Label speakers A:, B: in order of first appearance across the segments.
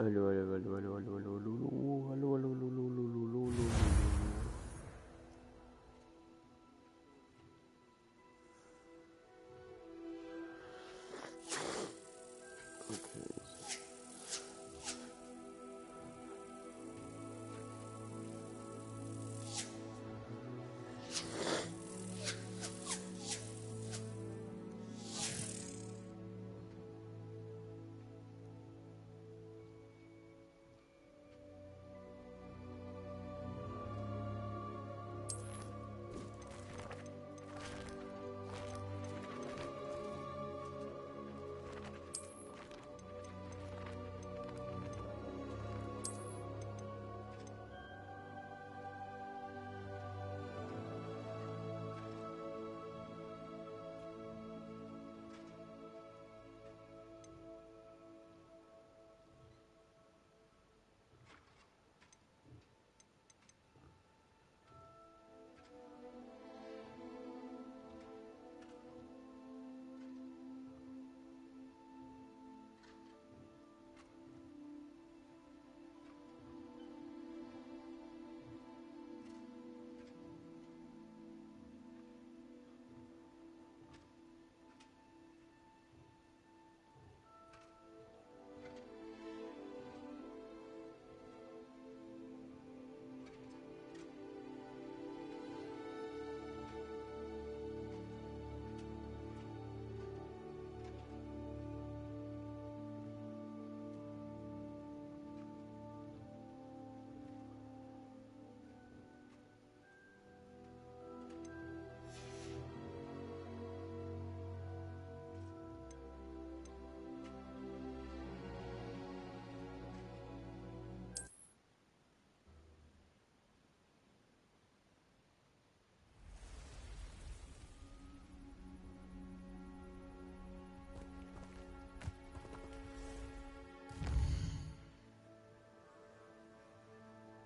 A: Hallo, hallo, hallo, hallo, hallo, hallo, hallo, hallo, hallo, hallo, hallo, hallo.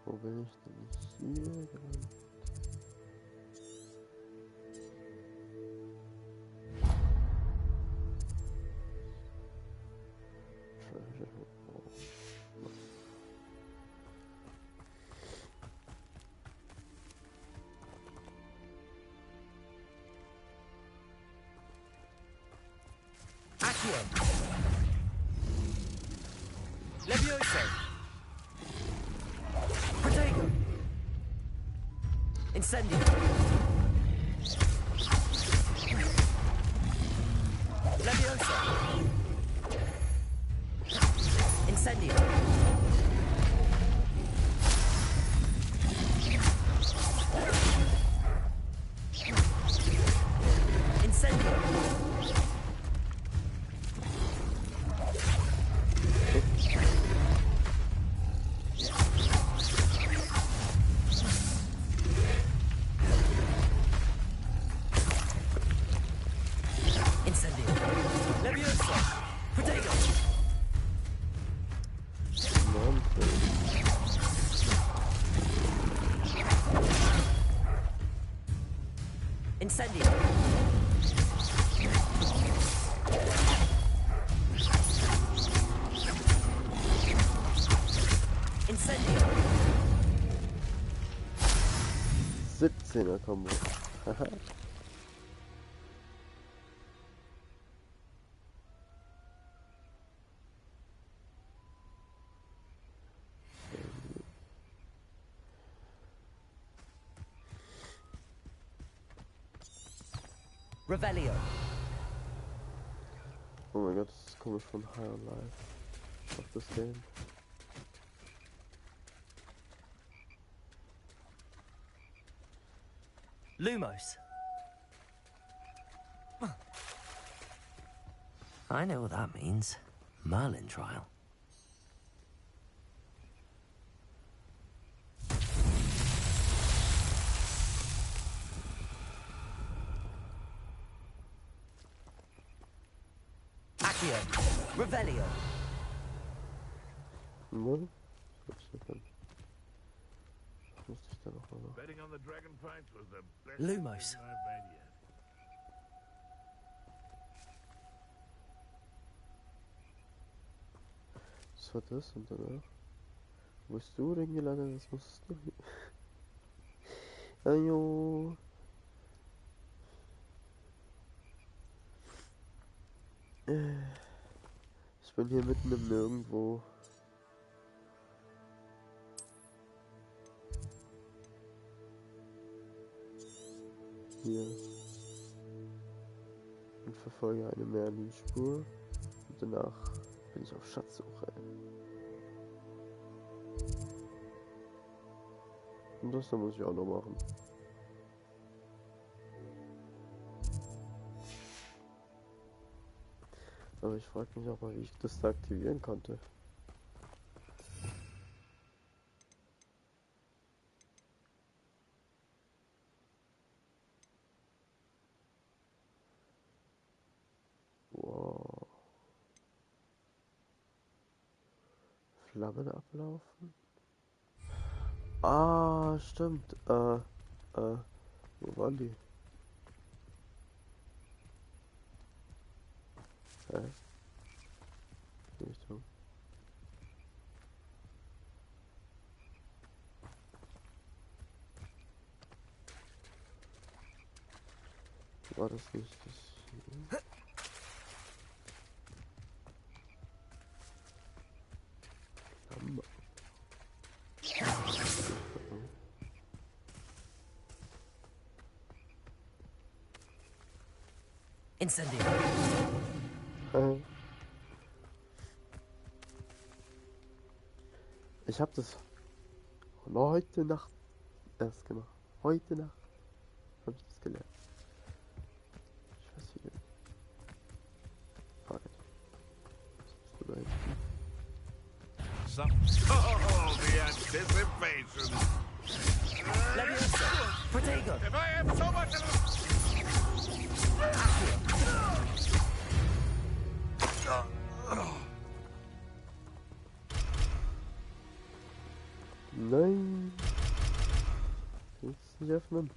A: Wo bin ich denn hier dran?
B: Levioso. Protego. Incendio. Levioso. Incendio. Incendio. Incendio. Incendio.
A: 17er Kombo. Haha.
B: Revelio.
A: Oh mein Gott, das ist komisch von High on Life. Auf das Game.
B: Lumos. I know what that means. Merlin trial. Accio. Revelio.
A: Nun? Was musste ich da noch mal?
B: Lumos.
A: Das war das und danach. Wo bist du denn gelandet? Das musst du. Ajo. Ich bin hier mitten im Nirgendwo. Hier. Und verfolge eine Merlin-Spur. Und danach bin ich auf Schatzsuche. Und das da muss ich auch noch machen. Aber ich frage mich auch mal, wie ich das da aktivieren konnte. Wow. Flammen ablaufen? Ah, stimmt. Wo waren die? Hä? Richtung. War das nicht das hier? Flamme.
B: Incendio.
A: Ich habe das heute Nacht erst gemacht. Heute Nacht habe ich das gelernt. Ich weiß hier. Frage. Was bist du da hinten?
C: Oh, the anticipation.
B: Leviosa. Protego.
C: If I have so much
A: Nein. Kannst du nicht öffnen?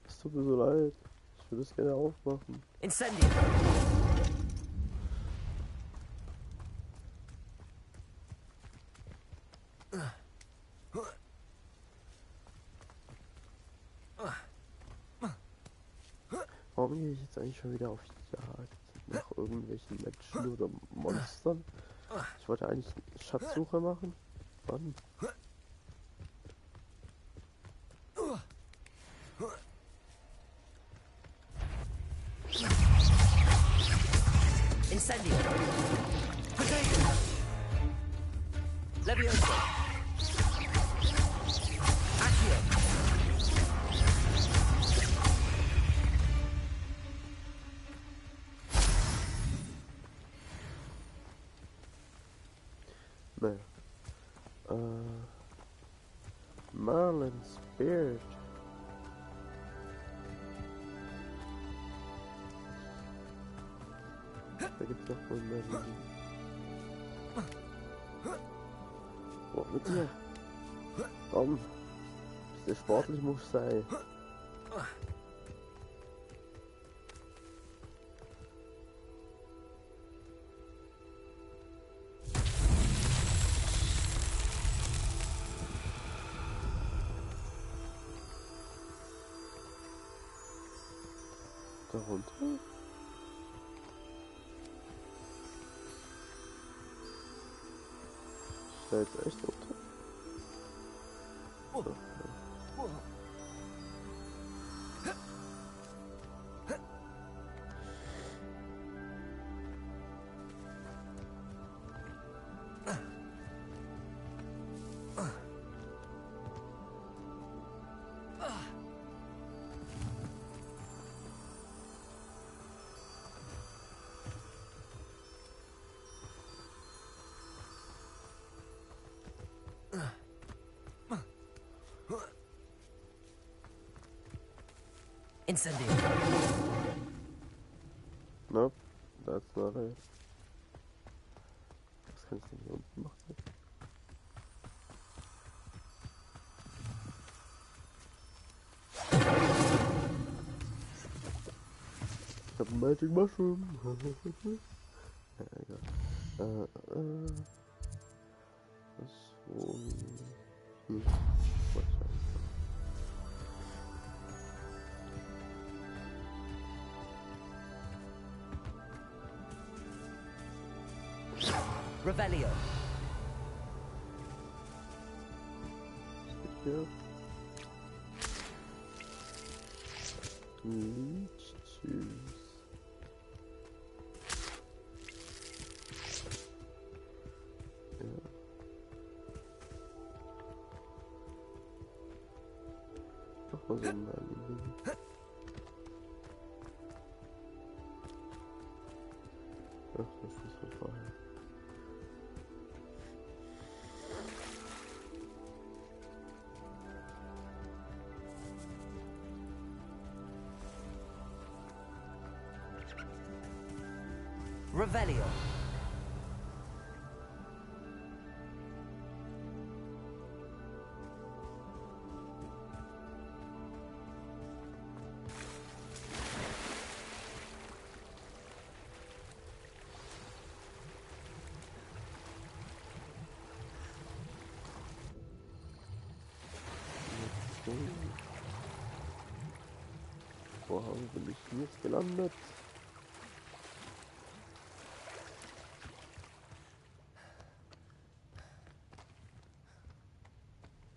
A: Es tut mir so leid. Ich würde es gerne aufmachen.
B: Incendio.
A: Warum gehe ich jetzt eigentlich schon wieder auf Jagd nach irgendwelchen Menschen oder Monstern? Ich wollte eigentlich Schatzsuche machen. Wann?
B: Incendio. Protego. Leviosa. Accio.
A: Naja. Marlin's Beard. Da gibt's noch wohl mehr. Boah, mit dir. Komm. Sehr sportlich muss sein. Da runter? Ist da jetzt echt runter?
B: Oh. Incendio.
A: Nope, that's not it. Was kann ich denn hier unten machen? Ich hab einen Magic Mushroom. Ja, egal. Das wo...
B: Revelio.
A: Hier. Leech Juice. Ja. Noch mal so ein Ding. Ach, das ist so vorher.
B: Revelio.
A: Wo bin ich jetzt gelandet?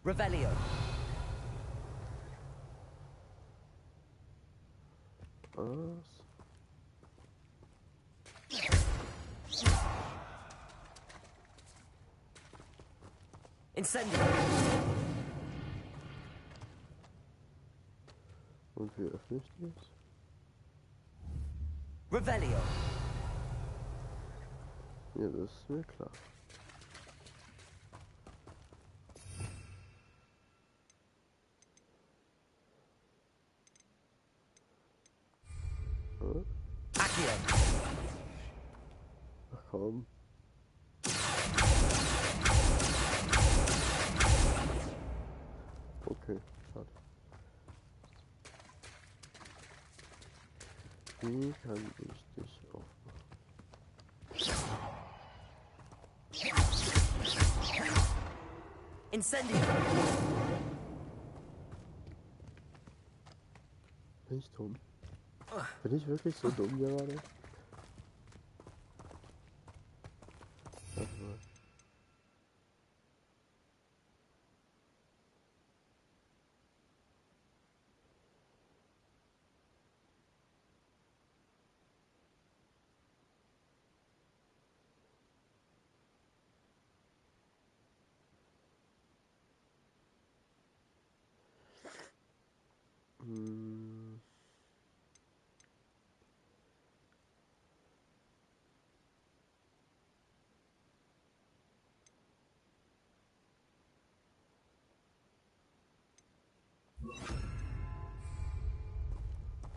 B: Revelio.
A: Was?
B: Incendio.
A: Und wie öffne ich das?
B: Revelio.
A: Ja, das ist mir klar.
B: Accio.
A: Ach komm. Okay, schade. Wie kann ich dich aufmachen?
B: Incendio.
A: Bin ich dumm? Bin ich wirklich so dumm gerade? Warte mal.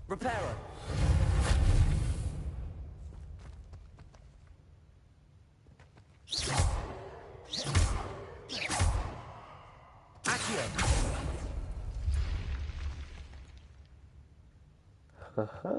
B: Reparo. Accio.
A: Haha.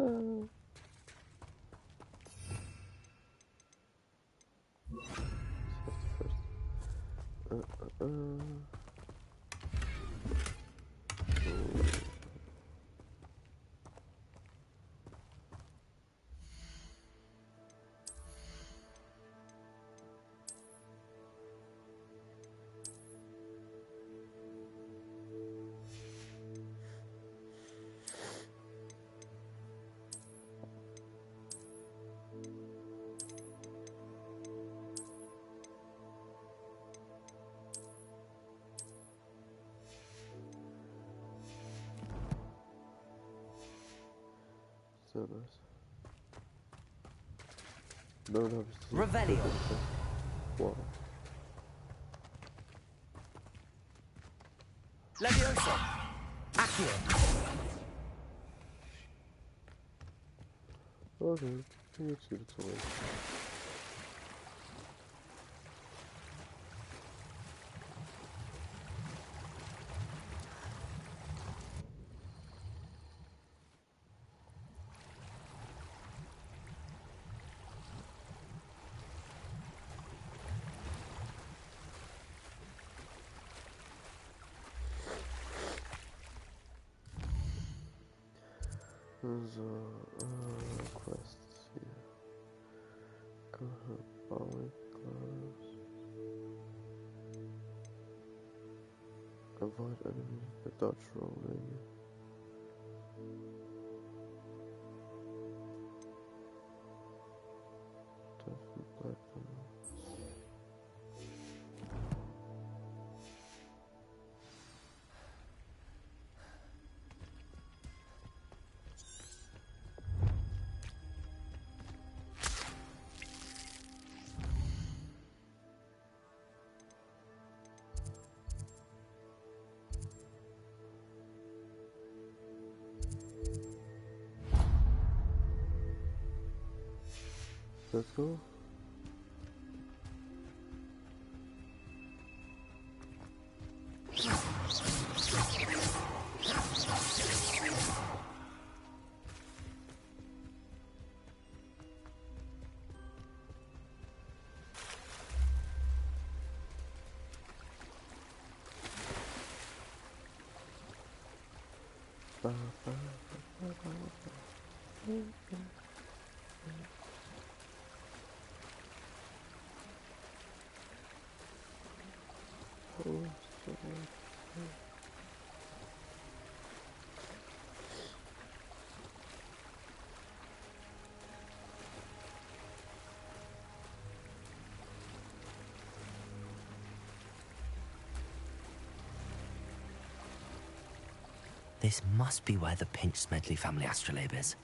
A: Sehr nice. Dann habe ich die
B: Revelio.
A: Wow.
B: Levioso. Accio.
A: Okay. Dann geht's wieder zurück. So, Quests hier. Public class. Avoid enemy, dodge rolling. Das bleibt dann. Let's go.
B: This must be where the Pinch Smedley family astrolabe is.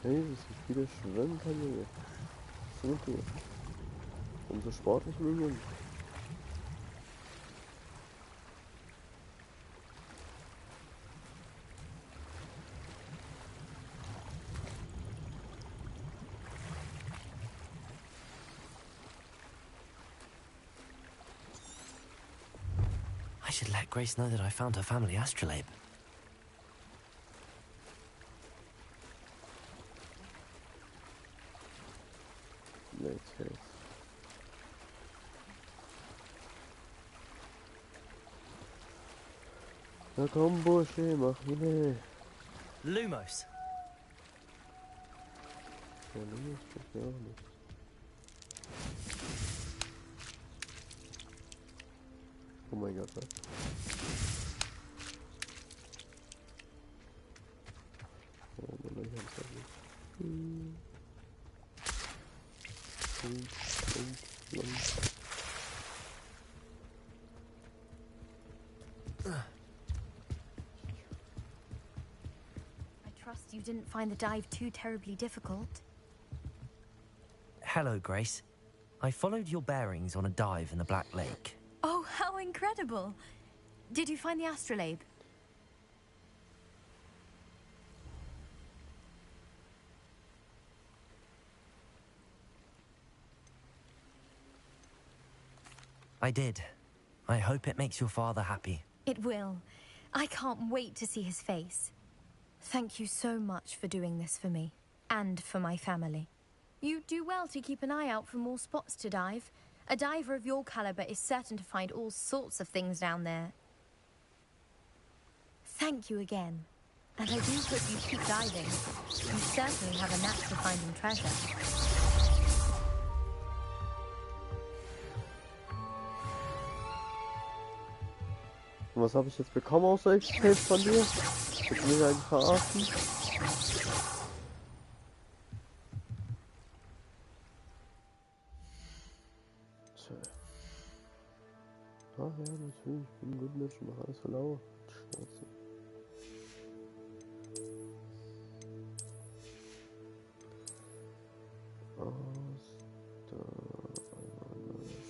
A: Hey, dass ich wieder schwimmen kann, Junge. So cool. Und so sportlich mit mir.
B: I should let Grace know that I found her family astrolabe.
A: Na komm, Bursche, mach hin.
B: Lumos.
A: Ja, Lumos spricht ja auch nicht. Oh mein Gott, was? Oh Mann, ich hab's halt nicht.
D: You didn't find the dive too terribly difficult.
B: Hello, Grace. I followed your bearings on a dive in the Black Lake.
D: Oh, how incredible! Did you find the astrolabe?
B: I did. I hope it makes your father happy.
D: It will. I can't wait to see his face. Thank you so much for doing this for me, and for my family. You do well to keep an eye out for more spots to dive. A diver of your caliber is certain to find all sorts of things down there. Thank you again, and I do hope you keep diving. You certainly have a knack for finding treasure.
A: Und was habe ich jetzt bekommen außer XP von dir? Willst du mich eigentlich verarschen? Tja. Ach ja, natürlich. Ich bin ein guter Mensch, mach alles Hallo. Schnauze. Aus da einmal nichts.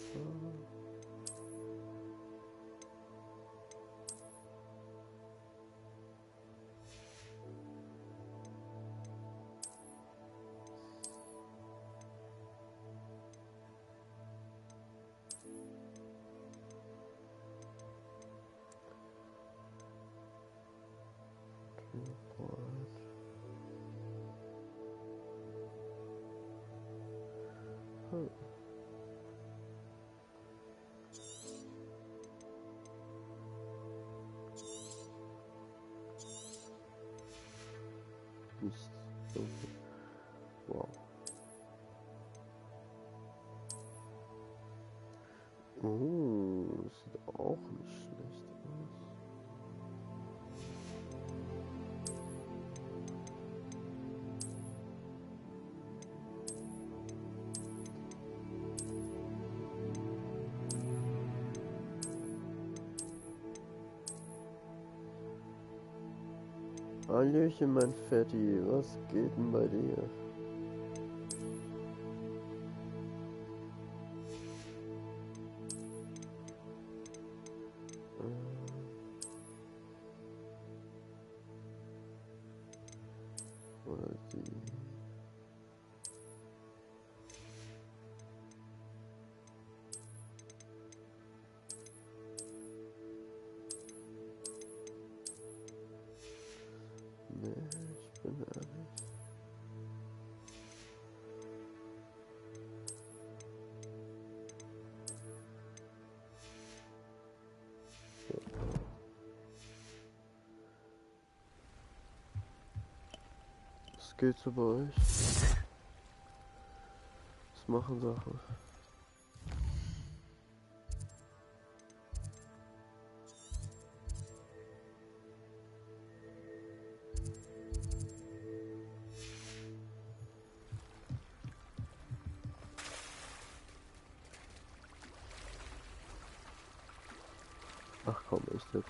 A: Okay. Wow. Das sieht auch nicht schlecht aus. Hallöchen, mein Fetti, was geht denn bei dir? Oder die... Nee, ich bin ehrlich. Was geht so bei euch? Was machen Sachen? Ach komm, echt jetzt.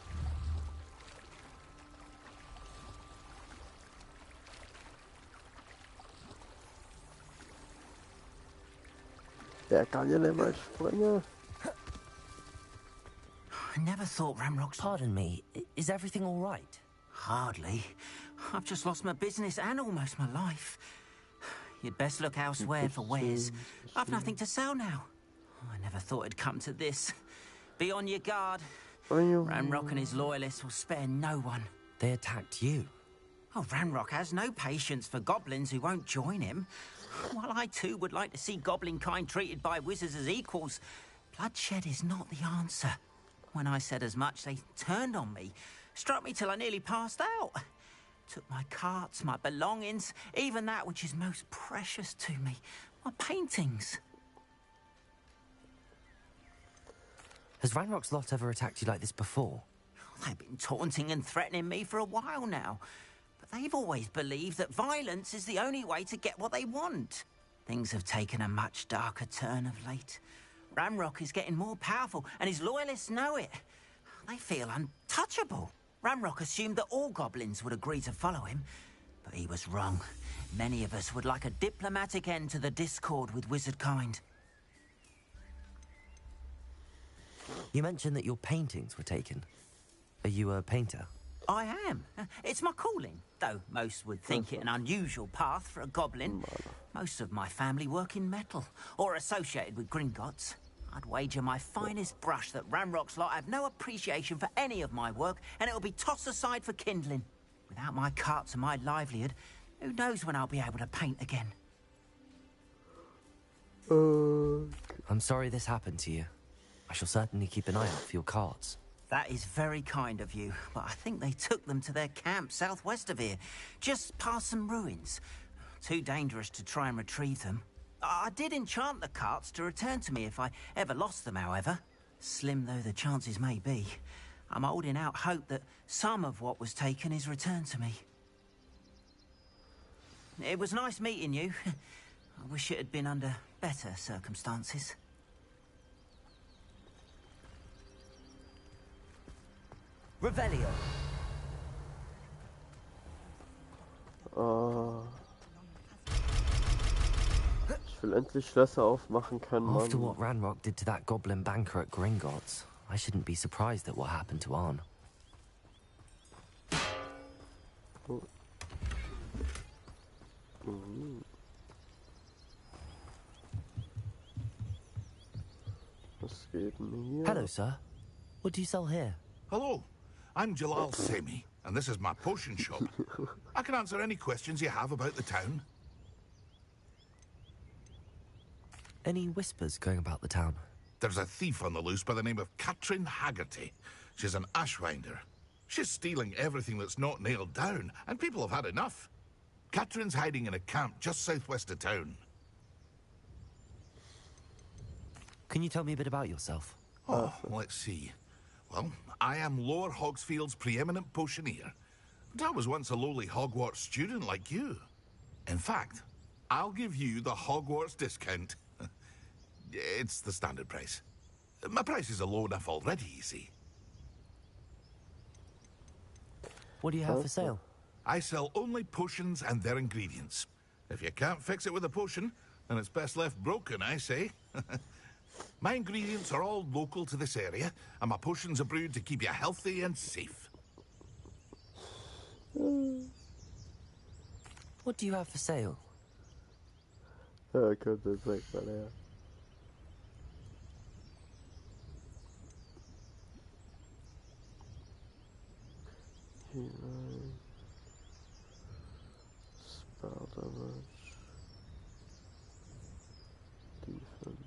A: Der kann ja nicht mal springen.
B: I never thought Ramrock's... Pardon me, is everything all right?
E: Hardly. I've just lost my business and almost my life. You'd best look elsewhere for wares. I've nothing to sell now. I never thought it'd come to this. Be on your guard. Ramrock and his loyalists will spare no one.
B: They attacked you?
E: Oh, Ramrock has no patience for goblins who won't join him. While I too would like to see goblin kind treated by wizards as equals, bloodshed is not the answer. When I said as much, they turned on me, struck me till I nearly passed out. Took my carts, my belongings, even that which is most precious to me, my paintings.
B: Has Ranrock's lot ever attacked you like this before?
E: They've been taunting and threatening me for a while now. But they've always believed that violence is the only way to get what they want. Things have taken a much darker turn of late. Ramrock is getting more powerful, and his loyalists know it. They feel untouchable. Ramrock assumed that all goblins would agree to follow him, but he was wrong. Many of us would like a diplomatic end to the discord with wizard kind.
B: You mentioned that your paintings were taken. Are you a painter?
E: I am. It's my calling, though most would think it an unusual path for a goblin. Most of my family work in metal, or associated with Gringotts. I'd wager my finest brush that Ramrock's lot have no appreciation for any of my work, and it'll be tossed aside for kindling. Without my carts and my livelihood, who knows when I'll be able to paint again?
B: I'm sorry this happened to you. I shall certainly keep an eye out for your cards.
E: That is very kind of you, but I think they took them to their camp southwest of here, just past some ruins. Too dangerous to try and retrieve them. I did enchant the carts to return to me if I ever lost them, however. Slim though the chances may be, I'm holding out hope that some of what was taken is returned to me. It was nice meeting you. I wish it had been under better circumstances.
B: Revelio.
A: Ich will endlich Schlösser aufmachen können,
B: After
A: Mann.
B: what Ranrock did to that goblin banker at Gringotts, I shouldn't be surprised at what happened to Arn.
A: Oh. Was geht denn hier?
B: Hello, sir. What do you sell here?
C: Hello, I'm Jalal Semi, and this is my potion shop. I can answer any questions you have about the town.
B: Any whispers going about the town?
C: There's a thief on the loose by the name of Katrin Haggerty. She's an ashwinder. She's stealing everything that's not nailed down, and people have had enough. Katrin's hiding in a camp just southwest of town.
B: Can you tell me a bit about yourself?
C: Oh, let's see. Well, I am Lower Hogsfield's preeminent potioneer. But I was once a lowly Hogwarts student like you. In fact, I'll give you the Hogwarts discount. It's the standard price. My prices are low enough already, you see.
B: What do you have for sale?
C: I sell only potions and their ingredients. If you can't fix it with a potion, then it's best left broken, I say. My ingredients are all local to this area, and my potions are brewed to keep you healthy and safe.
B: What do you have for sale?
A: Ja, könnte es weg sein, ja. Hinein. Spell damage. Defense.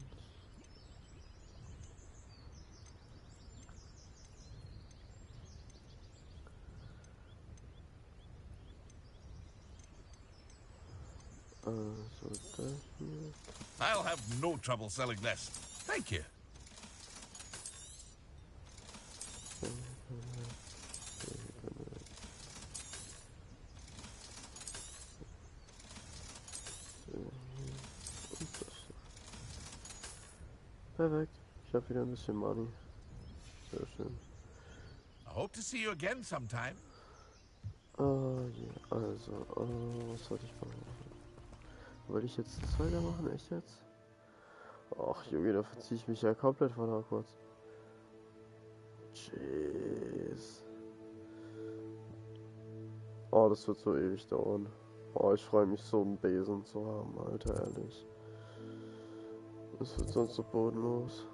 A: So das hier.
C: I'll have no trouble selling this. Thank you.
A: Perfekt. Ich habe wieder ein bisschen Money. Sehr schön.
C: I hope to see you again sometime.
A: Ja, also, was wollte ich machen? Wollte ich jetzt das weitermachen? Echt jetzt? Ach, Junge, da verziehe ich mich ja komplett von Hogwarts. Jeez. Oh, das wird so ewig dauern. Oh, ich freue mich so, einen Besen zu haben, Alter, ehrlich. Das wird sonst so bodenlos.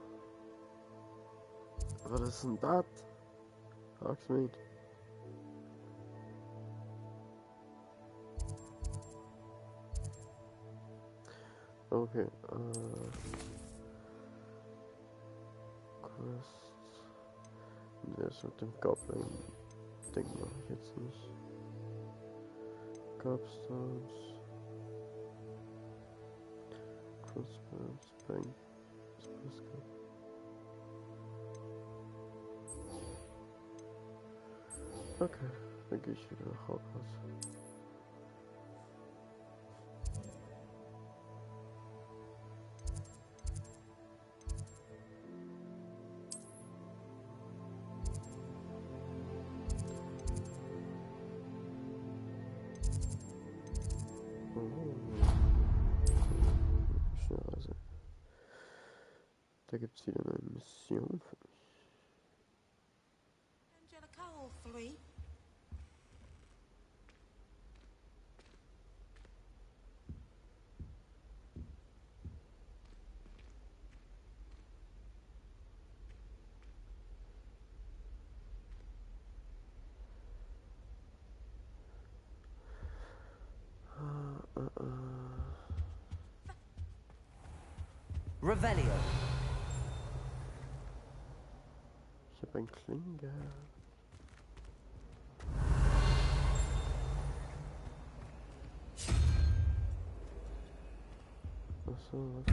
A: Was ist denn das? Sag's mir. Okay, Quest. Das mit dem Goblin-Ding mache ich jetzt nicht. Gobstones. Crossbows, Bank. Okay, dann gehe ich wieder nach Hogwarts. Schnellreise. Da gibt es wieder eine Mission für mich.
B: Revelio.
A: Ich habe ein Klinger. Achso, was?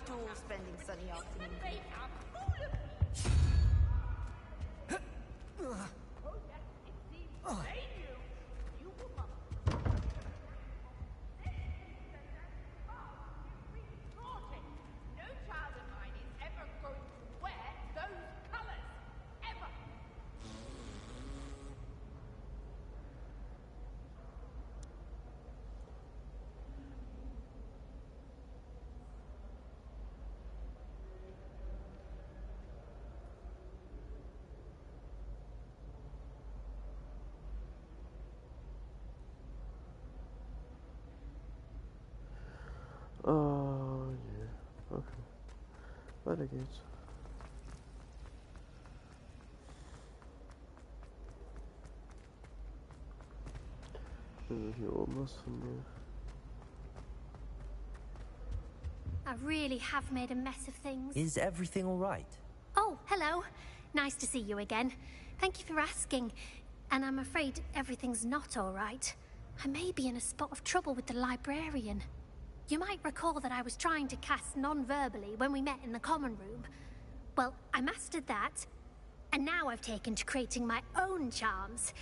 F: adore spending sunny afternoons.
A: Oh, yeah. Okay. Weiter geht's. Hier oben was von mir.
G: I really have made a mess of things.
B: Is everything all right?
G: Oh, hello. Nice to see you again. Thank you for asking. And I'm afraid everything's not all right. I may be in a spot of trouble with the librarian. You might recall that I was trying to cast non-verbally when we met in the common room. Well, I mastered that, and now I've taken to creating my own charms.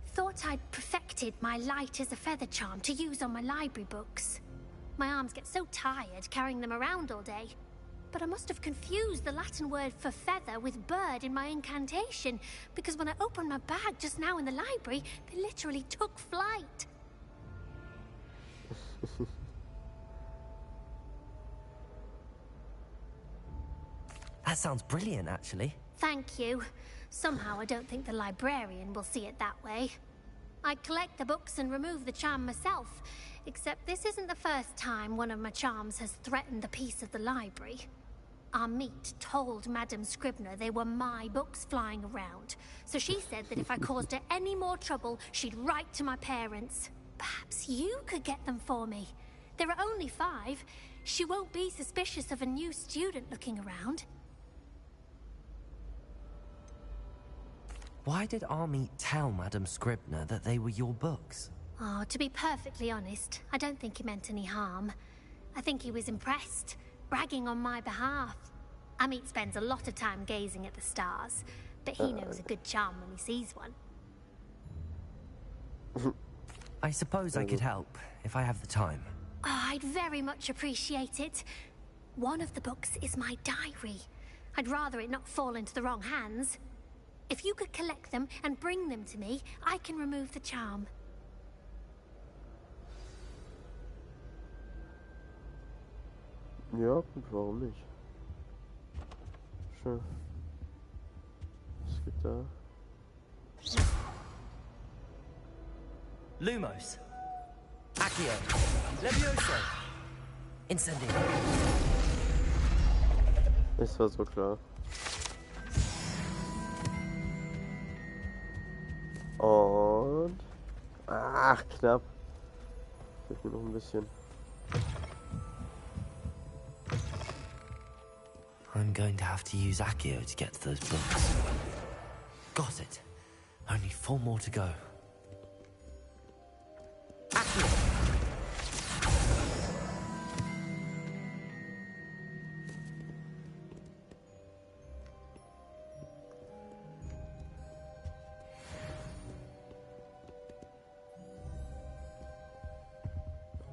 G: Thought I'd perfected my light as a feather charm to use on my library books. My arms get so tired carrying them around all day. But I must have confused the Latin word for feather with bird in my incantation, because when I opened my bag just now in the library, they literally took flight.
B: That sounds brilliant, actually.
G: Thank you. Somehow I don't think the librarian will see it that way. I collect the books and remove the charm myself, except this isn't the first time one of my charms has threatened the peace of the library. Our meet told Madame Scribner they were my books flying around, so she said that if I caused her any more trouble, she'd write to my parents. Perhaps you could get them for me. There are only 5. She won't be suspicious of a new student looking around.
B: Why did Army tell Madame Scribner that they were your books?
G: Oh, to be perfectly honest, I don't think he meant any harm. I think he was impressed, bragging on my behalf. Amit spends a lot of time gazing at the stars, but he knows a good charm when he sees one.
B: I suppose I could help, if I have the time.
G: Oh, I'd very much appreciate it. One of the books is my diary. I'd rather it not fall into the wrong hands. If you could collect them and bring them to me, I can remove the charm.
A: Ja, gut, warum nicht? Schön. Was gibt da?
B: Lumos. Accio. Levioso. Incendio.
A: Es war so klar. Und... Ach, knapp. Fehlt mir noch ein bisschen.
B: I'm going to have to use Accio to get to those books. Got it. Only 4 more to go. Accio!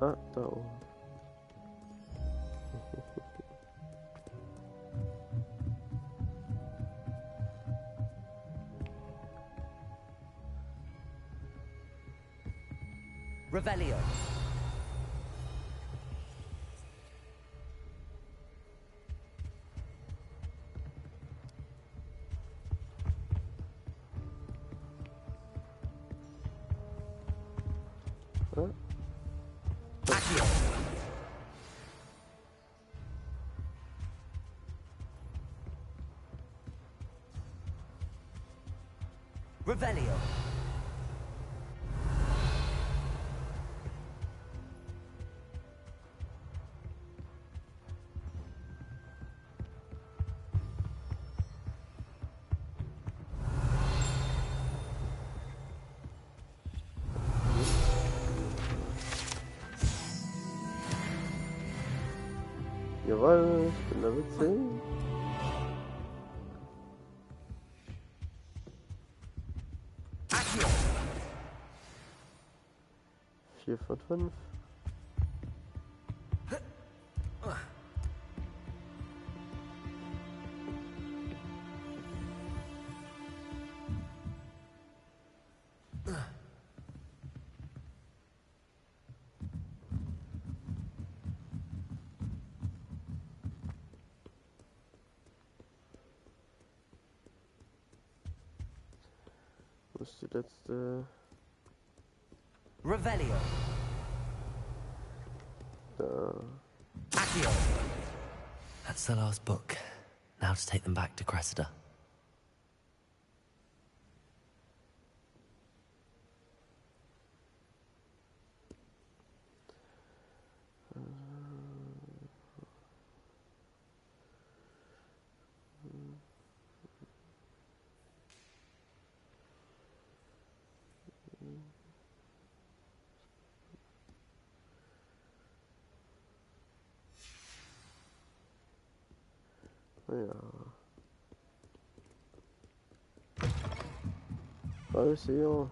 A: Ah, da oben.
B: Revelio.
A: Ah.
B: Accio. Revelio.
A: Jawohl, ich bin der Witzig.
E: Accio.
A: 4 von 5. Wo ist die letzte?
B: Revelio.
A: Da.
E: Accio.
B: That's the last book. Now to take them back to Cressida.
A: Ja. Alles hier.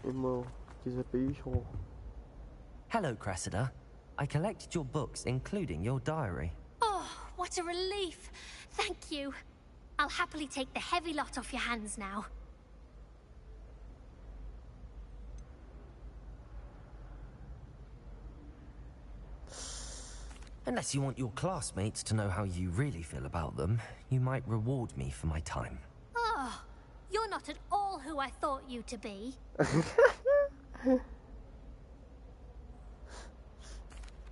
A: Immer diese Bücher.
B: Hello, Cressida. I collected your books, including your diary.
G: Oh, what a relief. Thank you. I'll happily take the heavy lot off your hands now.
B: Unless you want your classmates to know how you really feel about them, you might reward me for my time.
G: Oh, you're not at all who I thought you to be.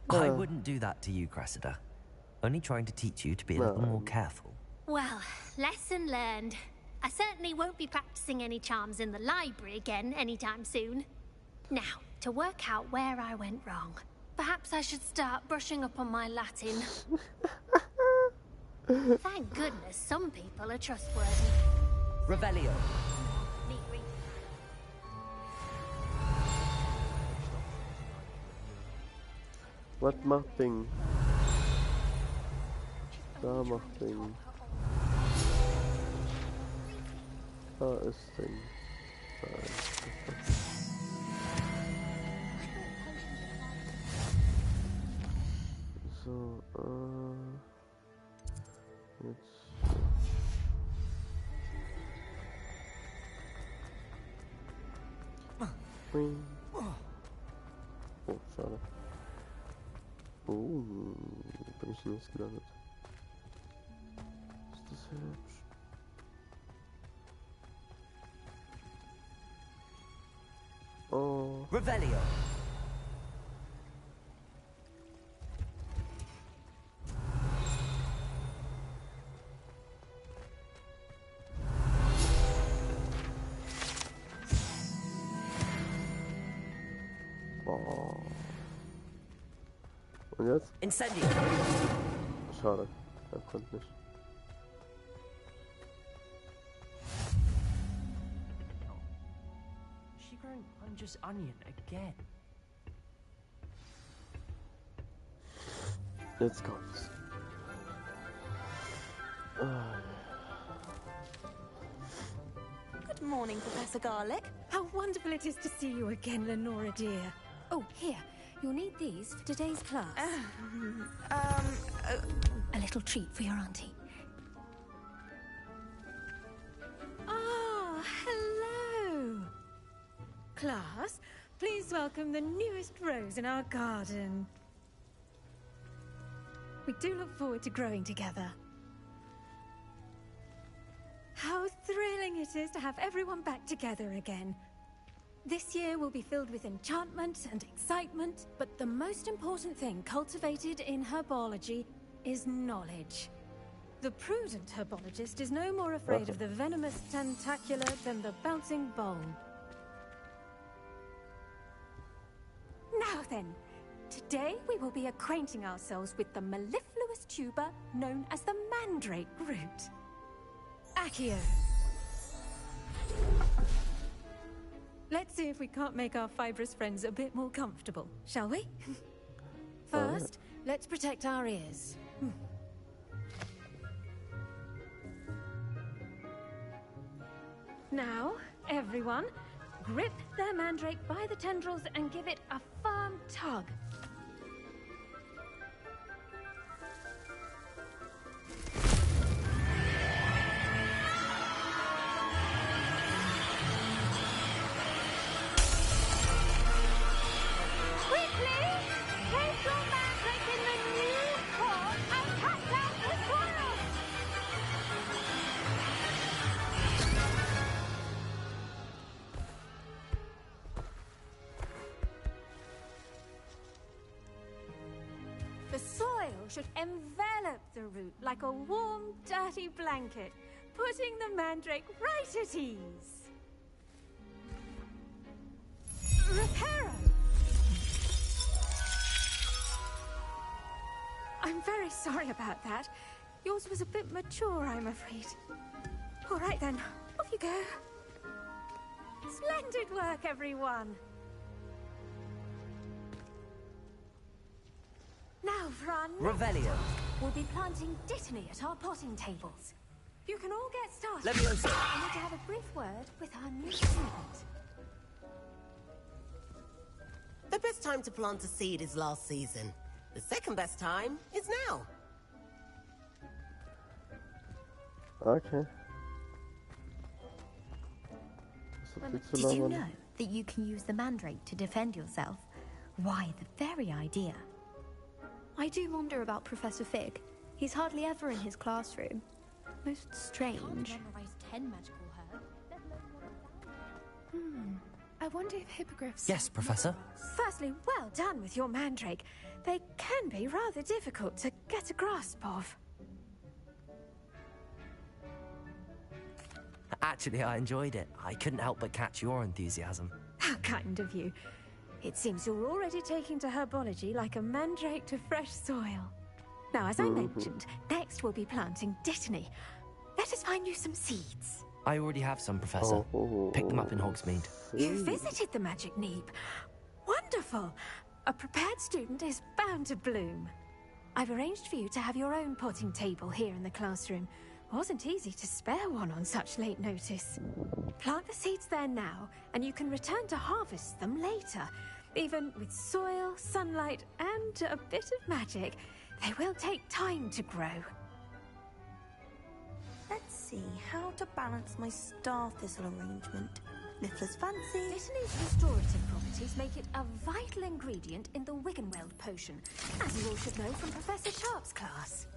B: I wouldn't do that to you, Cressida. Only trying to teach you to be a little more careful.
G: Well, lesson learned. I certainly won't be practicing any charms in the library again anytime soon. Now, to work out where I went wrong. Perhaps I should start brushing up on my Latin. Thank goodness some people are trustworthy.
B: Revelio.
G: Neat reading.
A: Was macht Ding? Da macht Ding. Da ist Ding. Da ist Ding. So, jetzt. Oh, schade. Oh, bin ich nicht gelandet. Ist das hübsch? Oh.
B: Revelio.
A: Und jetzt?
B: Incendio.
A: Schade, er konnte nicht.
B: She grown Punch's onion again.
A: Jetzt kommt's.
H: Good morning, Professor Garlic.
I: How wonderful it is to see you again, Lenora dear. Oh, here. You'll need these for today's class. A little treat for your auntie. Ah, hello. Class, please welcome the newest rose in our garden. We do look forward to growing together. How thrilling it is to have everyone back together again. This year will be filled with enchantment and excitement, but the most important thing cultivated in herbology is knowledge. The prudent herbologist is no more afraid of the venomous tentacula than the bouncing bowl. Now then, today we will be acquainting ourselves with the mellifluous tuber known as the mandrake root. Accio. Let's see if we can't make our fibrous friends a bit more comfortable, shall we? First, let's protect our ears. Now, everyone, grip their mandrake by the tendrils and give it a firm tug. The soil should envelop the root like a warm, dirty blanket, putting the mandrake right at ease. Reparo! I'm very sorry about that. Yours was a bit mature, I'm afraid. All right then, off you go. Splendid work, everyone. Now, Fran.
B: Revelio.
I: We'll be planting dittany at our potting tables. You can all get started.
B: Leviosa.
I: I need to have a brief word with our new student.
H: The best time to plant a seed is last season. The second best time is now.
A: Okay.
D: Did you know that you can use the mandrake to defend yourself? Why, the very idea. I do wonder about Professor Fig. He's hardly ever in his classroom. Most strange.
F: Memorize 10 magical herbs.
I: I wonder if hippogriffs...
B: Yes, Professor.
I: Firstly, well done with your mandrake. They can be rather difficult to get a grasp of.
B: Actually, I enjoyed it. I couldn't help but catch your enthusiasm.
I: How kind of you. It seems you're already taking to herbology like a mandrake to fresh soil. Now, as I mentioned, next we'll be planting dittany. Let us find you some seeds.
B: I already have some, Professor. Picked them up in Hogsmeade.
I: You visited the Magic Neep. Wonderful. A prepared student is bound to bloom. I've arranged for you to have your own potting table here in the classroom. Wasn't easy to spare one on such late notice. Plant the seeds there now, and you can return to harvest them later. Even with soil, sunlight, and a bit of magic, they will take time to grow.
F: Let's see how to balance my star thistle arrangement. Little as fancy.
I: Dittany's restorative properties make it a vital ingredient in the Wiggenweld potion, as you all should know from Professor Sharp's class.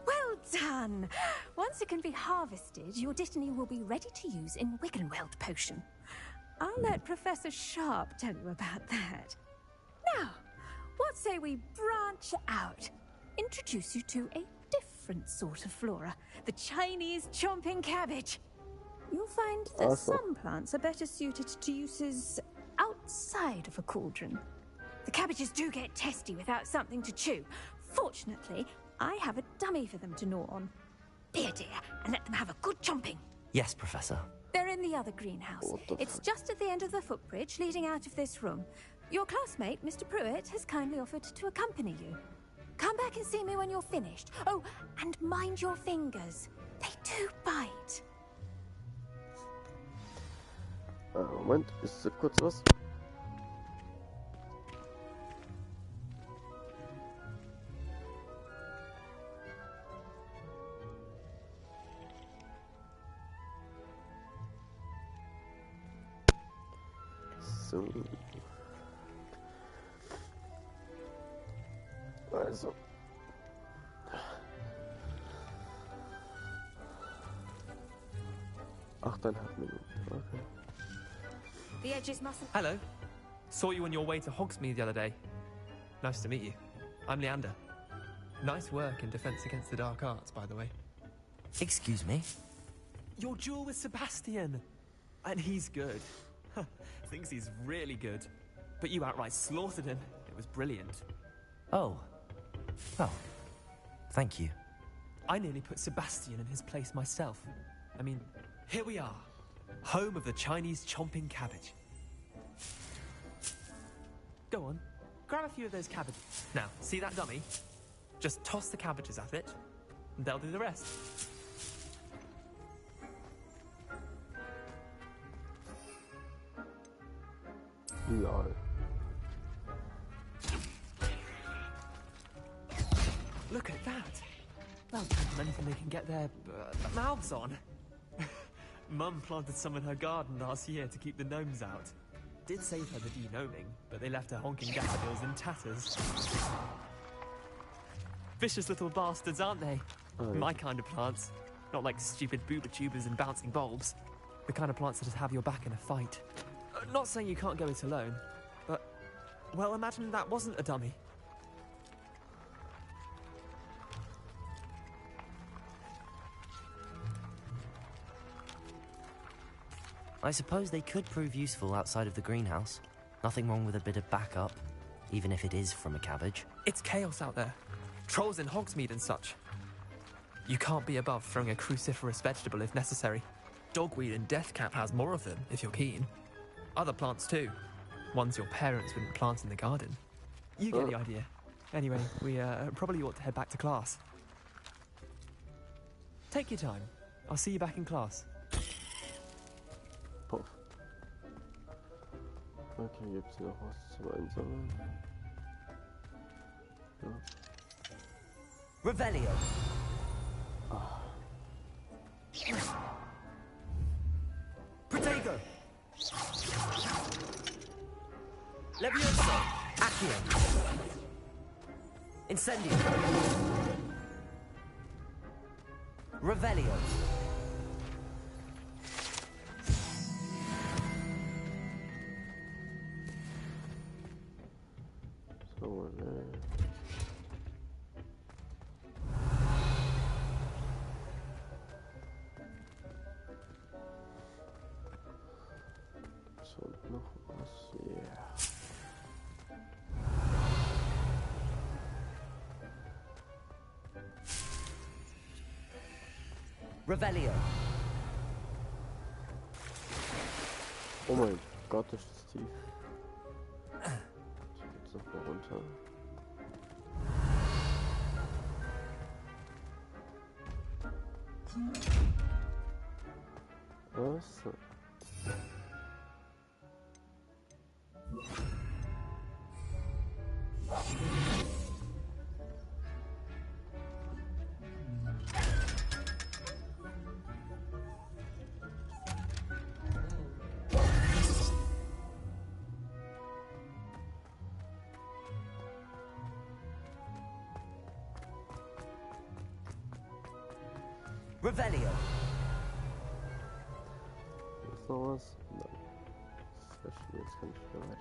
I: Well done! Once it can be harvested, your dittany will be ready to use in Wiggenweld potion. I'll let Professor Sharp tell you about that. Now, what say we branch out? Introduce you to a different sort of flora, the Chinese chomping cabbage. You'll find that some plants are better suited to uses outside of a cauldron. The cabbages do get testy without something to chew. Fortunately, I have a dummy for them to gnaw on. Be a dear and let them have a good chomping.
B: Yes, Professor.
I: They're in the other greenhouse. It's just at the end of the footbridge leading out of this room. Your classmate, Mr. Pruitt, has kindly offered to accompany you. Come back and see me when you're finished. Oh, and mind your fingers. They do bite.
A: Moment, ist kurz was? So. Also. Achteinhalb Minuten, okay.
I: The edges mustn't...
J: Hello. Saw you on your way to Hogsmeade the other day. Nice to meet you. I'm Leander. Nice work in Defense Against the Dark Arts, by the way.
B: Excuse me?
J: Your duel with Sebastian. And he's good. Thinks he's really good. But you outright slaughtered him. It was brilliant.
B: Oh. Well, thank you.
J: I nearly put Sebastian in his place myself. I mean, here we are. Home of the Chinese chomping cabbage. Go on, grab a few of those cabbages. Now, see that dummy? Just toss the cabbages at it, and they'll do the rest.
A: Lol.
J: Look at that. They'll give them anything they can get their mouths on. Mum planted some in her garden last year to keep the gnomes out. Did save her the de-gnoming, but they left her honking daffodils in tatters. Vicious little bastards, aren't they?
A: Oh.
J: My kind of plants. Not like stupid booba tubers and bouncing bulbs. The kind of plants that just have your back in a fight. Not saying you can't go it alone, but... well, imagine that wasn't a dummy.
B: I suppose they could prove useful outside of the greenhouse. Nothing wrong with a bit of backup, even if it is from a cabbage.
J: It's chaos out there. Trolls in Hogsmeade and such. You can't be above throwing a cruciferous vegetable if necessary. Dogweed and deathcap has more of them, if you're keen. Other plants too. Ones your parents wouldn't plant in the garden. You get the idea. Anyway, we probably ought to head back to class. Take your time. I'll see you back in class.
A: Puff. Okay, gibt's hier noch was zum Einsammeln? Ja.
B: Revelio. Protego. Levioso. Accio. Incendio. Revelio.
A: So, und noch was hier.
B: Revelio.
A: Oh mein Gott, das ist tief. Jetzt noch mal runter. Was?
B: Revelio.
A: Ist noch was? Nein. Das ist jetzt kann ich wieder weiter.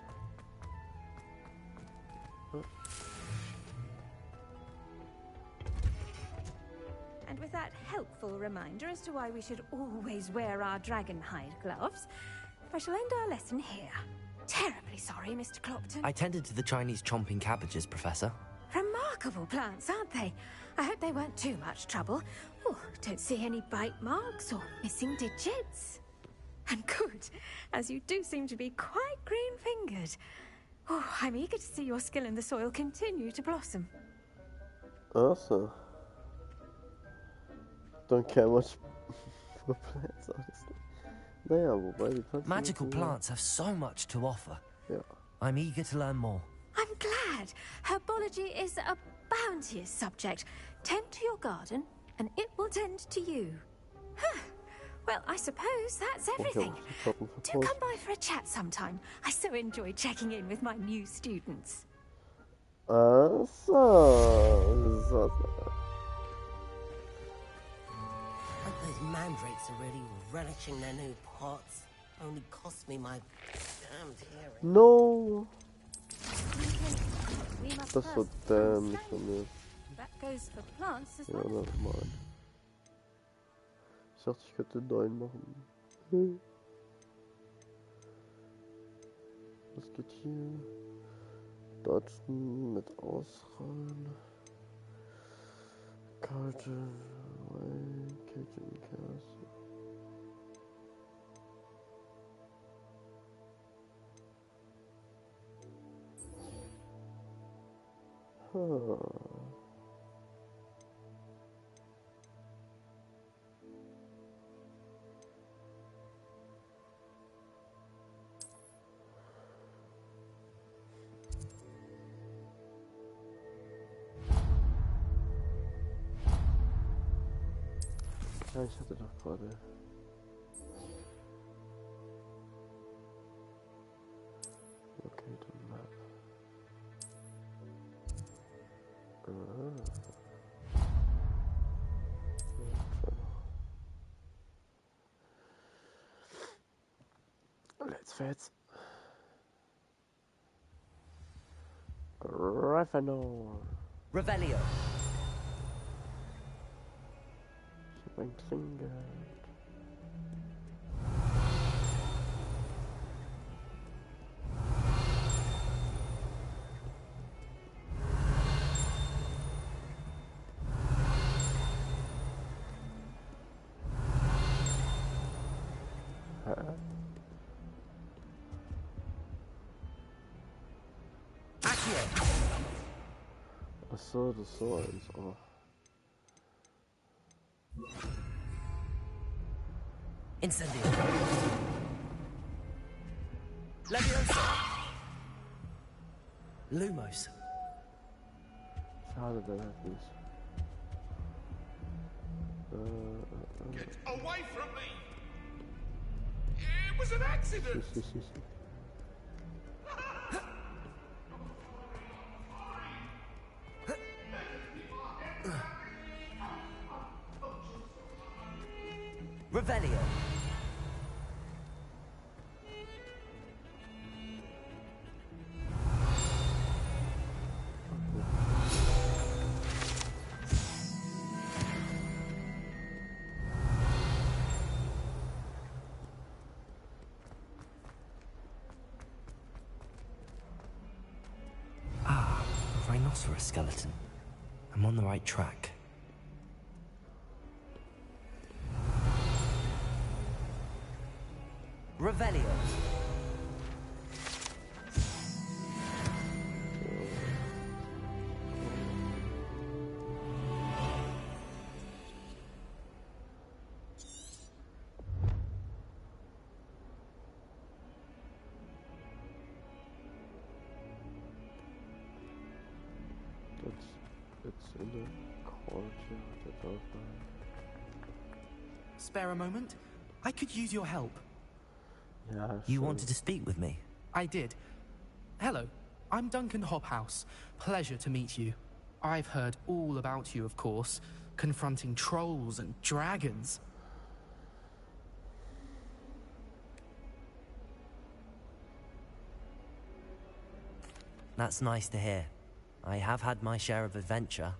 I: And with that helpful reminder as to why we should always wear our dragon hide gloves, I shall end our lesson here. Terribly sorry, Mr. Clopton.
B: I tended to the Chinese chomping cabbages, Professor.
I: Remarkable plants, aren't they? I hope they weren't too much trouble. Oh, don't see any bite marks or missing digits. And good, as you do seem to be quite green-fingered. Oh, I'm eager to see your skill in the soil continue to blossom.
A: Awesome. Don't care much for plants, honestly. Naja, wobei die Pflanzen...
B: Magical plants have so much to offer.
A: Ja.
B: I'm eager to learn more.
I: I'm glad. Herbology is a bounteous subject. Tend to your garden, and it will tend to you. Huh. Well, I suppose that's everything. Do come by for a chat sometime. I so enjoy checking in with my new students.
A: So.
H: Hope those mandrakes are really relishing their new pots. Only cost me my damned hearing.
A: No!
I: We must
A: Das war
I: first
A: dämlich von mir.
I: That goes for plants as
A: Ja,
I: well.
A: nochmal. Ich dachte, ich könnte 9 machen. Was geht hier? Dodgen mit Ausrollen. Kalte, Kitchen Castle. Ja, ich hatte doch gerade. Okay, dann mal. Let's fetz. Revenue.
B: Revelio.
A: Ich hab ein Klingel. Ach so, das ist so eins. Oh.
B: Incendio. Leviosa. Lumos.
A: Schade, der hat nicht.
C: Get away from me! It was an accident!
B: Revelio. Ah, rhinoceros skeleton. I'm on the right track. Revelio.
A: It's in the courtyard.
J: Spare a moment? I could use your help.
A: Yeah,
B: You
A: sure.
B: wanted to speak with me?
J: I did. Hello, I'm Duncan Hobhouse. Pleasure to meet you. I've heard all about you, of course, confronting trolls and dragons.
B: That's nice to hear. I have had my share of adventure.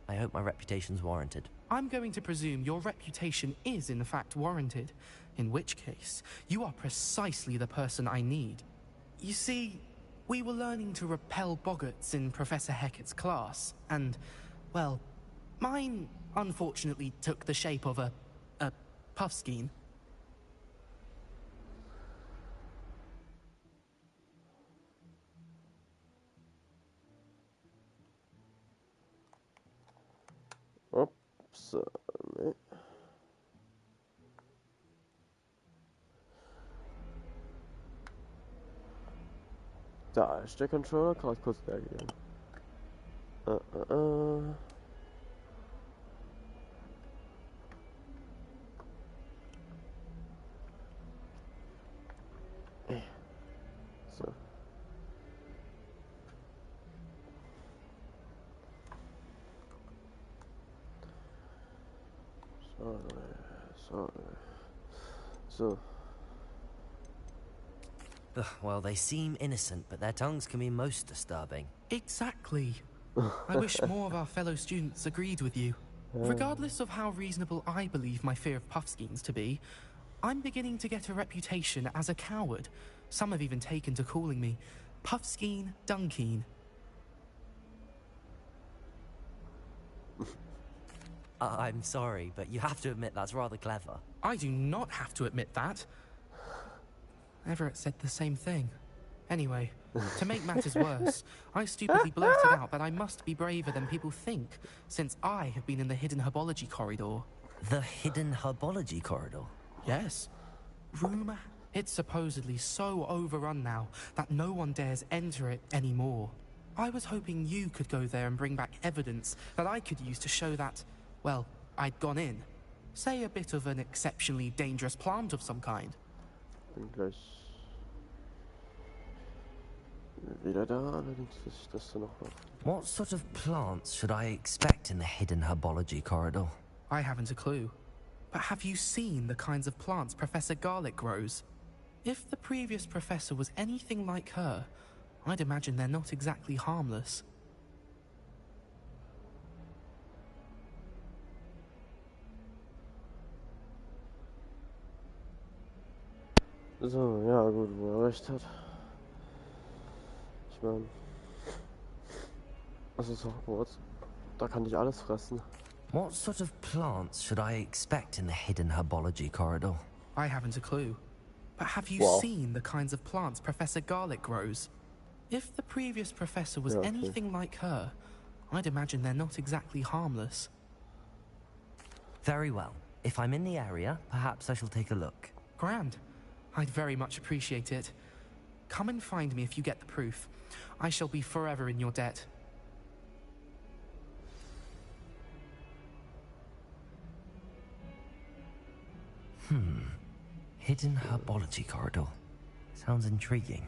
B: I hope my reputation's warranted.
J: I'm going to presume your reputation is in fact warranted, in which case, you are precisely the person I need. You see, we were learning to repel boggarts in Professor Hecat's class, and, well, mine unfortunately took the shape of a puffskein.
A: Ups. Nee. Da ist der Controller gerade kurz leer gegangen. So. So.
B: Ugh, well, they seem innocent, but their tongues can be most disturbing.
J: Exactly. I wish more of our fellow students agreed with you. Regardless of how reasonable I believe my fear of puffskeins to be, I'm beginning to get a reputation as a coward. Some have even taken to calling me Puffskeen Dunkeen.
B: I'm sorry, but you have to admit that's rather clever.
J: I do not have to admit that. Everett said the same thing. Anyway, to make matters worse, I stupidly blurted out that I must be braver than people think, since I have been in the hidden herbology corridor.
B: The hidden herbology corridor?
J: Yes. Rumour? It's supposedly so overrun now that no one dares enter it anymore. I was hoping you could go there and bring back evidence that I could use to show that, well, I'd gone in. Say a bit of an exceptionally dangerous plant of some kind.
A: Bin gleich wieder da, allerdings muss ich das dann noch machen.
B: What sort of plants should I expect in the hidden herbology corridor?
J: I haven't a clue. But have you seen the kinds of plants Professor Garlic grows? If the previous professor was anything like her, I'd imagine they're not exactly harmless.
A: So, ja gut, wo recht hat. Ich meine, also so Hogwarts, da kann ich alles fressen.
B: What sort of plants should I expect in the hidden herbology corridor?
J: I haven't a clue. But have you seen the kinds of plants Professor Garlic grows? If the previous professor was anything like her, I'd imagine they're not exactly harmless.
B: Very well. If I'm in the area, perhaps I shall take a look.
J: Grand. I'd very much appreciate it. Come and find me if you get the proof. I shall be forever in your debt.
B: Hidden herbology corridor. Sounds intriguing.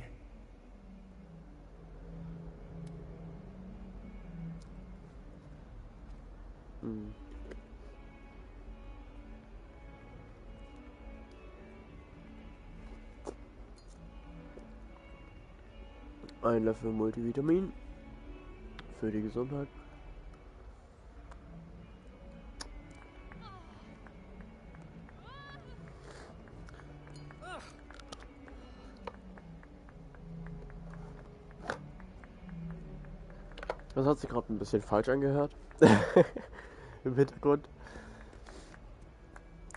A: Ein Löffel Multivitamin für die Gesundheit. Das hat sich gerade ein bisschen falsch angehört. Im Hintergrund.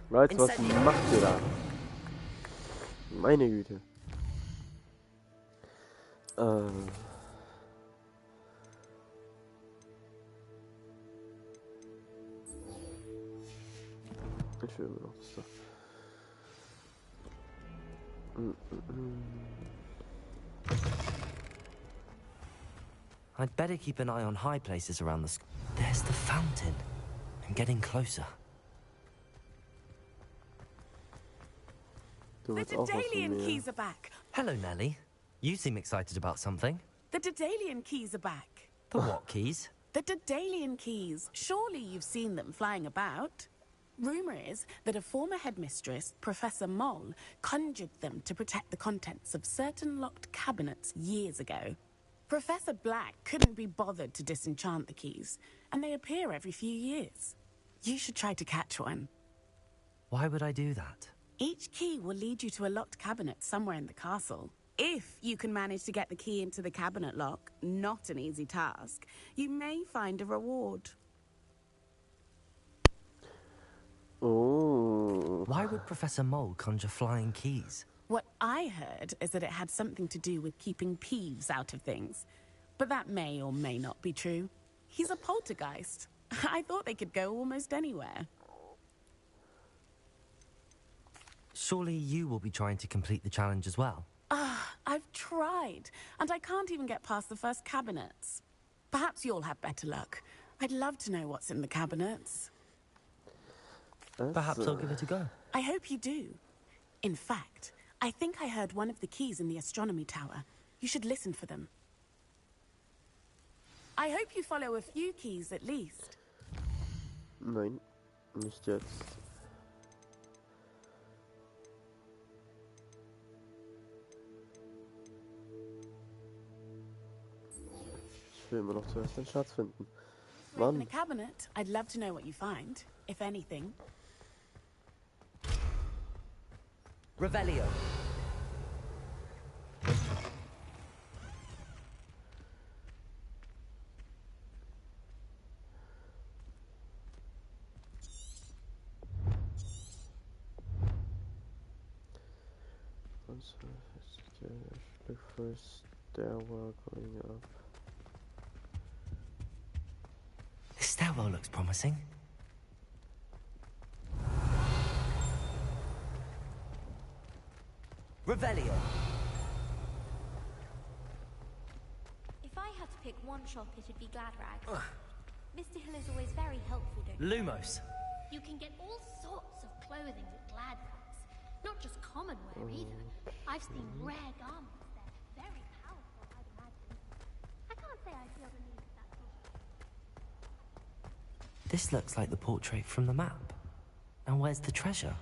A: Leute, was macht ihr da? Meine Güte. Ich will immer noch das da.
B: I'd better keep an eye on high places around the There's the fountain. I'm getting closer.
A: Du
K: The
A: willst auch was von
K: Dedalian
A: mir.
K: keys are back.
B: Hello, Nellie. You seem excited about something.
K: The Dedalian keys are back.
B: The what keys?
K: The Dedalian keys. Surely you've seen them flying about. Rumour is that a former headmistress, Professor Moll, conjured them to protect the contents of certain locked cabinets years ago. Professor Black couldn't be bothered to disenchant the keys, and they appear every few years. You should try to catch one.
B: Why would I do that?
K: Each key will lead you to a locked cabinet somewhere in the castle. If you can manage to get the key into the cabinet lock, not an easy task, you may find a reward.
A: Oh.
B: Why would Professor Mole conjure flying keys?
K: What I heard is that it had something to do with keeping Peeves out of things. But that may or may not be true. He's a poltergeist. I thought they could go almost anywhere.
B: Surely you will be trying to complete the challenge as well.
K: I've tried, and I can't even get past the first cabinets. Perhaps you'll have better luck. I'd love to know what's in the cabinets.
B: Perhaps I'll give it a go.
K: I hope you do. In fact, I think I heard one of the keys in the astronomy tower. You should listen for them. I hope you follow a few keys at least.
A: Nein, nicht jetzt. Ich will immer noch zuerst den Schatz finden.
K: In
A: Mann.
K: a cabinet, I'd love to know what you find, if anything.
B: Revelio.
A: Look for a stairwell going up.
B: This stairwell looks promising. Revelio.
L: If I had to pick one shop, it'd be Glad Rags. Mr. Hill is always very helpful, don't you?
B: Lumos.
G: You can get all sorts of clothing at Glad Rags. Not just common wear either. I've seen rare garments there. Very powerful, I'd imagine. I can't say I feel the need for that sort of...
B: This looks like the portrait from the map. And where's the treasure?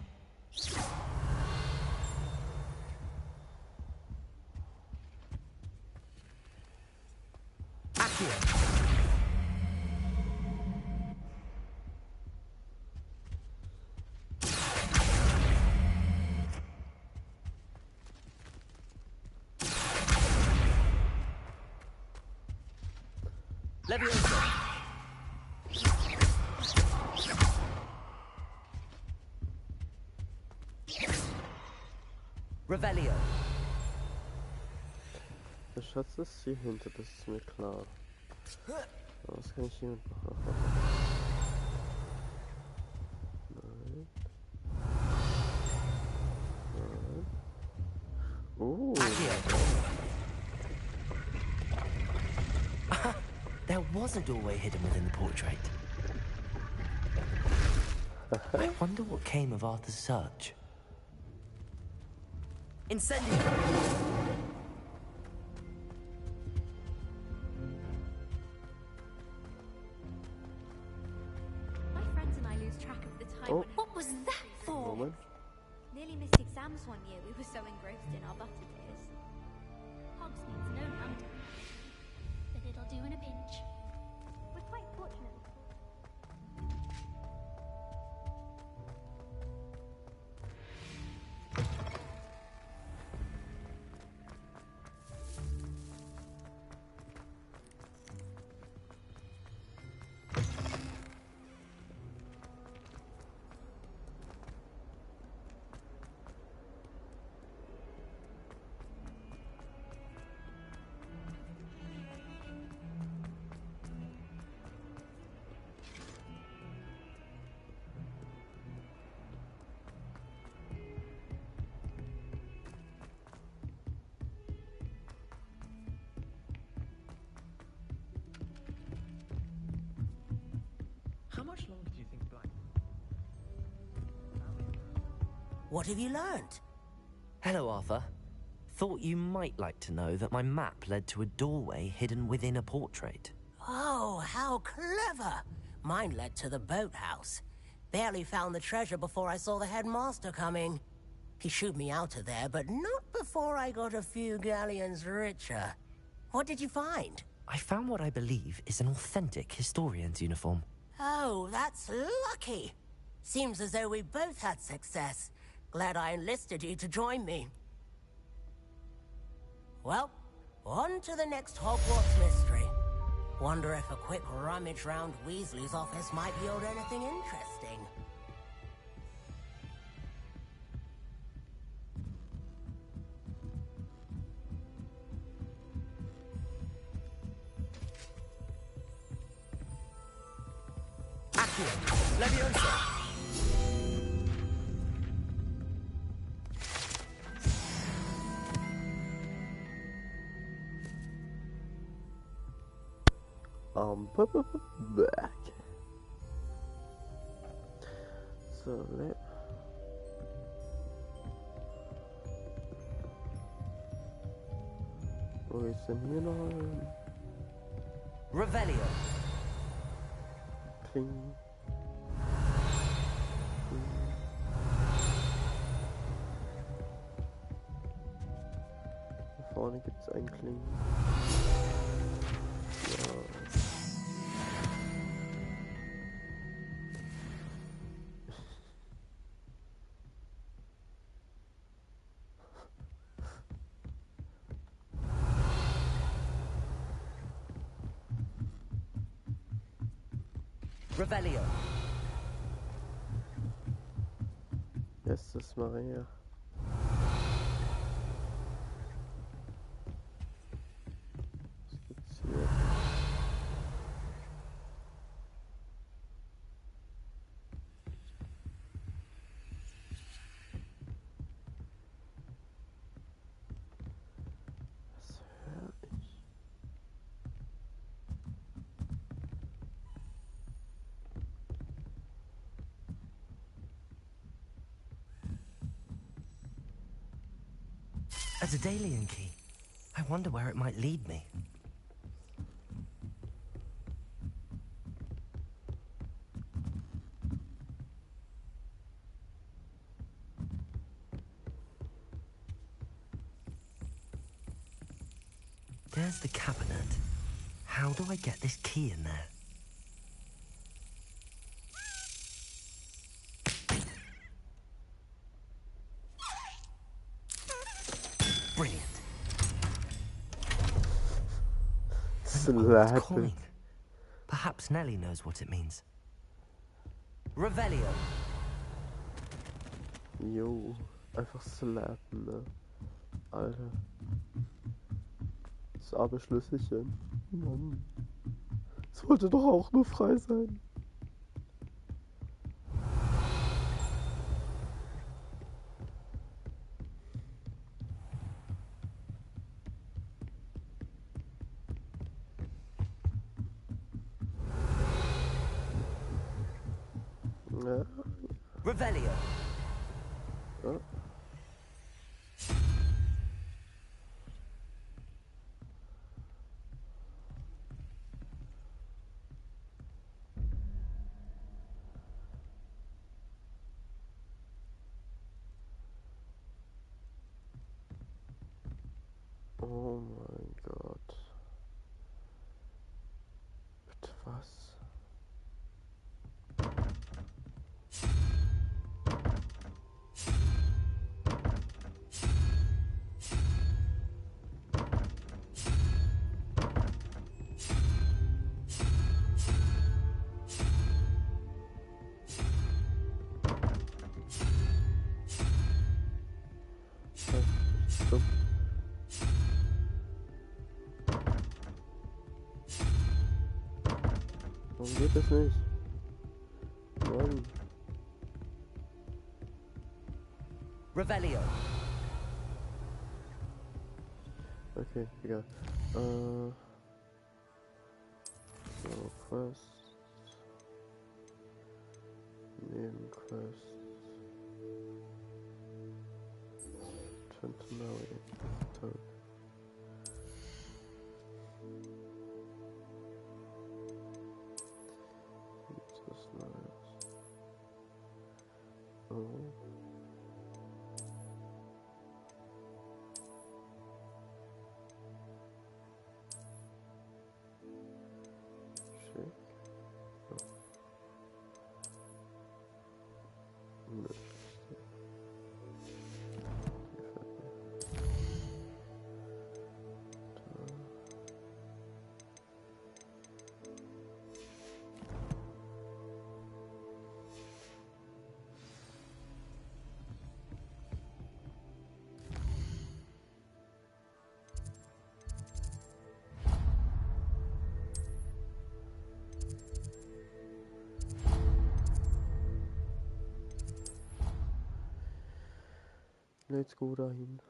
B: Revelio.
A: Der Schatz ist hier hinter, das ist mir klar. Aber was kann ich hier machen? Nein. Nein.
B: There was a doorway hidden within the portrait. I wonder what came of Arthur's search. Incendio!
L: My friends and I lose track of the time.
A: Oh.
L: What was that for?
A: Moment.
L: Nearly missed exams one year. We were so engrossed in our butter tears.
G: Hogsmeade's no London. But it'll do in a pinch.
L: We're quite fortunate.
J: How much longer do you think Black...
H: What have you learned?
B: Hello, Arthur. Thought you might like to know that my map led to a doorway hidden within a portrait.
H: Oh, how clever! Mine led to the boathouse. Barely found the treasure before I saw the headmaster coming. He shooed me out of there, but not before I got a few galleons richer. What did you find?
B: I found what I believe is an authentic historian's uniform.
H: Oh, that's lucky. Seems as though we both had success. Glad I enlisted you to join me. Well, on to the next Hogwarts mystery. Wonder if a quick rummage round Weasley's office might yield anything interesting.
B: Leviosa!
A: Back. So let. Wo ist denn hier noch ein
B: Revelio.
A: Kling? Hier vorne gibt's einen Kling. Ja.
B: Revelio.
A: Yes, Maria.
B: A Daedalian key. I wonder where it might lead me. There's the cabinet. How do I get this key in there? Brilliant.
A: Slap
B: Coin.
A: it.
B: Perhaps Nellie knows what it means. Revelio.
A: Jo, einfach slappen, ne? Alter. Das arme Schlüsselchen. Mann. Es wollte doch auch nur frei sein. Ja.
B: Revelio.
A: Ja. Oh mein Gott. Bitte was? Stopp. Warum geht das nicht? Mann.
B: Revelio.
A: Okay, egal. So, Quest. Nebenquest. Centenary. Toll. Gibt's was Neues? Oh. Schick. Oh. Nö. Let's go dahin.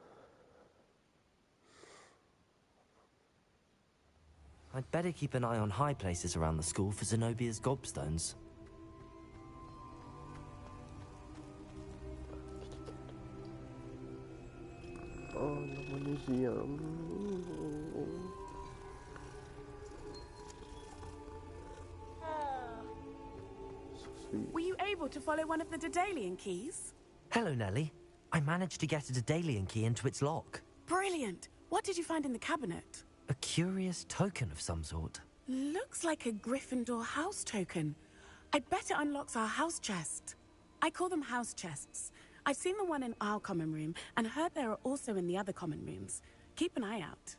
B: I'd better keep an eye on high places around the school for Zenobia's gobstones.
A: Oh, nochmal nicht hier. So sweet.
K: Were you able to follow one of the Daedalian keys?
B: Hello, Nellie. I managed to get a Daedalian key into its lock.
K: Brilliant. What did you find in the cabinet?
B: A curious token of some sort.
K: Looks like a Gryffindor house token. I'd bet it unlocks our house chest. I call them house chests. I've seen the one in our common room and heard there are also in the other common rooms. Keep an eye out.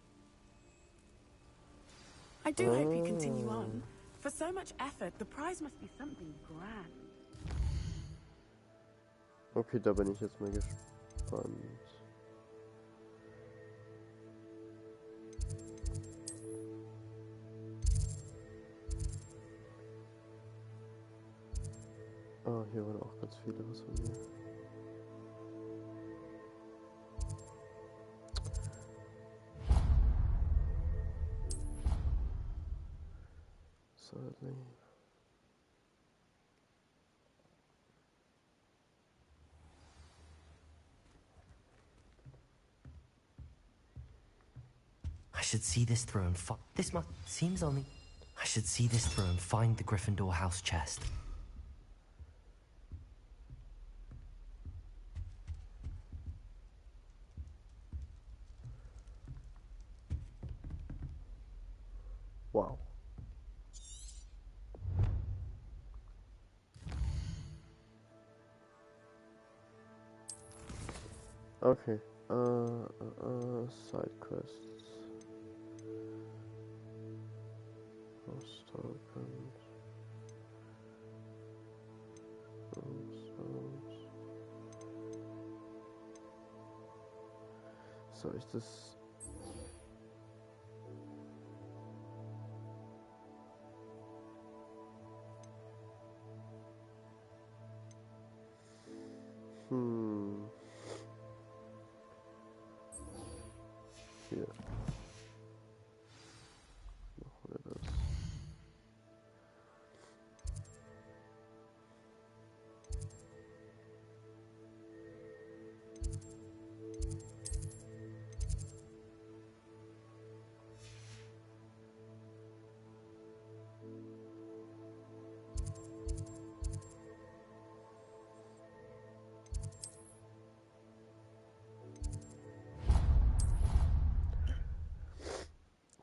K: I do hope you continue on. For so much effort, the prize must be something grand.
A: Okay, da bin ich jetzt mal gespannt. Ah, hier waren auch ganz viele was von mir. Sadly.
B: should see this through and seems only... I should see this through and find the Gryffindor house chest.
A: Wow. Okay. Side quests. House tokens. Soll ich das... Hier. Machen wir das.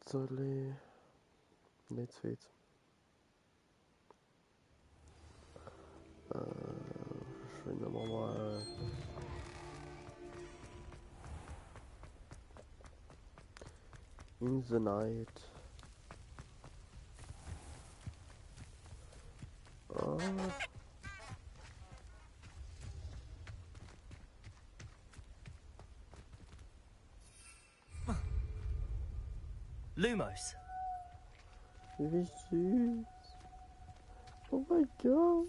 A: Soll jetzt weht's. Verschwinden wir mal. In the night.
B: Lumos.
A: Wie süß. Oh mein Gott.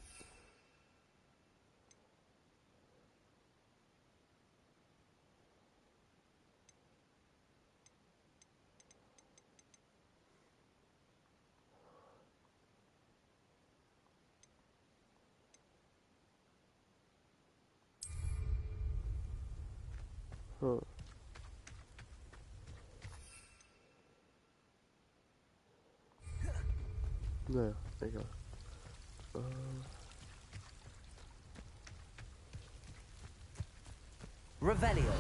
A: Naja, egal.
B: Revelio.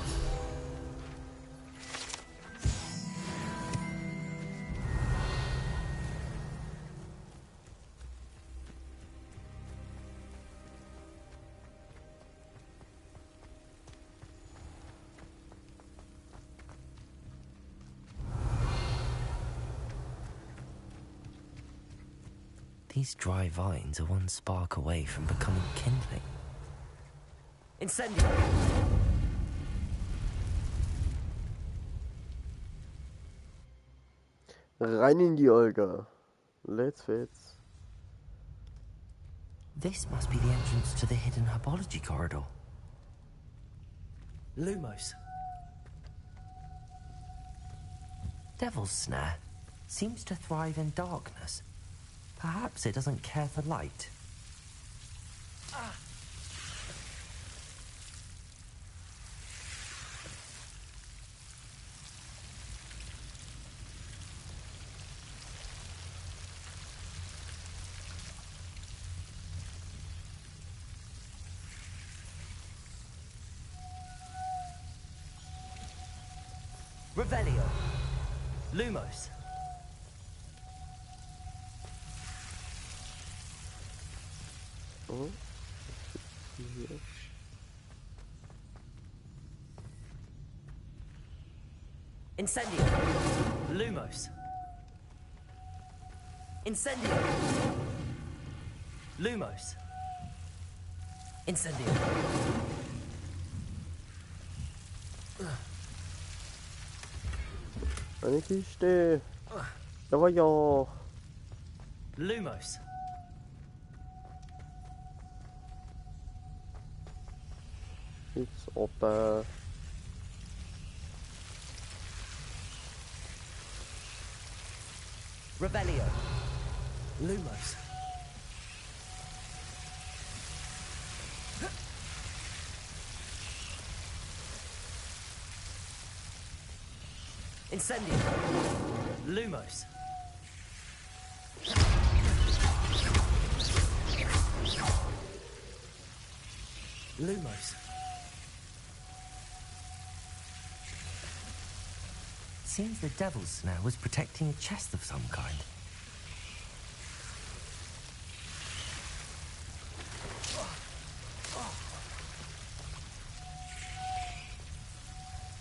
B: These dry vines are one spark away from becoming kindling. Incendio!
A: Rein in die Olga. Let's fits.
B: This must be the entrance to the hidden herbology corridor. Lumos. Devil's Snare seems to thrive in darkness. Perhaps it doesn't care for light. Revelio. Lumos. Incendio. Lumos. Incendio. Lumos. Incendio.
A: Eine Kiste. Da war ja.
B: Lumos.
A: It's open.
B: Revelio. Lumos. Incendio. Lumos. Lumos. Seems the devil's snare was protecting a chest of some kind.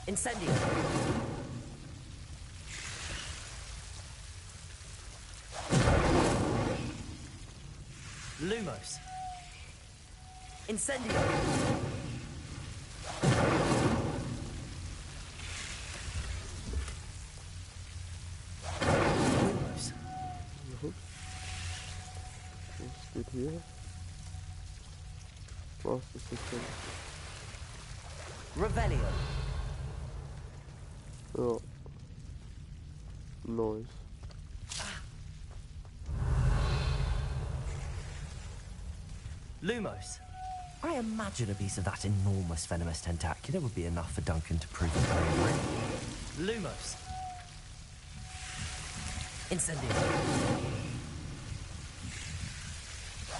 B: Incendio. Lumos. Incendio. Lumos.
A: Was steht hier? Was ist das denn?
B: Revelio.
A: Ja. Nice.
B: Lumos. I imagine a piece of that enormous venomous tentacular would be enough for Duncan to prove his bravery. Lumos. Incendio.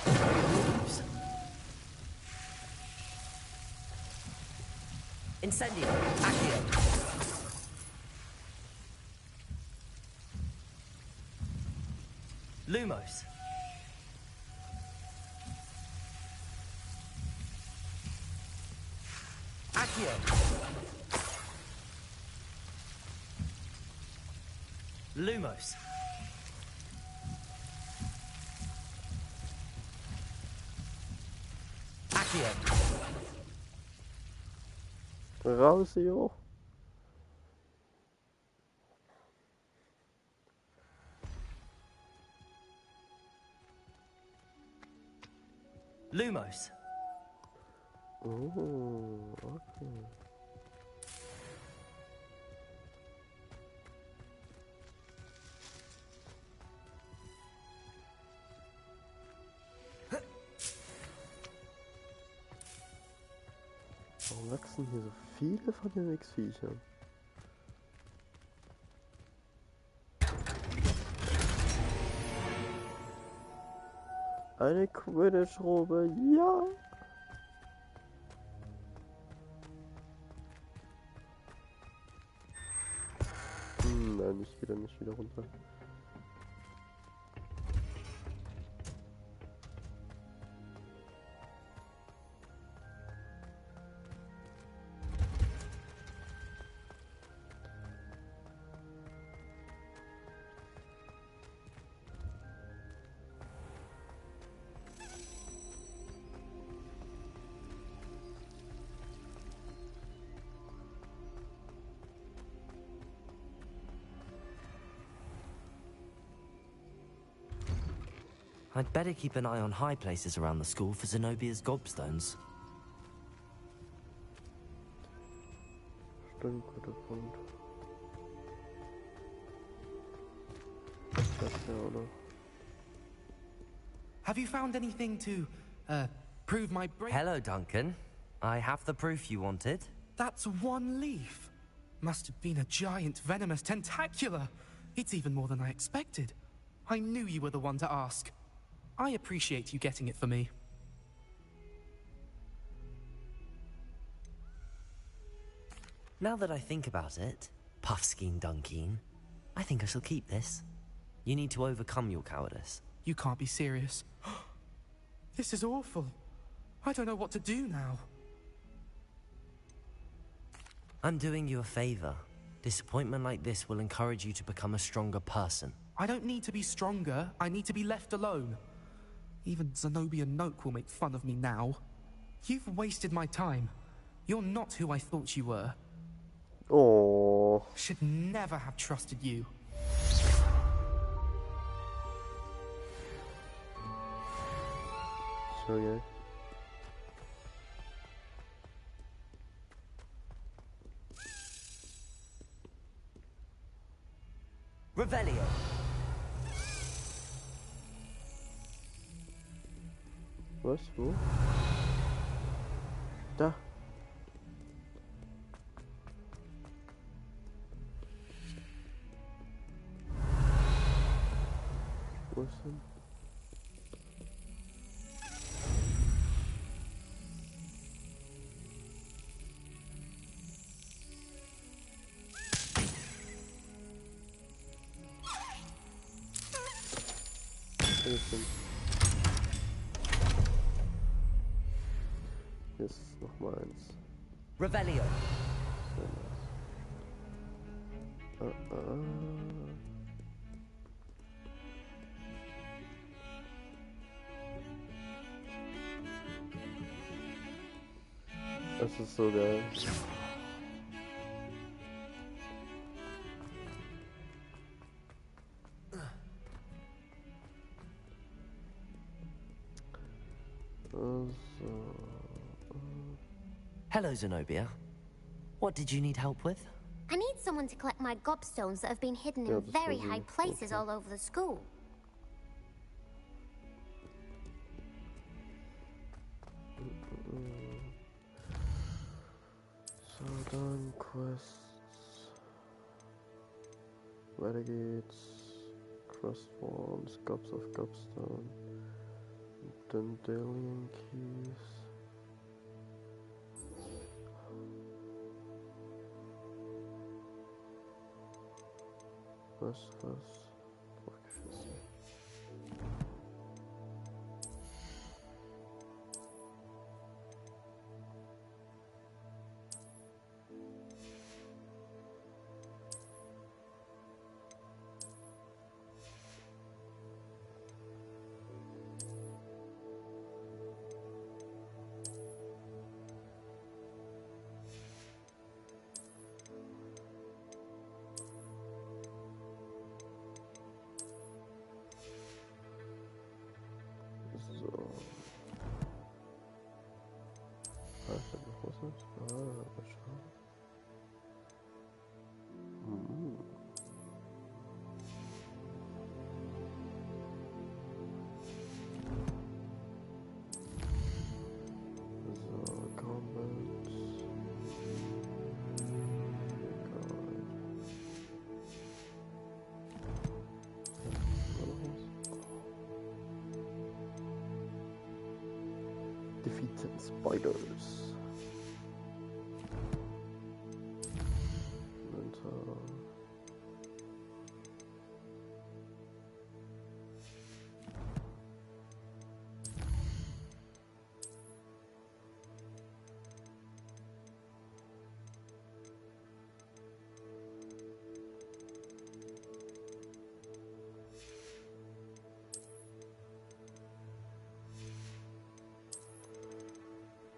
B: Lumos. Incendio. Accio. Lumos. Accio. Lumos. Accio.
A: Raus hier.
B: Lumos.
A: Oh, okay. Warum wachsen hier so viele von den Wichsviechern? Eine Quidditch-Robe, ja! Nein, nicht wieder runter.
B: I'd better keep an eye on high places around the school for Zenobia's gobstones.
A: Stimmt, guter Punkt. Das ja auch noch.
M: Have you found anything to, prove my brain?
B: Hello, Duncan. I have the proof you wanted.
M: That's one leaf. Must have been a giant venomous tentacular. It's even more than I expected. I knew you were the one to ask. I appreciate you getting it for me.
B: Now that I think about it, Puffskein Dunkeen, I think I shall keep this. You need to overcome your cowardice.
M: You can't be serious. This is awful. I don't know what to do now.
B: I'm doing you a favor. Disappointment like this will encourage you to become a stronger person.
M: I don't need to be stronger. I need to be left alone. Even Zenobia Noak will make fun of me now. You've wasted my time. You're not who I thought you were.
A: Oh.
M: Should never have trusted you.
A: Okay.
B: Revelio.
A: Was? Wo? Da. Wo ist denn? Hier ist noch mal eins.
B: Revelio.
A: Das ist so geil.
B: Hello, Zenobia. What did you need help with?
G: I need someone to collect my gobstones that have been hidden in very high places all over the school.
A: So, dann Quests. Weiter geht's. Crossworms, Gobs of Gobstone. Dandelion Keys. Was? Draufgeschissen. Defeated spiders.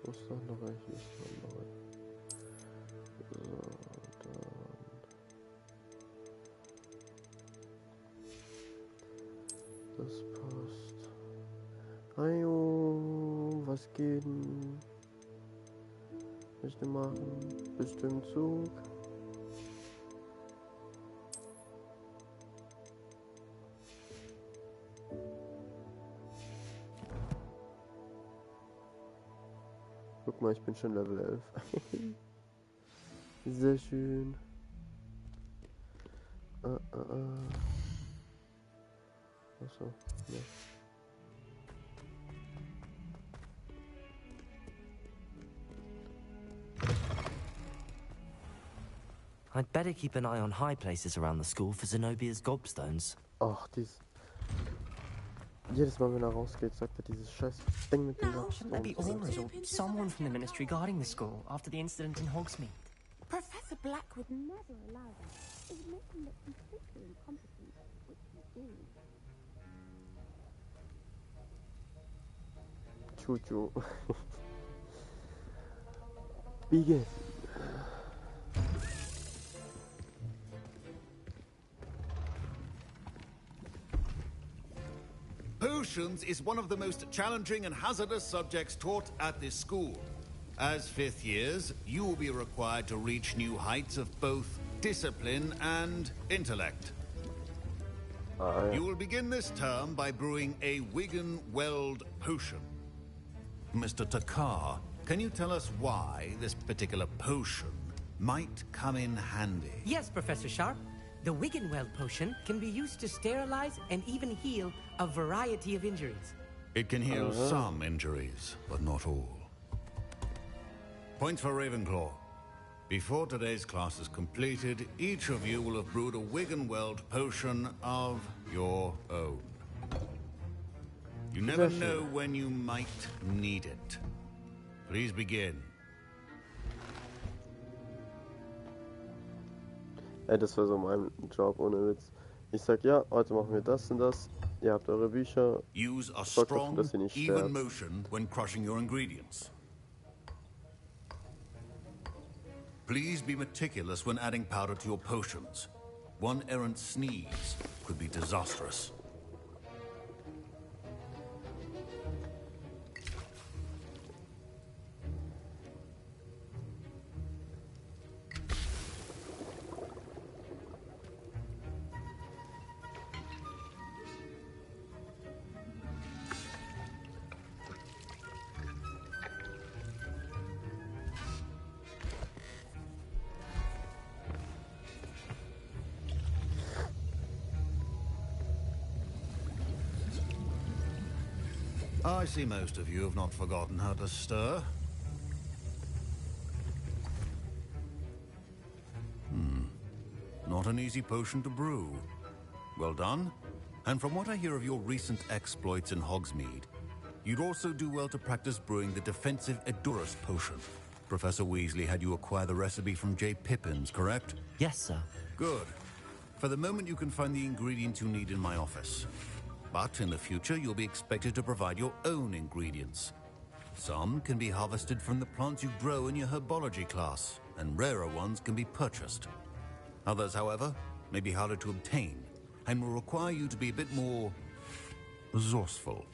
A: Wo ist der andere? Hier ist der andere. So, dann. Das passt. Ajo, was geht denn? Möchte machen? Bestimmt Zug. Guck mal, ich bin schon Level 11. Sehr schön. Achso, ja.
B: I'd better keep an eye on high places around the school for Zenobia's gobstones.
A: Ach, jedes Mal, wenn er rausgeht, sagt er dieses scheiß Ding mit dem
N: Shouldn't there be orders or someone from the ministry guarding the school after the incident in Hogsmeade?
K: Professor Black would never allow that. It would make him look completely incompetent, which he is.
A: Chuchu. Begin.
O: Potions is one of the most challenging and hazardous subjects taught at this school. As fifth years, you will be required to reach new heights of both discipline and intellect. You will begin this term by brewing a Wigan-Weld potion. Mr. Takar, can you tell us why this particular potion might come in handy?
N: Yes, Professor Sharp.
P: The Wiggenweld potion can be used to sterilize and even heal a variety of injuries.
O: It can heal some injuries, but not all. Points for Ravenclaw. Before today's class is completed, each of you will have brewed a Wiggenweld potion of your own. You never know when you might need it. Please begin.
A: Ey, das war so mein Job, ohne Witz. Ich sag, ja, heute machen wir das und das. Ihr habt eure Bücher.
O: Use a
A: Sorgt dafür,
O: strong,
A: dass ihr nicht
O: even
A: sterbt.
O: motion when crushing your ingredients. Please be meticulous when adding powder to your potions. One errant sneeze could be disastrous. I see most of you have not forgotten how to stir. Not an easy potion to brew. Well done. And from what I hear of your recent exploits in Hogsmeade, you'd also do well to practice brewing the defensive Edurus potion. Professor Weasley had you acquire the recipe from J. Pippins, correct?
B: Yes, sir.
O: Good. For the moment, you can find the ingredients you need in my office. But in the future, you'll be expected to provide your own ingredients. Some can be harvested from the plants you grow in your herbology class, and rarer ones can be purchased. Others, however, may be harder to obtain, and will require you to be a bit more resourceful.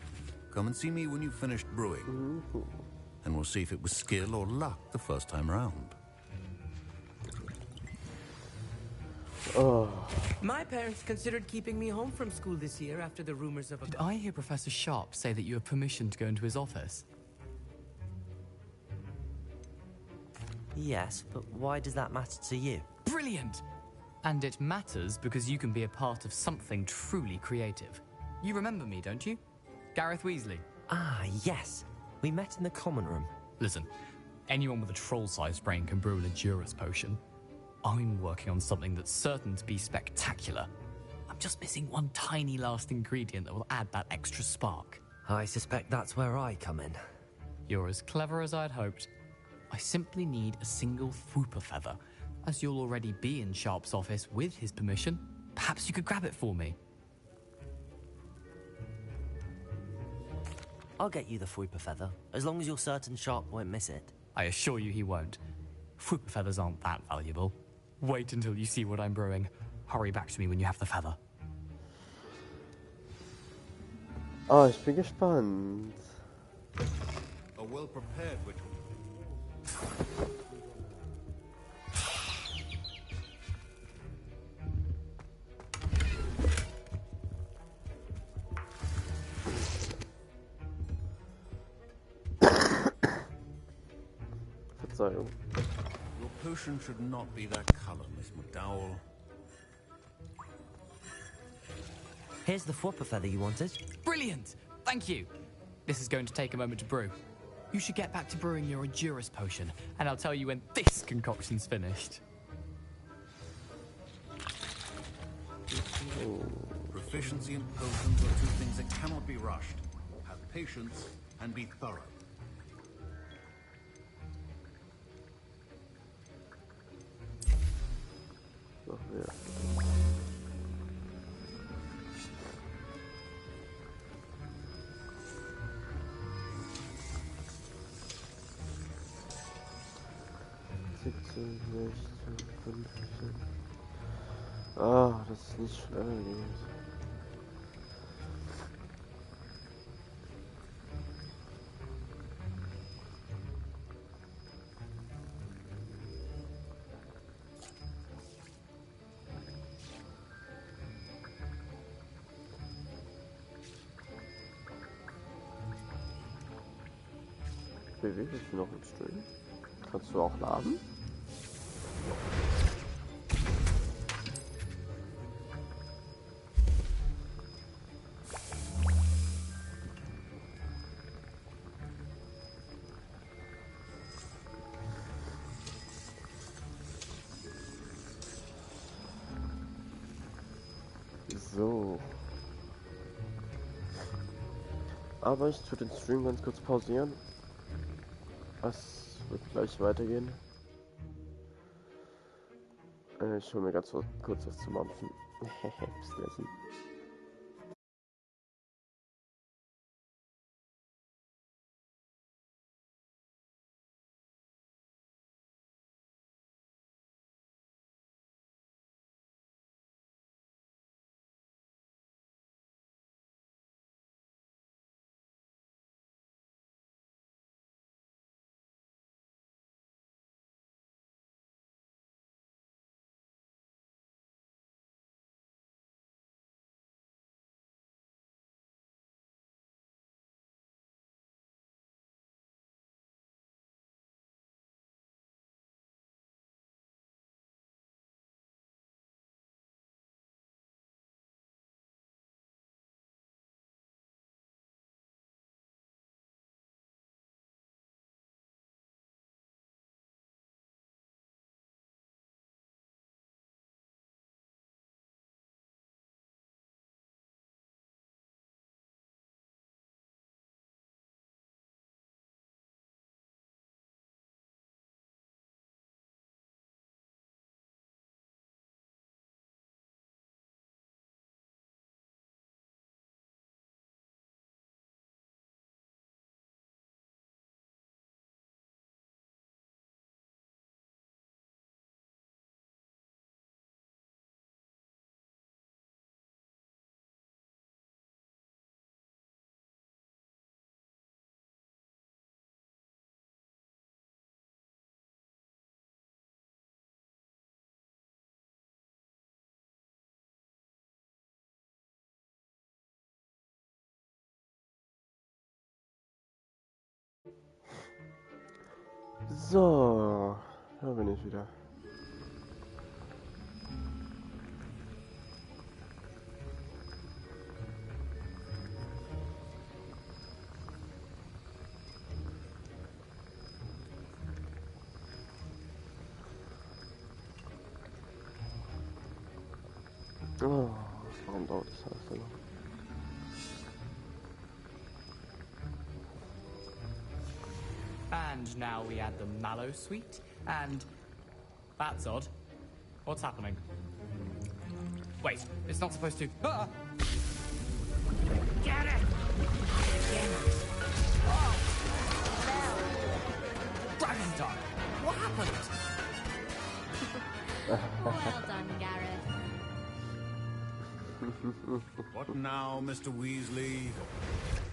O: Come and see me when you've finished brewing, and we'll see if it was skill or luck the first time round.
A: Oh.
P: My parents considered keeping me home from school this year after the rumors of a...
N: Did I hear Professor Sharp say that you have permission to go into his office?
B: Yes, but why does that matter to you?
N: Brilliant! And it matters because you can be a part of something truly creative. You remember me, don't you? Gareth Weasley.
B: Ah, yes. We met in the common room.
N: Listen, anyone with a troll-sized brain can brew an Edurus potion. I'm working on something that's certain to be spectacular. I'm just missing one tiny last ingredient that will add that extra spark.
B: I suspect that's where I come in.
N: You're as clever as I'd hoped. I simply need a single Fwooper feather. As you'll already be in Sharp's office with his permission, perhaps you could grab it for me.
B: I'll get you the Fwooper feather, as long as you're certain Sharp won't miss it.
N: I assure you he won't. Fwooper feathers aren't that valuable. Wait until you see what I'm brewing. Hurry back to me when you have the feather.
A: Oh, ich bin gespannt.
O: A well-prepared ritual.
A: Verzeihung.
O: Your potion should not be that color, Miss McDowell.
B: Here's the Fwooper feather you wanted.
N: Brilliant! Thank you. This is going to take a moment to brew. You should get back to brewing your Edurus potion, and I'll tell you when this concoction's finished.
O: Proficiency in potions are two things that cannot be rushed. Have patience and be thorough.
A: Oh, yeah. Ah, das ist nicht schwer gewesen. Bist du noch im Stream? Kannst du auch laden? So. Aber ich tue den Stream ganz kurz pausieren. Es wird gleich weitergehen. Ich hole mir ganz kurz was zum Mampfen. Bis gleich. So, da bin ich wieder. Oh, warum dauert das alles so lange?
N: And now we add the mallow sweet, and that's odd. What's happening? Wait, it's not supposed to. Ah!
H: Get it!
N: Oh! Dragon time! What happened?
L: Well done, Gareth.
O: What now, Mr. Weasley?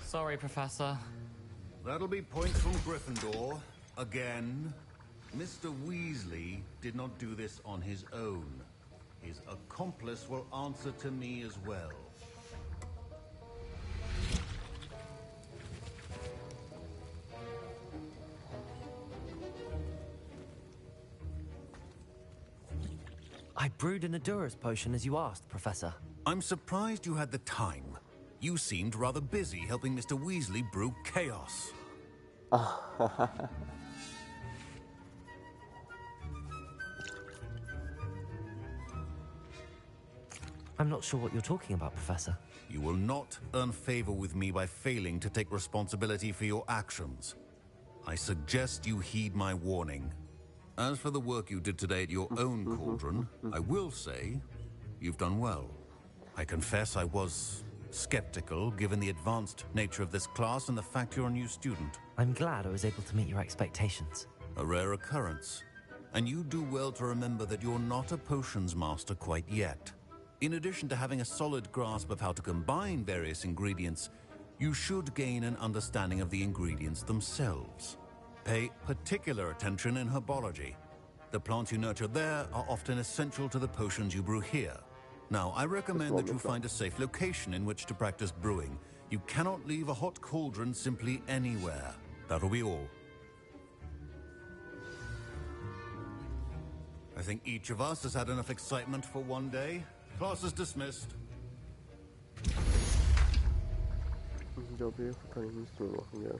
N: Sorry, Professor.
O: That'll be points from Gryffindor. Again. Mr. Weasley did not do this on his own. His accomplice will answer to me as well.
B: I brewed an Adurus potion as you asked, Professor.
O: I'm surprised you had the time. You seemed rather busy helping Mr. Weasley brew chaos.
B: I'm not sure what you're talking about, Professor.
O: You will not earn favor with me by failing to take responsibility for your actions. I suggest you heed my warning. As for the work you did today at your own cauldron, I will say you've done well. I confess I was skeptical, given the advanced nature of this class and the fact you're a new student.
B: I'm glad I was able to meet your expectations.
O: A rare occurrence. And you do well to remember that you're not a potions master quite yet. In addition to having a solid grasp of how to combine various ingredients, you should gain an understanding of the ingredients themselves. Pay particular attention in herbology. The plants you nurture there are often essential to the potions you brew here. Now, I recommend that you find a safe location in which to practice brewing. You cannot leave a hot cauldron simply anywhere. That'll be all. I think each of us has had enough excitement for one day. Class is dismissed.
A: Ich glaube, hier kann ich nichts mehr machen, ja.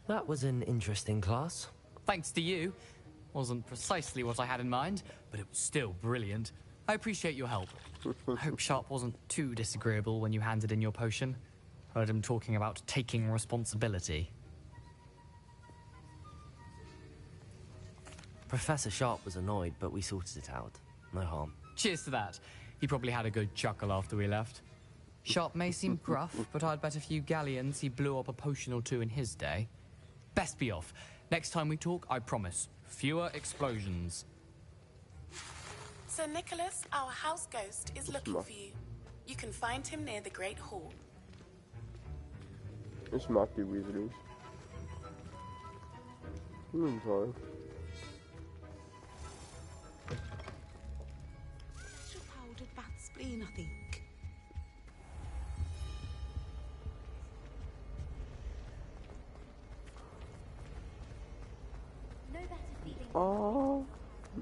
B: That was an interesting class.
N: Thanks to you. Wasn't precisely what I had in mind, but it was still brilliant. I appreciate your help. I hope Sharp wasn't too disagreeable when you handed in your potion. Heard him talking about taking responsibility.
B: Professor Sharp was annoyed, but we sorted it out. No harm.
N: Cheers to that. He probably had a good chuckle after we left. Sharp may seem gruff, but I'd bet a few galleons he blew up a potion or two in his day. Best be off. Next time we talk, I promise, fewer explosions.
K: Sir Nicholas, our house ghost, is looking for you. You can find him near the Great Hall.
A: Ich mag die Weasleys. Toll.
K: Just powdered bad spleen, I think.
L: No better feeling.
A: Oh,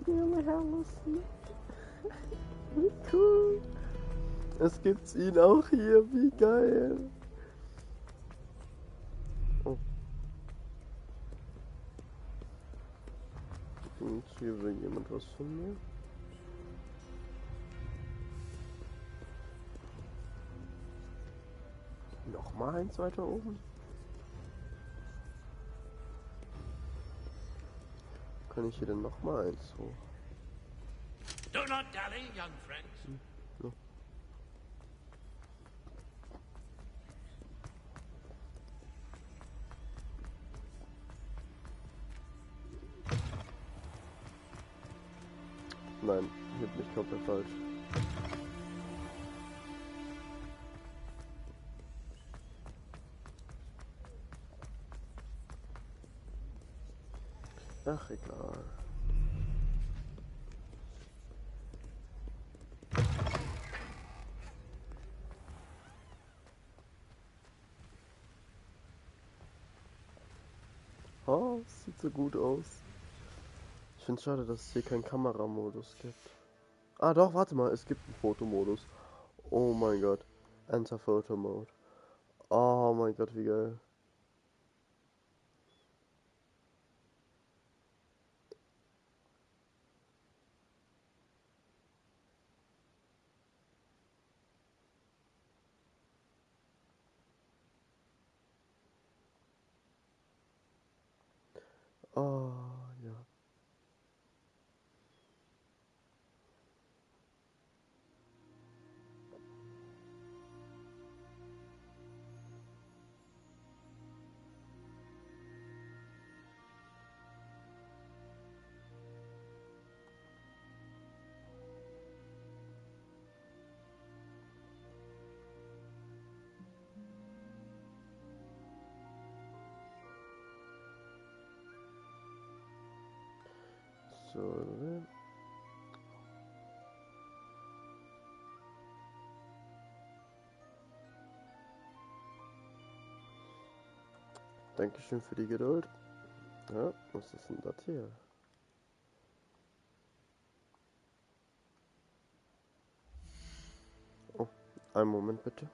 A: nearly herrlich. Wie cool. Es gibt's ihn auch hier, wie geil. Oh. Und hier will jemand was von mir. Nochmal eins weiter oben. Kann ich hier denn nochmal eins hoch?
Q: Do not dally, young friends.
A: No. Nein, hier bin ich komplett falsch. Ach, egal. Oh, sieht so gut aus. Ich finde es schade, dass es hier keinen Kameramodus gibt. Ah doch, warte mal, es gibt einen Fotomodus. Oh mein Gott. Enter Photo Mode. Oh mein Gott, wie geil. Oh, ja. So, ne? Dankeschön für die Geduld. Ja, was ist denn das hier? Oh, einen Moment bitte.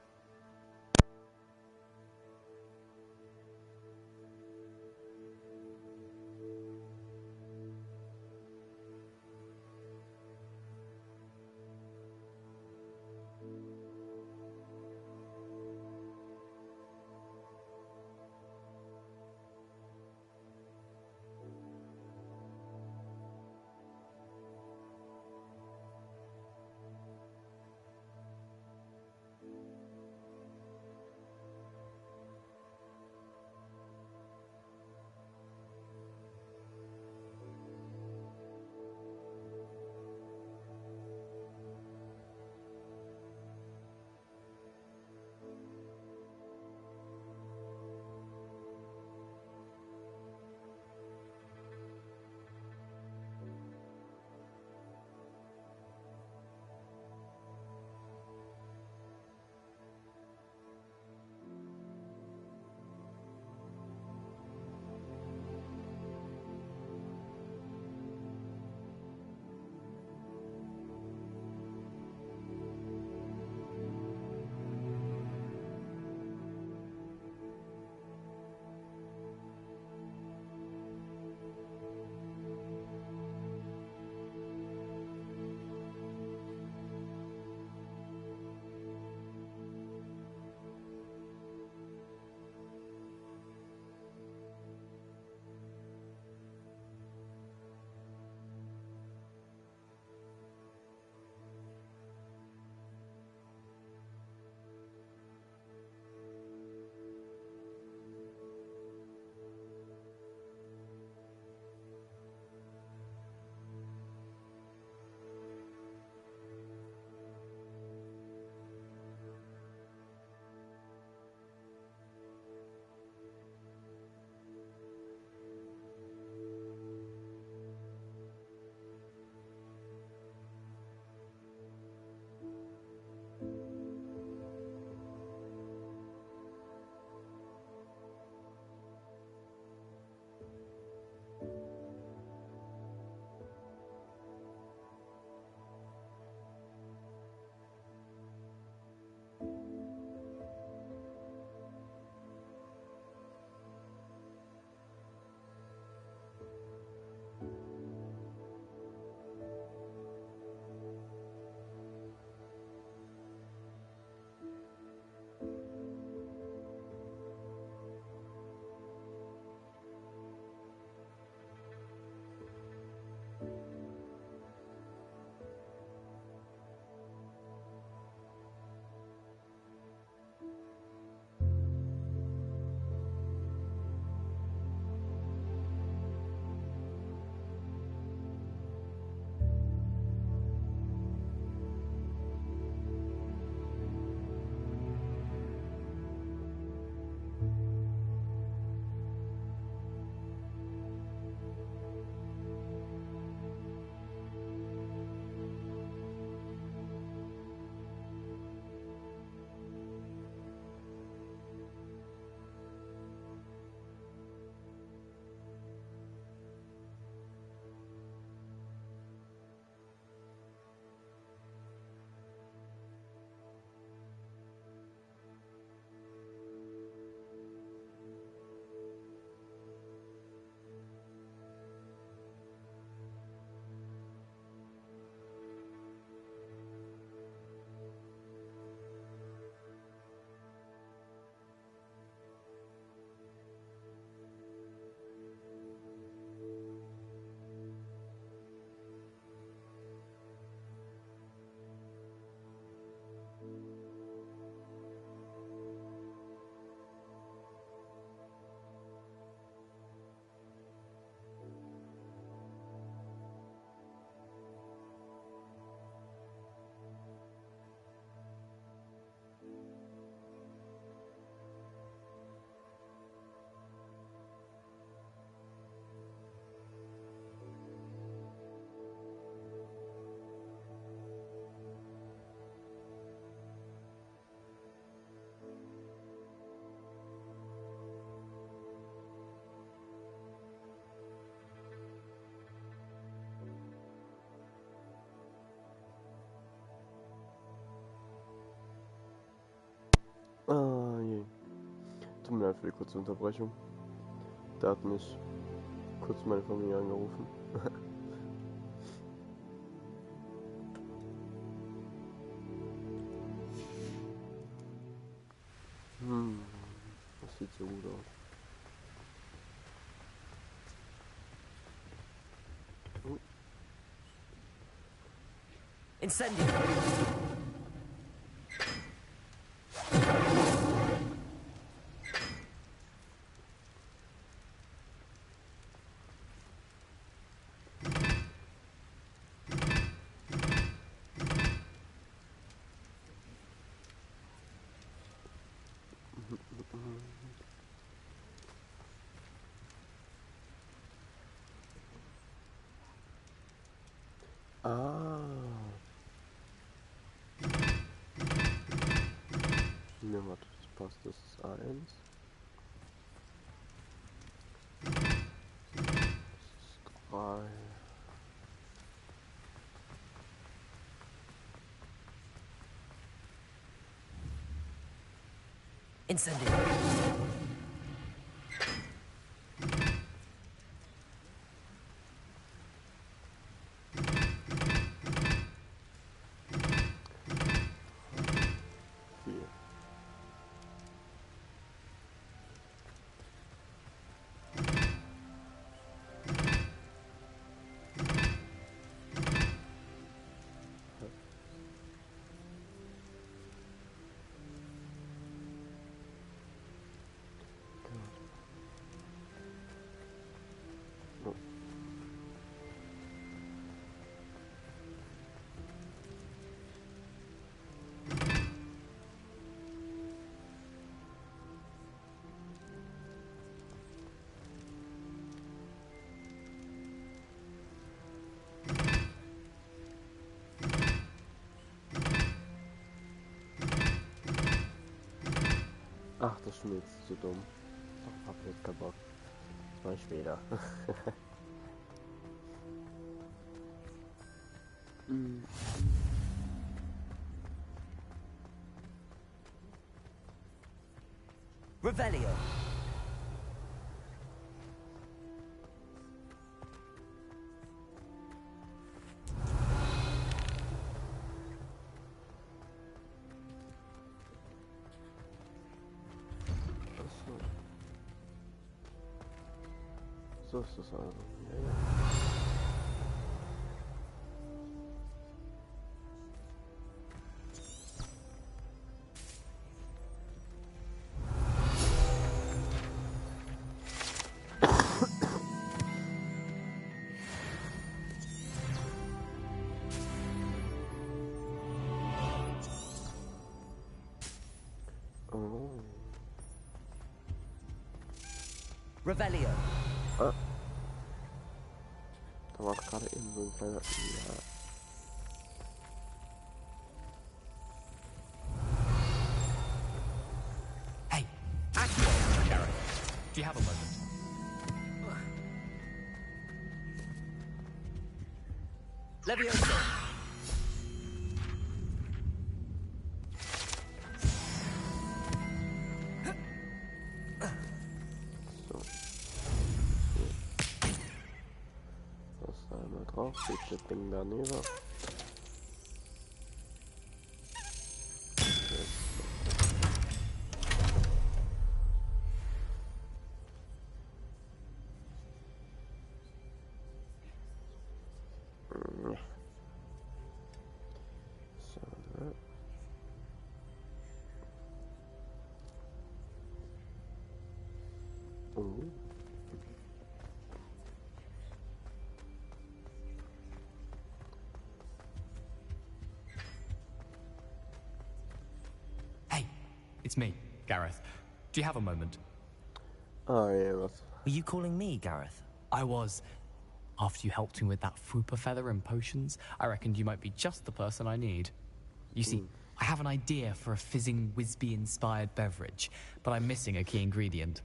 A: Tut mir leid für die kurze Unterbrechung. Da hat mich kurz meine Familie angerufen. Das sieht so gut aus.
B: Incendio!
A: Ja, warte, das passt, das ist A1. Das ist 3.
B: Incendio!
A: Ach, das Spiel ist zu dumm. Ich hab jetzt keinen Bock. Mal später.
B: Revelio!
A: So ist das also. Ja, ja.
B: Revelio!
A: Ah. Da war gerade eben so ein kleiner... Ja.
N: Hey! Accio, Gareth. Do you have a moment?
B: Levioso!
A: Drauf, steht das Ding daneben.
N: It's me, Gareth. Do you have a moment?
A: Oh, yeah, what?
B: Were you calling me, Gareth?
N: I was. After you helped me with that Fupa feather and potions, I reckoned you might be just the person I need. You see, I have an idea for a fizzing Whizbee-inspired beverage, but I'm missing a key ingredient.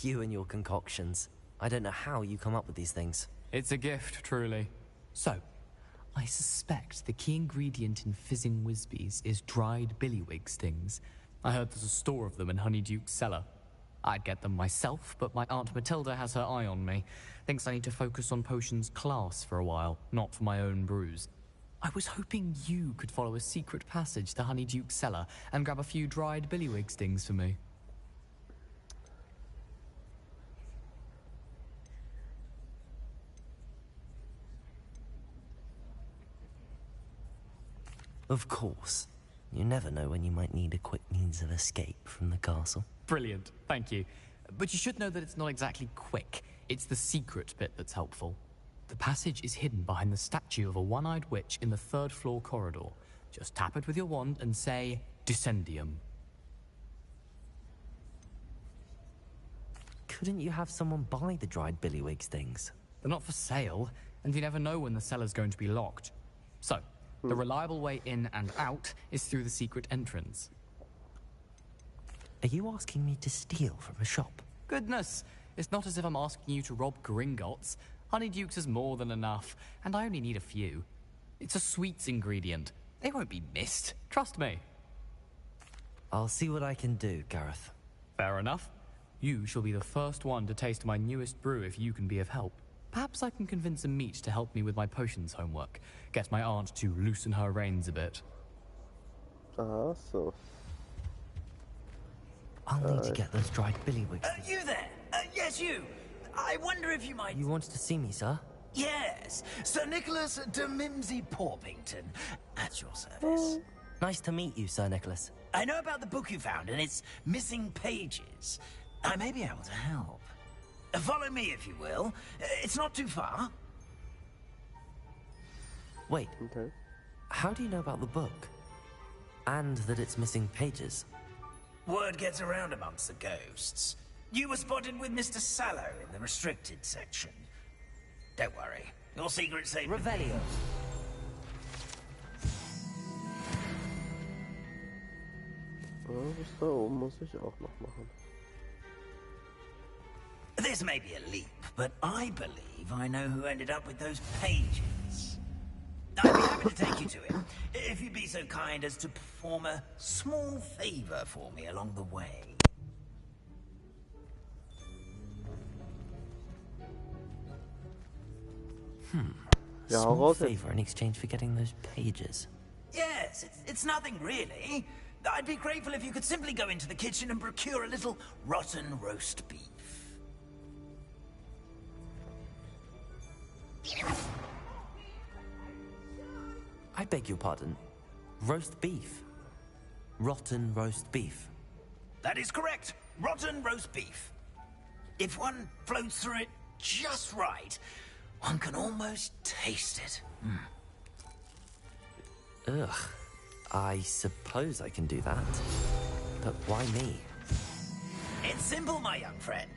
B: You and your concoctions. I don't know how you come up with these things.
N: It's a gift, truly. So, I suspect the key ingredient in fizzing Whizbees is dried billywig stings. I heard there's a store of them in Honeyduke's cellar. I'd get them myself, but my Aunt Matilda has her eye on me. Thinks I need to focus on potions class for a while, not for my own brews. I was hoping you could follow a secret passage to Honeyduke's cellar and grab a few dried billywig stings for me.
B: Of course. You never know when you might need a quick means of escape from the castle.
N: Brilliant, thank you. But you should know that it's not exactly quick. It's the secret bit that's helpful. The passage is hidden behind the statue of a one-eyed witch in the 3rd floor corridor. Just tap it with your wand and say, Descendium.
B: Couldn't you have someone buy the dried billywig stings?
N: They're not for sale, and you never know when the cellar's going to be locked. So, the reliable way in and out is through the secret entrance.
B: Are you asking me to steal from a shop?
N: Goodness, it's not as if I'm asking you to rob Gringotts. Honeyduke's is more than enough, and I only need a few. It's a sweets ingredient. They won't be missed, trust me.
B: I'll see what I can do, Gareth.
N: Fair enough. You shall be the first one to taste my newest brew if you can be of help. Perhaps I can convince a meat to help me with my potions homework. Get my aunt to loosen her reins a bit.
A: So.
B: I'll need to get those dried billywig stings.
R: You there? Yes, you. I wonder if you might...
B: You wanted to see me, sir?
R: Yes. Sir Nicholas de Mimsy Porpington. At your service.
B: Nice to meet you, Sir Nicholas.
R: I know about the book you found and its missing pages. I may be able to help. Follow me, if you will. It's not too far.
B: Wait. Okay. How do you know about the book? And that it's missing pages?
R: Word gets around amongst the ghosts. You were spotted with Mr. Sallow in the restricted section. Don't worry. Your secret's safe.
B: Revelio.
A: Was da oben muss ich auch noch machen.
R: This may be a leap, but I believe I know who ended up with those pages. I'd be happy to take you to him, if you'd be so kind as to perform a small favor for me along the way.
A: Ja,
B: small favor in exchange for getting those pages.
R: Yes, it's nothing really. I'd be grateful if you could simply go into the kitchen and procure a little rotten roast beef.
B: I beg your pardon. Roast beef. Rotten roast beef.
R: That is correct. Rotten roast beef. If one floats through it just right, one can almost taste it.
B: Ugh. I suppose I can do that. But why me?
R: It's simple, my young friend.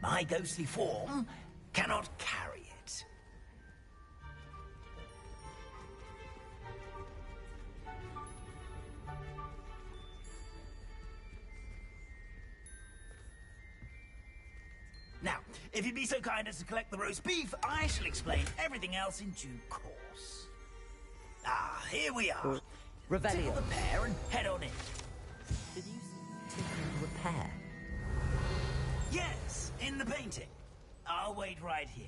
R: My ghostly form cannot carry it. Now, if you'd be so kind as to collect the roast beef, I shall explain everything else in due course. Ah, here we are.
B: Revelio.
R: Tickle the pear and head on in.
B: Did you say tickle the pear?
R: Yes, in the painting. I'll wait right here.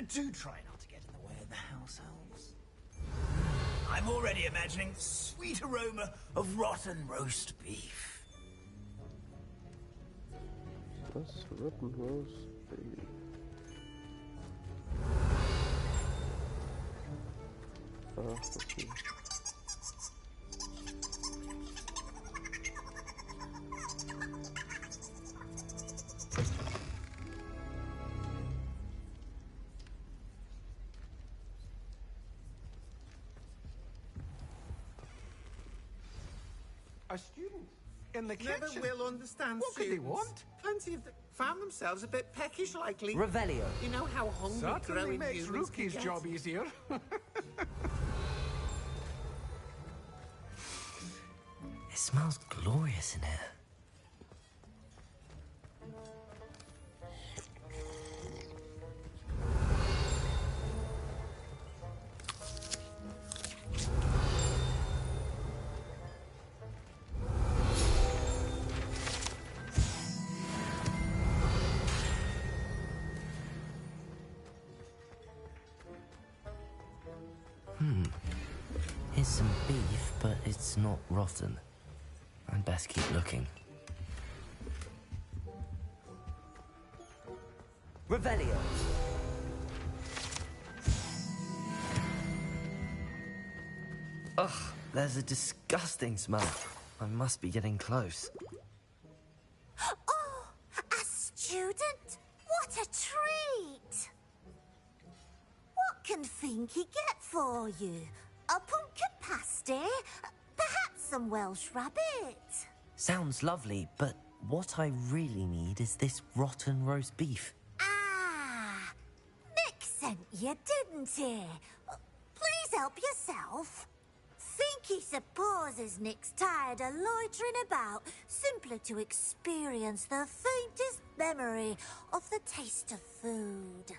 R: Do try not to get in the way of the house elves. I'm already imagining the sweet aroma of rotten roast beef.
A: Das rotten roast beef. Okay.
S: A student in the
T: Never
S: kitchen.
T: will understand
S: What could they
T: students.
S: want?
T: Plenty of them found themselves a bit peckish likely.
B: Revelio.
T: You know how hungry
S: Certainly
T: growing
S: makes
T: humans
S: Rookie's
T: can get?
S: job easier.
B: It smells glorious in here. Here's some beef, but it's not rotten. I'd best keep looking. Revelio. Ugh, there's a disgusting smell. I must be getting close.
S: Oh, a student? What a treat! What can Finky get for you? A pumpkin pasty? Perhaps some Welsh rabbit?
B: Sounds lovely, but what I really need is this rotten roast beef.
S: Ah, Nick sent you, didn't he? Please help yourself. Finky supposes Nick's tired of loitering about simply to experience the faintest memory of the taste of food.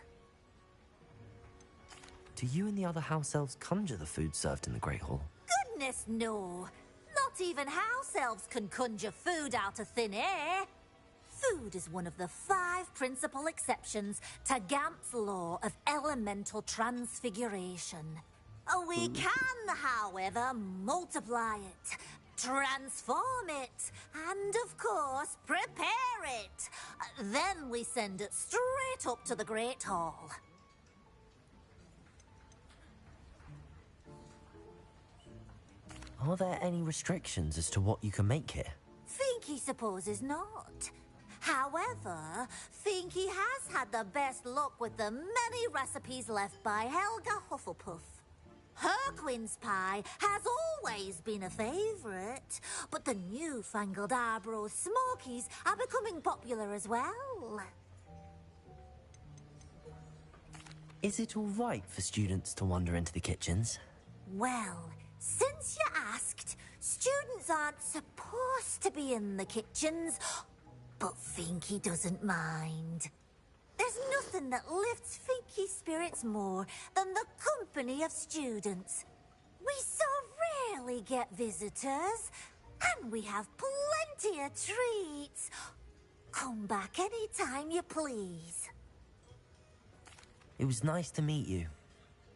B: Do you and the other house elves conjure the food served in the Great Hall?
S: Goodness, no. Not even house elves can conjure food out of thin air. Food is one of the 5 principal exceptions to Gamp's law of elemental transfiguration. We can, however, multiply it, transform it, and, of course, prepare it. Then we send it straight up to the Great Hall.
B: Are there any restrictions as to what you can make here?
S: Finky supposes not. However, Finky has had the best luck with the many recipes left by Helga Hufflepuff. Her quince pie has always been a favourite, but the newfangled Arbroath Smokies are becoming popular as well.
B: Is it all right for students to wander into the kitchens?
S: Well, since you asked, students aren't supposed to be in the kitchens, but Finky doesn't mind. There's nothing that lifts Finky's spirits more than the company of students. We so rarely get visitors, and we have plenty of treats. Come back any time you please.
B: It was nice to meet you.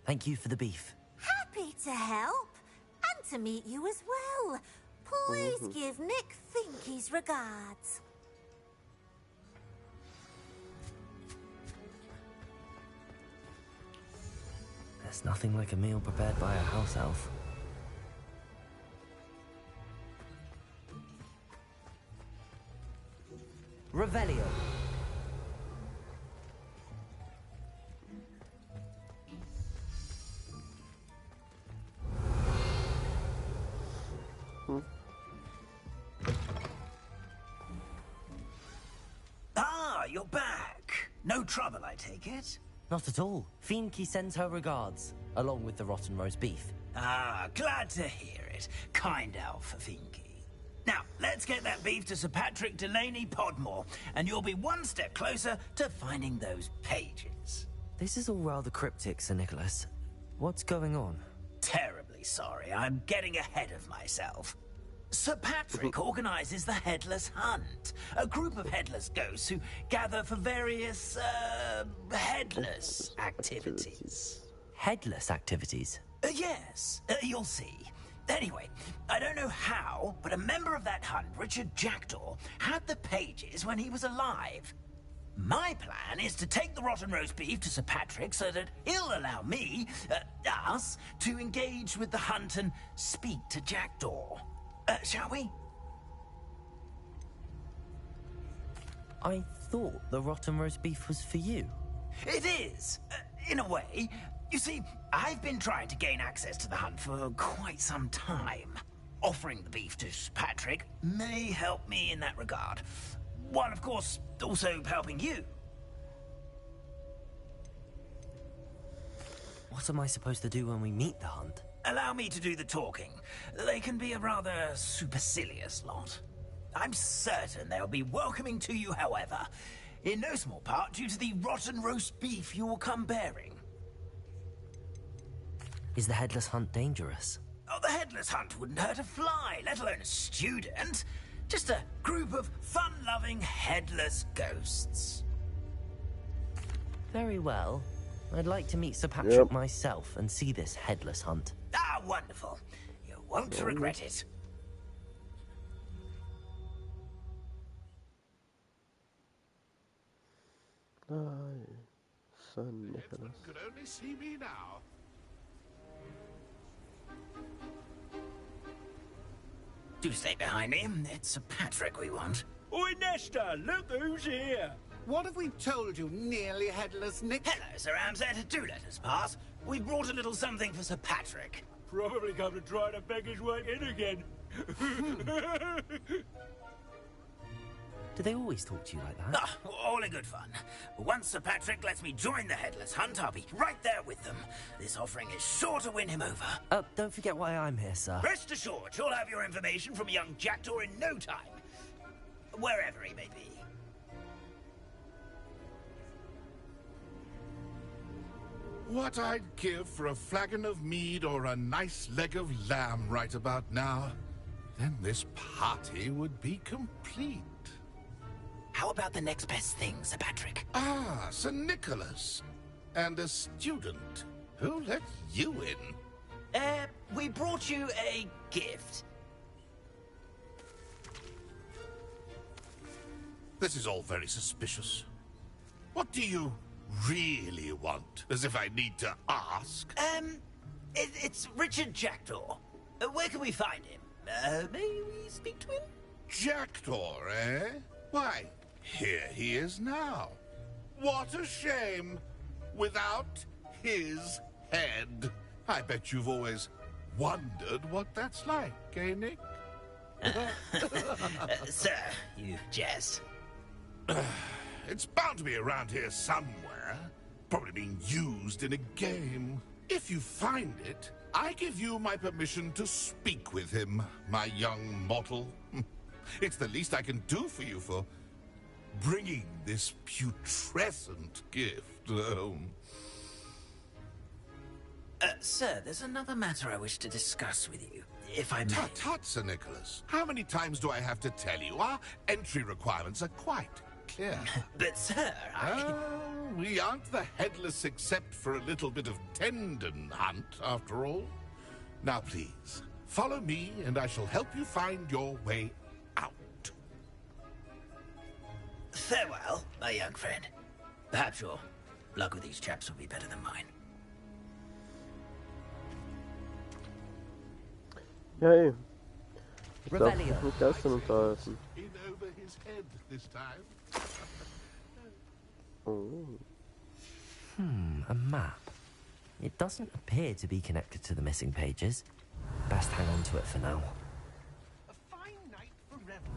B: Thank you for the beef.
S: Happy to help, and to meet you as well. Please give Nick Finky's regards.
B: There's nothing like a meal prepared by a house elf. Revelio.
R: Ah, you're back. No trouble, I take it?
B: Not at all. Finky sends her regards, along with the rotten roast beef.
R: Ah, glad to hear it. Kind elf, Finky. Now, let's get that beef to Sir Patrick Delaney Podmore, and you'll be one step closer to finding those pages.
B: This is all rather cryptic, Sir Nicholas. What's going on?
R: Terribly sorry, I'm getting ahead of myself. Sir Patrick organises the Headless Hunt, a group of headless ghosts who gather for various, headless activities.
B: Headless activities?
R: Yes, you'll see. Anyway, I don't know how, but a member of that hunt, Richard Jackdaw, had the pages when he was alive. My plan is to take the rotten roast beef to Sir Patrick so that he'll allow me, us, to engage with the hunt and speak to Jackdaw. Shall we?
B: I thought the rotten roast beef was for you.
R: It is, in a way. You see, I've been trying to gain access to the hunt for quite some time. Offering the beef to Sir Patrick may help me in that regard. While, of course, also helping you.
B: What am I supposed to do when we meet the hunt?
R: Allow me to do the talking. They can be a rather supercilious lot. I'm certain they'll be welcoming to you, however, in no small part due to the rotten roast beef you will come bearing.
B: Is the headless hunt dangerous?
R: Oh, the headless hunt wouldn't hurt a fly, let alone a student. Just a group of fun-loving headless ghosts.
B: Very well. I'd like to meet Sir Patrick myself and see this headless hunt.
R: Ah, wonderful. You won't regret it.
A: Son Nicholas.
C: Could only see me now.
R: Do stay behind me. It's Sir Patrick we want.
T: Oi, Nesta, look who's here. What have we told you, nearly headless Nick?
R: Hello, Sir Ramsay. Do let us pass. We brought a little something for Sir Patrick.
T: Probably come to try to beg his way in again.
B: Do they always talk to you like that?
R: Ah, all in good fun. Once Sir Patrick lets me join the headless hunt, I'll be right there with them. This offering is sure to win him over.
B: Don't forget why I'm here, sir.
R: Rest assured, you'll have your information from young Jackdaw in no time. Wherever he may be.
C: What I'd give for a flagon of mead or a nice leg of lamb right about now. Then this party would be complete.
R: How about the next best thing, Sir Patrick?
C: Ah, Sir Nicholas. And a student. Who let you in?
R: We brought you a gift.
C: This is all very suspicious. What do you really want? As if I need to ask.
R: It's Richard Jackdaw. Where can we find him? May we speak to him?
C: Jackdaw, eh? Why, here he is now. What a shame. Without his head. I bet you've always wondered what that's like, eh, Nick?
R: Sir, you jest.
C: It's bound to be around here somewhere. Probably being used in a game. If you find it, I give you my permission to speak with him, my young mortal. It's the least I can do for you for bringing this putrescent gift home.
R: Sir, there's another matter I wish to discuss with you, if I may.
C: Tut, tut, Sir Nicholas. How many times do I have to tell you? Our entry requirements are quite clear.
R: But, sir,
C: we aren't the headless except for a little bit of tendon hunt, after all. Now, please, follow me, and I shall help you find your way out.
R: Farewell, my young friend. Perhaps your luck with these chaps will be better than mine.
A: Ja, ey. Ich darf mich mit Geistern unterhalten.
C: In over his head this time.
A: Oh.
B: A map. It doesn't appear to be connected to the missing pages. Best hang on to it for now.
T: A fine night for revel.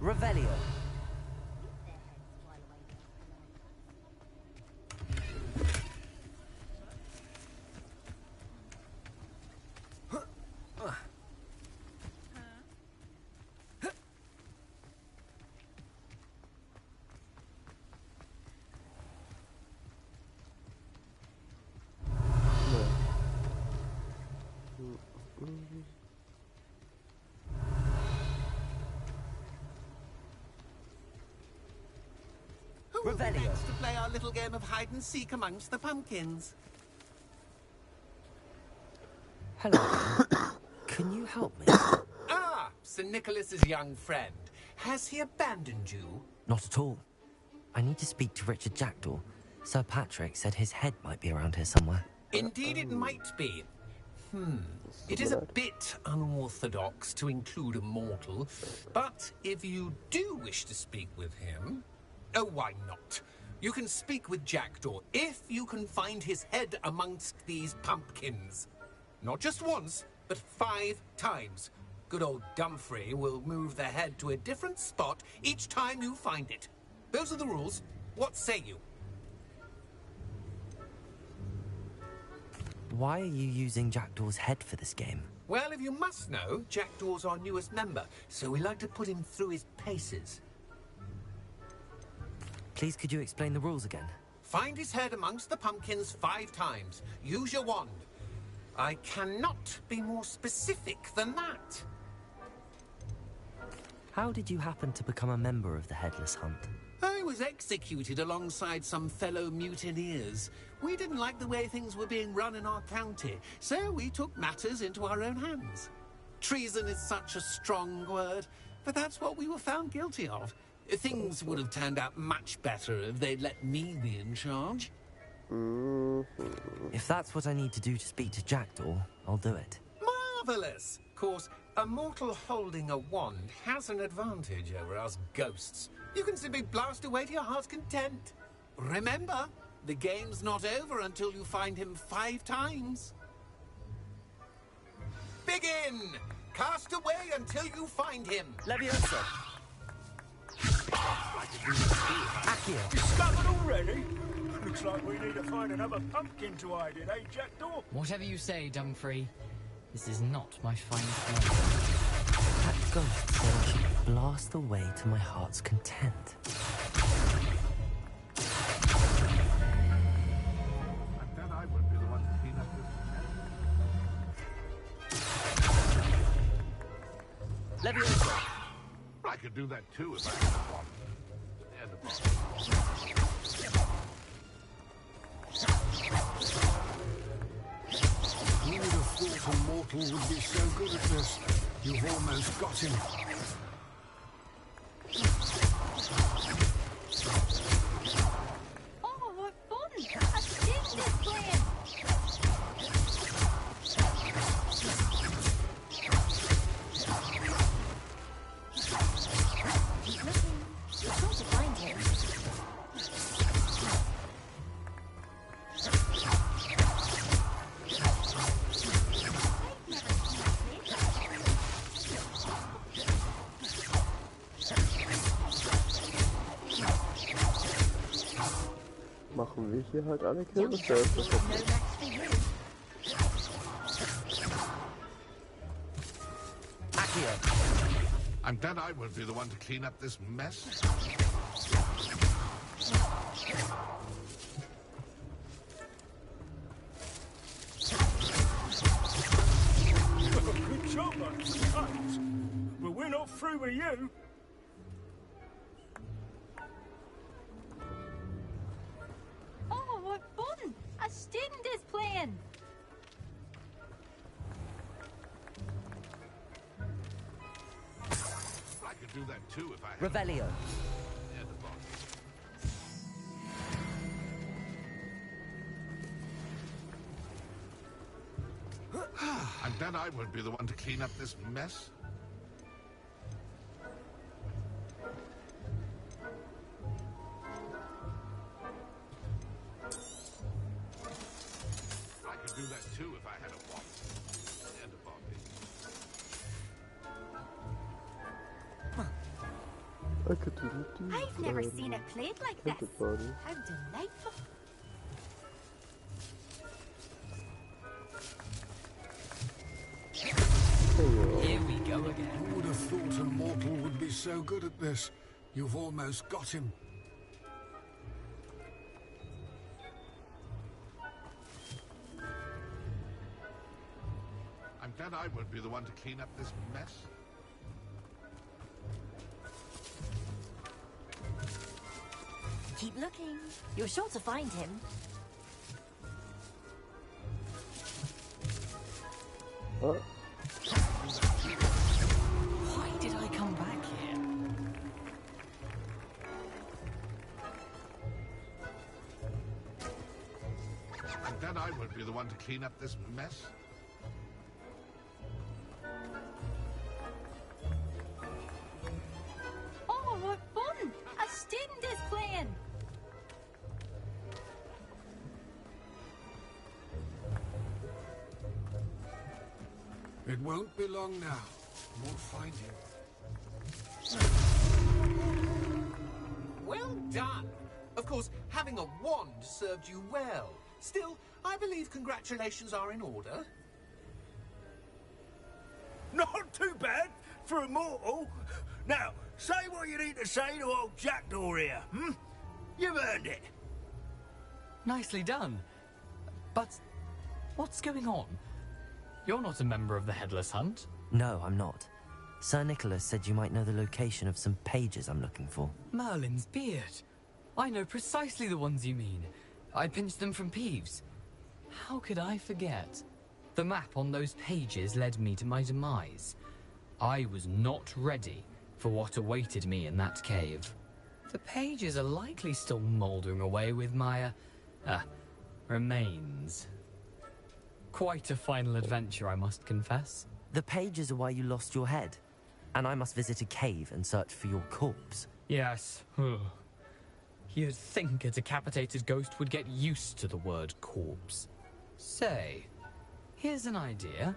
B: Revelio.
T: Who would be next to play our little game of hide and seek amongst the pumpkins?
J: Hello. Can you help me?
T: Ah, Sir Nicholas's young friend. Has he abandoned you?
B: Not at all. I need to speak to Richard Jackdaw. Sir Patrick said his head might be around here somewhere.
T: Indeed it might be. It is a bit unorthodox to include a mortal, but if you do wish to speak with him, oh, why not? You can speak with Jackdaw if you can find his head amongst these pumpkins. Not just once, but 5 times. Good old Dumfrey will move the head to a different spot each time you find it. Those are the rules. What say you?
B: Why are you using Jackdaw's head for this game?
T: Well, if you must know, Jackdaw's our newest member, so we like to put him through his paces.
B: Please, could you explain the rules again?
T: Find his head amongst the pumpkins 5 times. Use your wand. I cannot be more specific than that.
B: How did you happen to become a member of the Headless Hunt?
T: I was executed alongside some fellow mutineers. We didn't like the way things were being run in our county, so we took matters into our own hands. Treason is such a strong word, but that's what we were found guilty of. Things would have turned out much better if they'd let me be in charge.
B: If that's what I need to do to speak to Jackdaw, I'll do it.
T: Marvellous! Of course, a mortal holding a wand has an advantage over us ghosts. You can simply blast away to your heart's content. Remember, the game's not over until you find him 5 times. Begin! Cast away until you find him.
B: Leviosa! Accio!
U: Discovered already? Looks like we need to find another pumpkin to hide in, eh, Jackdaw?
N: Whatever you say, Dumfrey. This is not my finest moment.
B: That ghost said I should blast away to my heart's content.
C: And then I would be the one to clean up this.
B: Leviosa!
C: I could do that too if I had one. And
U: Who would have thought a mortal would be so good at this? You've almost got him.
L: Oh, what fun! A student is playing! Keep looking. You're sure to find him.
A: Machen wir hier halt alle Kürbisse.
C: I'm glad I won't be the one to clean up this mess.
U: Good job, thanks. But we're not through with you.
L: Oh, what fun! A student is playing!
C: I could do that too if I had
B: Revelio.
C: And a box. I'm glad I won't be the one to clean up this mess. I could do that too if I had a wand and a bobby.
A: I could do that too.
L: I've never seen it played like this. How delightful.
N: Here we go again.
U: Who would have thought a mortal would be so good at this? You've almost got him.
C: I'm glad I won't be the one to clean up this mess.
L: Keep looking. You're sure to find him.
A: Oh.
N: Why did I come back here?
C: I'm glad I won't be the one to clean up this mess.
L: Oh, what fun! A student is playing!
U: It won't be long now.
T: We'll find him. Well done. Of course, having a wand served you well. Still, I believe congratulations are in order.
U: Not too bad for a mortal. Now, say what you need to say to old Jackdaw here, hmm? You've earned it.
N: Nicely done. But what's going on? You're not a member of the Headless Hunt.
B: No, I'm not. Sir Nicholas said you might know the location of some pages I'm looking for.
N: Merlin's beard. I know precisely the ones you mean. I pinched them from Peeves. How could I forget? The map on those pages led me to my demise. I was not ready for what awaited me in that cave. The pages are likely still mouldering away with my, remains. Quite a final adventure, I must confess.
B: The pages are why you lost your head, and I must visit a cave and search for your corpse.
N: Yes. You'd think a decapitated ghost would get used to the word corpse. Say, here's an idea.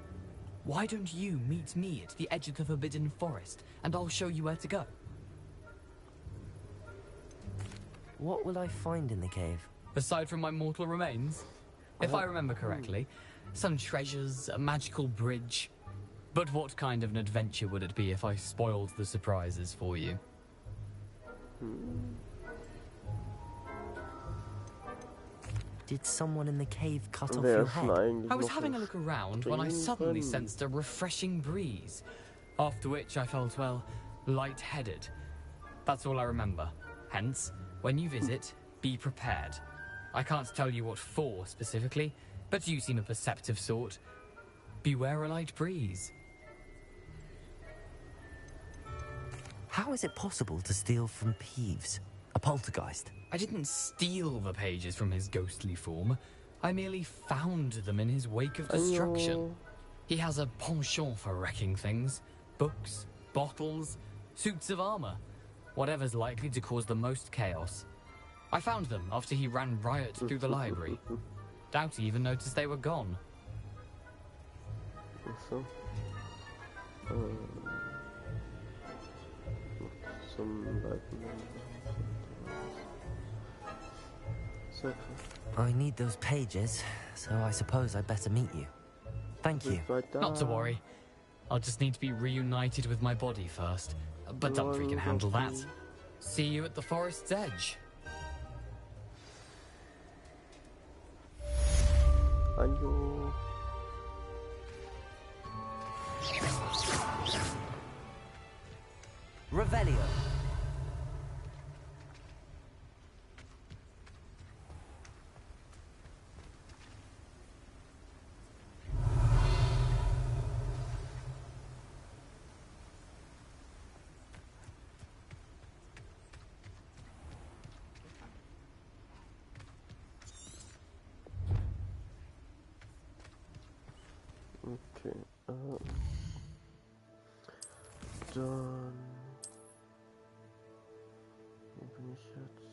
N: Why don't you meet me at the edge of the Forbidden Forest, and I'll show you where to go?
B: What will I find in the cave?
N: Aside from my mortal remains? If I remember correctly, some treasures, a magical bridge. But what kind of an adventure would it be if I spoiled the surprises for you?
B: Did someone in the cave cut off your head?
N: I was having a look around when I suddenly sensed a refreshing breeze. After which I felt, well, lightheaded. That's all I remember. Hence, when you visit, be prepared. I can't tell you what for specifically, but you seem a perceptive sort. Beware a light breeze.
B: How is it possible to steal from Peeves? A poltergeist?
N: I didn't steal the pages from his ghostly form. I merely found them in his wake of destruction. He has a penchant for wrecking things. Books, bottles, suits of armor. Whatever's likely to cause the most chaos. I found them after he ran riot through the library. Doubt he even noticed they were gone.
B: I need those pages, so I suppose I'd better meet you. Thank you.
N: Not to worry. I'll just need to be reunited with my body first. But Dumfries can handle that. See you at the forest's edge.
A: Hallo.
B: Revelio.
A: Okay, dann... Wo bin ich jetzt?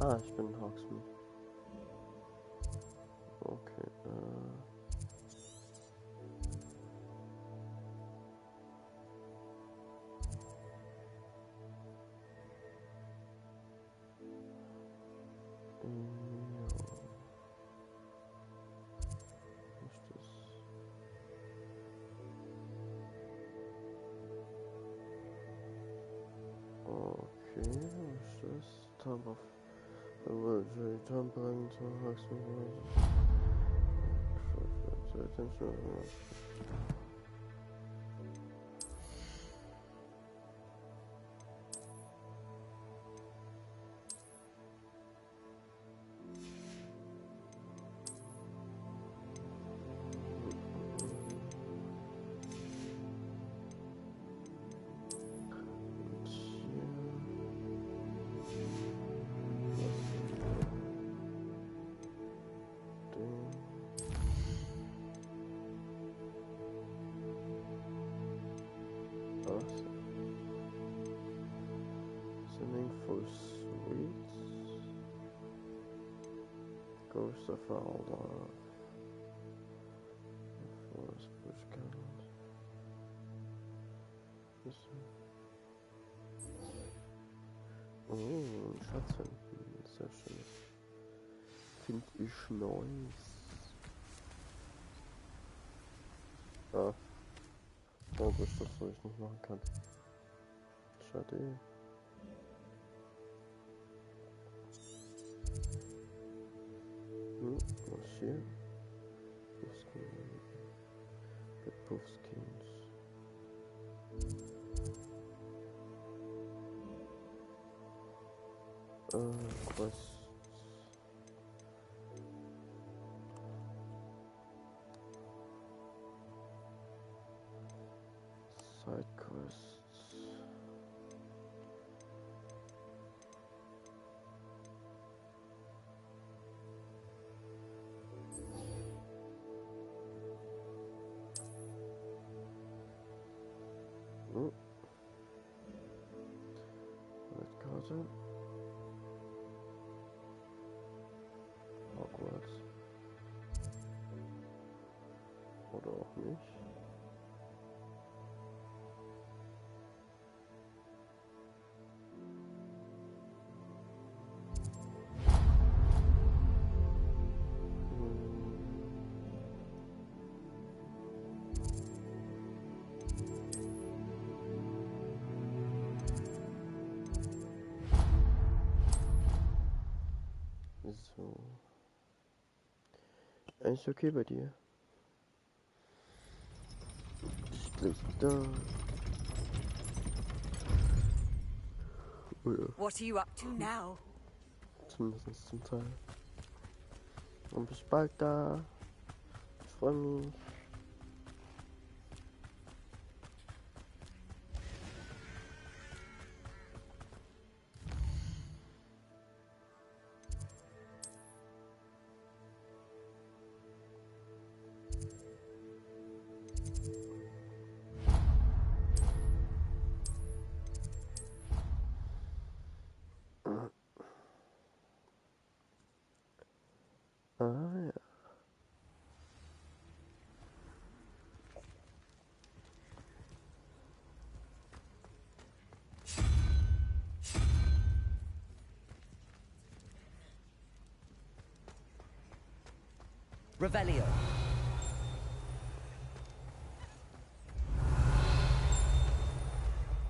A: Ah, ich bin in Hogsmeade. Okay, top of the world, tumbling to Hogsmeade. Sending for First of all, first push count. Oh, ein Schatz finden. Sehr schön. Find ich nice. Ah. Oh, das ist das, was ich nicht machen kann. Schade. Was hier? Puffskins. Quests. Side quests. Karte. Hogwarts. Oder auch nicht. So. Ist okay bei dir? Ist da. Oh ja.
E: What are you up to now?
A: Zumindest zum Teil. Und bis bald da. Ich freue mich. Ah ja.
B: Revelio.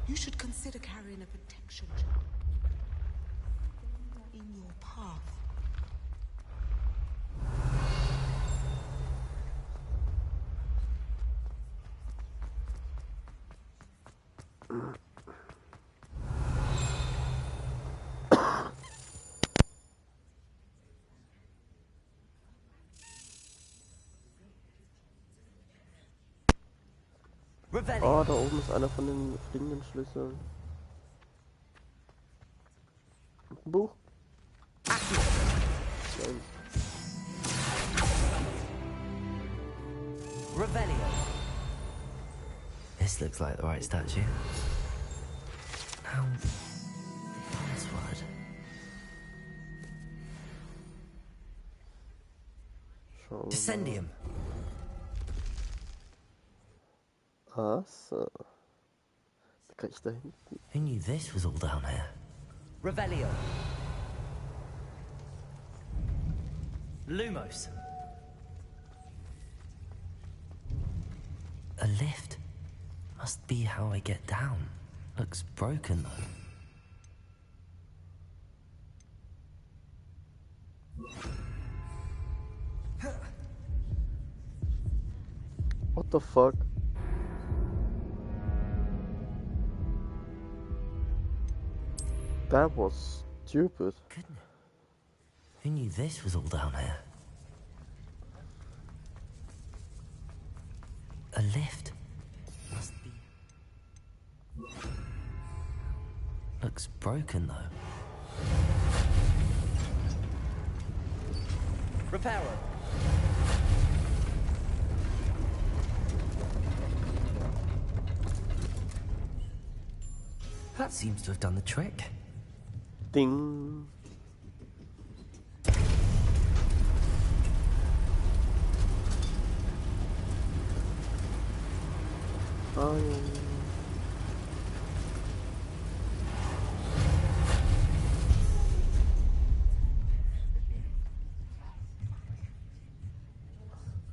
E: You should consider carrying a protection charm in your path.
A: Oh, da oben ist einer von den fliegenden Schlüsseln. Ein Buch.
B: Revelio. This looks like the right statue. Now, password. Descendium.
A: Ah, so. Da kann ich da hinten.
B: Who knew this was all down here? Revelio. Lumos. A lift. Must be how I get down. Looks broken though.
A: What the fuck? That was stupid.
B: Goodness. Who knew this was all down here? A lift. Must be. Looks broken though. Repairer. That seems to have done the trick.
A: Ding.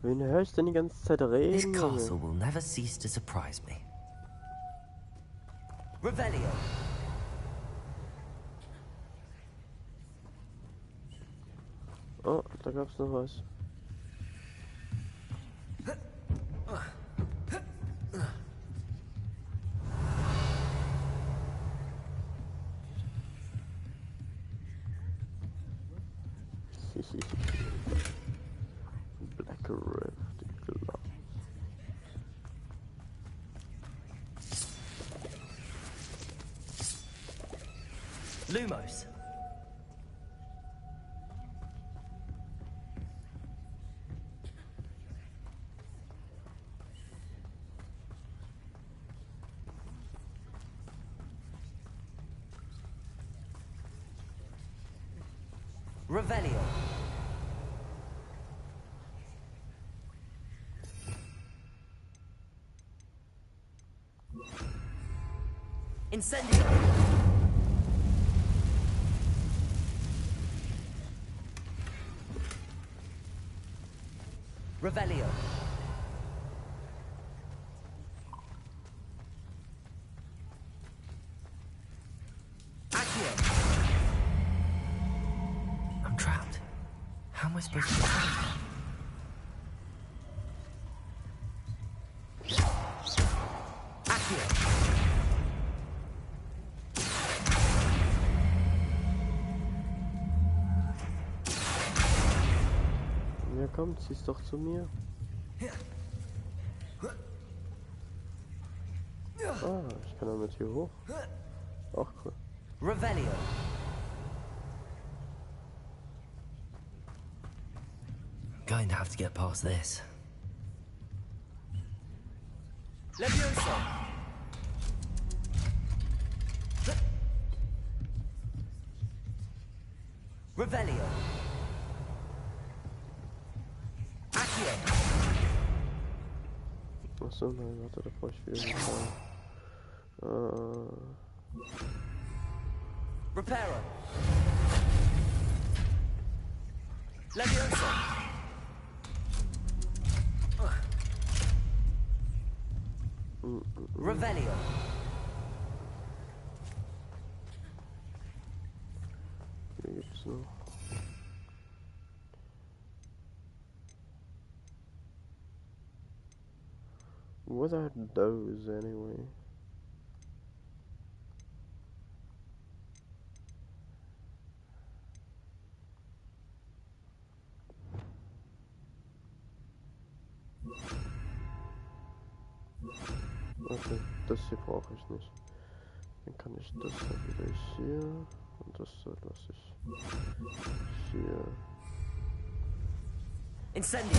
A: Wen höre ich denn die ganze Zeit reden?
B: This castle will never cease to surprise me. Revelio.
A: Oh, da gab's noch was. Black Rift Glove.
B: Lumos. Revelio. Incendio. Revelio. Accio. I'm trapped. How am I supposed to get out of here? Accio.
A: Ja, komm, zieh's doch zu mir. Ah, ich kann damit hier hoch. Auch cool.
B: Revelio. Going to have to get past this. Levioso. Revelio. Accio.
A: Achso, nein, warte, da brauche ich wieder einen Teil.
B: Reparo. Levioso. Revelio.
A: Hier gibt's noch. What are those anyway? Okay, das hier brauche ich nicht. Dann kann ich das halt wieder hier und das lasse ich hier.
B: Incendio.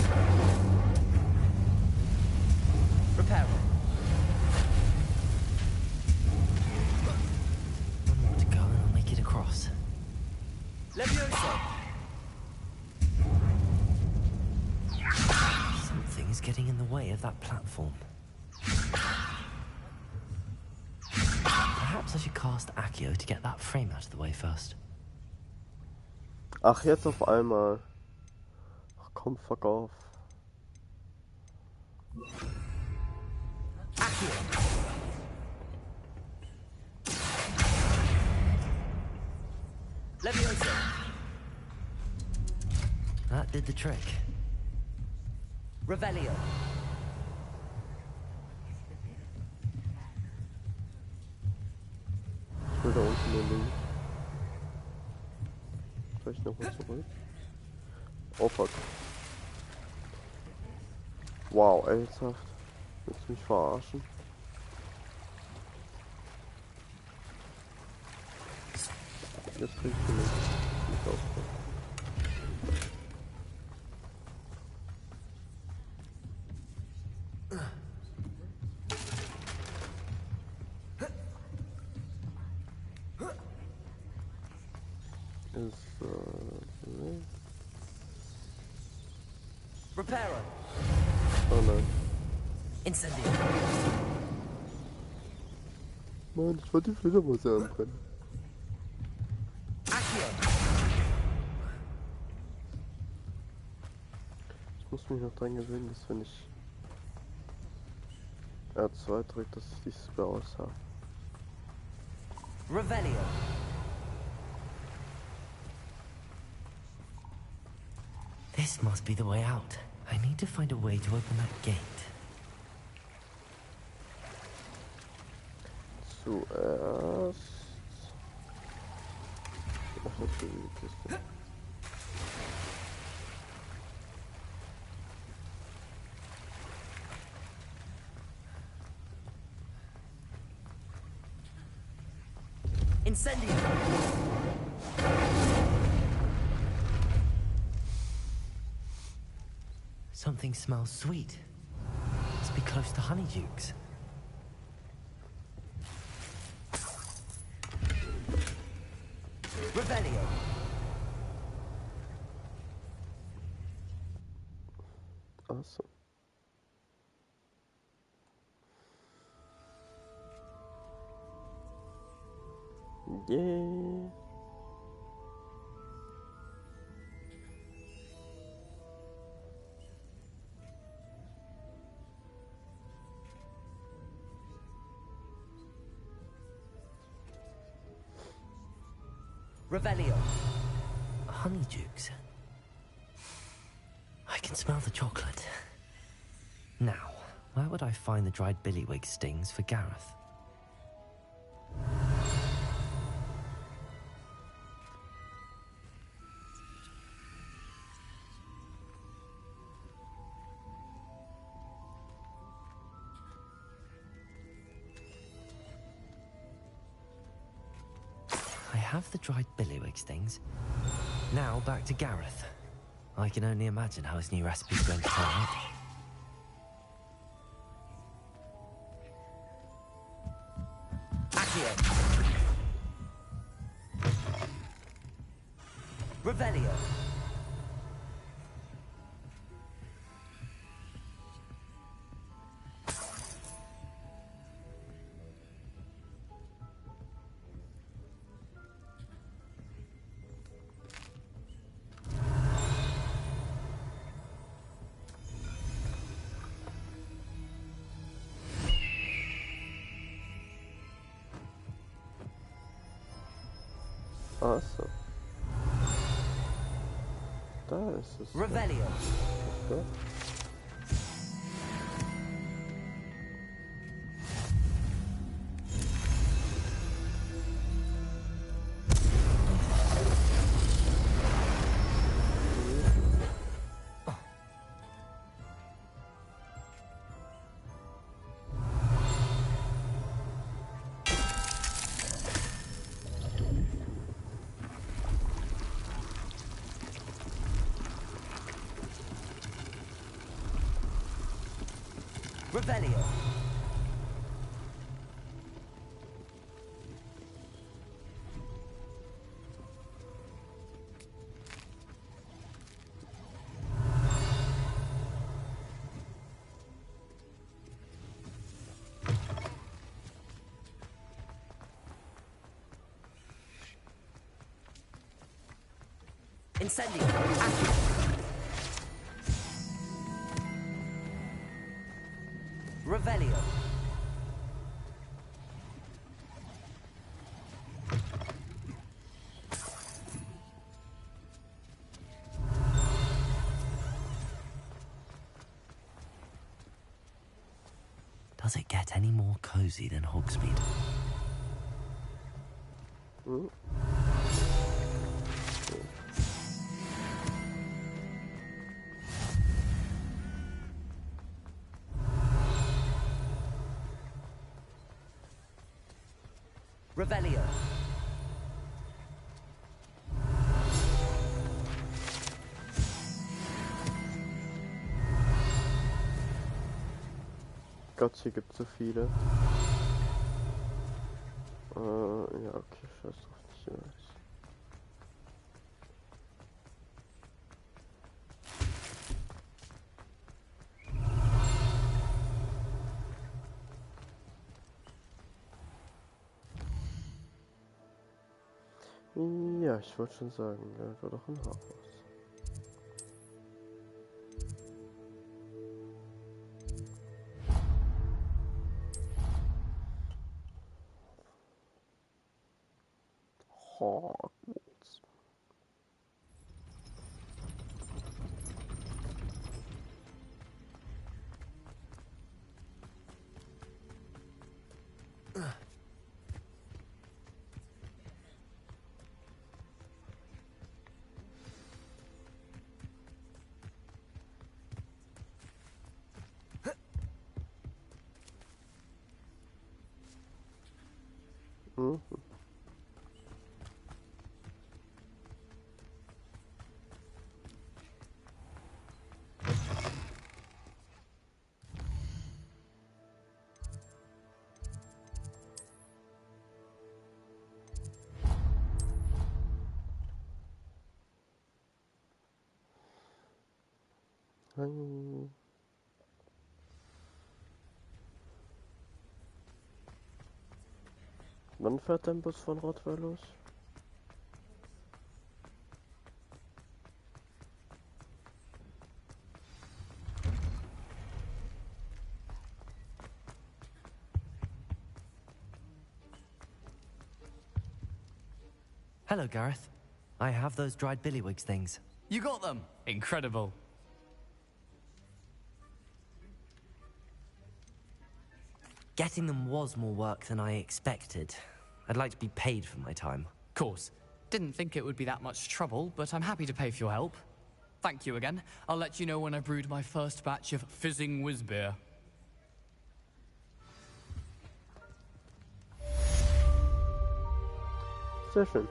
B: Reparo. One more to go and I'll make it across. Levioso. Something is getting in the way of that platform. Perhaps I should cast Accio to get that frame out of the way first.
A: Ach, jetzt auf einmal. Ach komm, fuck off.
B: Accio. Levioso. That did the trick. Revelio.
A: Ich will da unten nur links. Vielleicht nochmal zurück. Oh fuck. Wow, ernsthaft. Willst du mich verarschen? Jetzt krieg ich nicht aufpassen.
B: Reparo.
A: Oh nein.
B: Incendio.
A: Mann, ich wollte die Fledermäuse anbrennen. Ich muss mich noch dran gewöhnen, dass wenn ich R2 drücke, dass ich dieses Blaus habe.
B: Revelio. This must be the way out. I need to find a way to open that gate.
A: Zuerst. Ach, natürlich die Kiste.
B: Incendio! Something smells sweet. Must be close to honeydukes. Revelio!
A: Awesome. Yay!
B: Revelio. Honeydukes. I can smell the chocolate. Now, where would I find the dried billywig stings for Gareth? I have the dried billywig stings. Now back to Gareth. I can only imagine how his new recipe's going to turn out. Accio. Revelio.
A: Awesome. Da ist es.
B: Revelio.
A: Okay.
B: Revelio. Incendio. Accio. Revelio. Does it get any more cozy than Hogsmeade?
A: Mm.
B: Revelio.
A: Gott, hier gibt es so viele. Ja, okay, scheiß drauf, nicht hier. Ja, ich wollte schon sagen, das war doch ein Hogwarts. Hogwarts. Mhm. Hallo. Wann fährt dein Bus von Rottweil los?
B: Hello, Gareth. I have those dried billywigs things.
N: You got them! Incredible.
B: Getting them was more work than I expected. I'd like to be paid for my time.
N: Course. Didn't think it would be that much trouble, but I'm happy to pay for your help. Thank you again. I'll let you know when I brewed my first batch of fizzing whiz beer.
A: Sehr schön.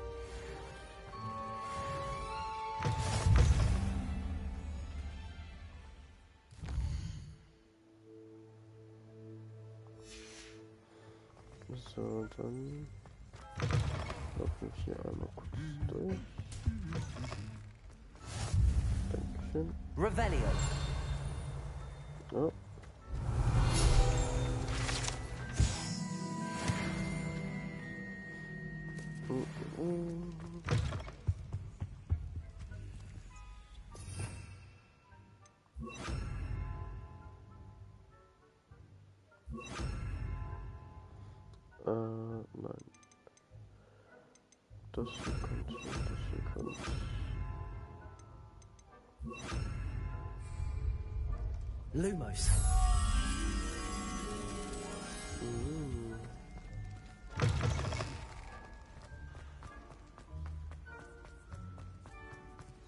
A: So, dann laufen wir hier einmal kurz durch. Dankeschön.
B: Revelio.
A: Oh. Nein. Das hier kommt hier, das hier kommt.
B: Lumos.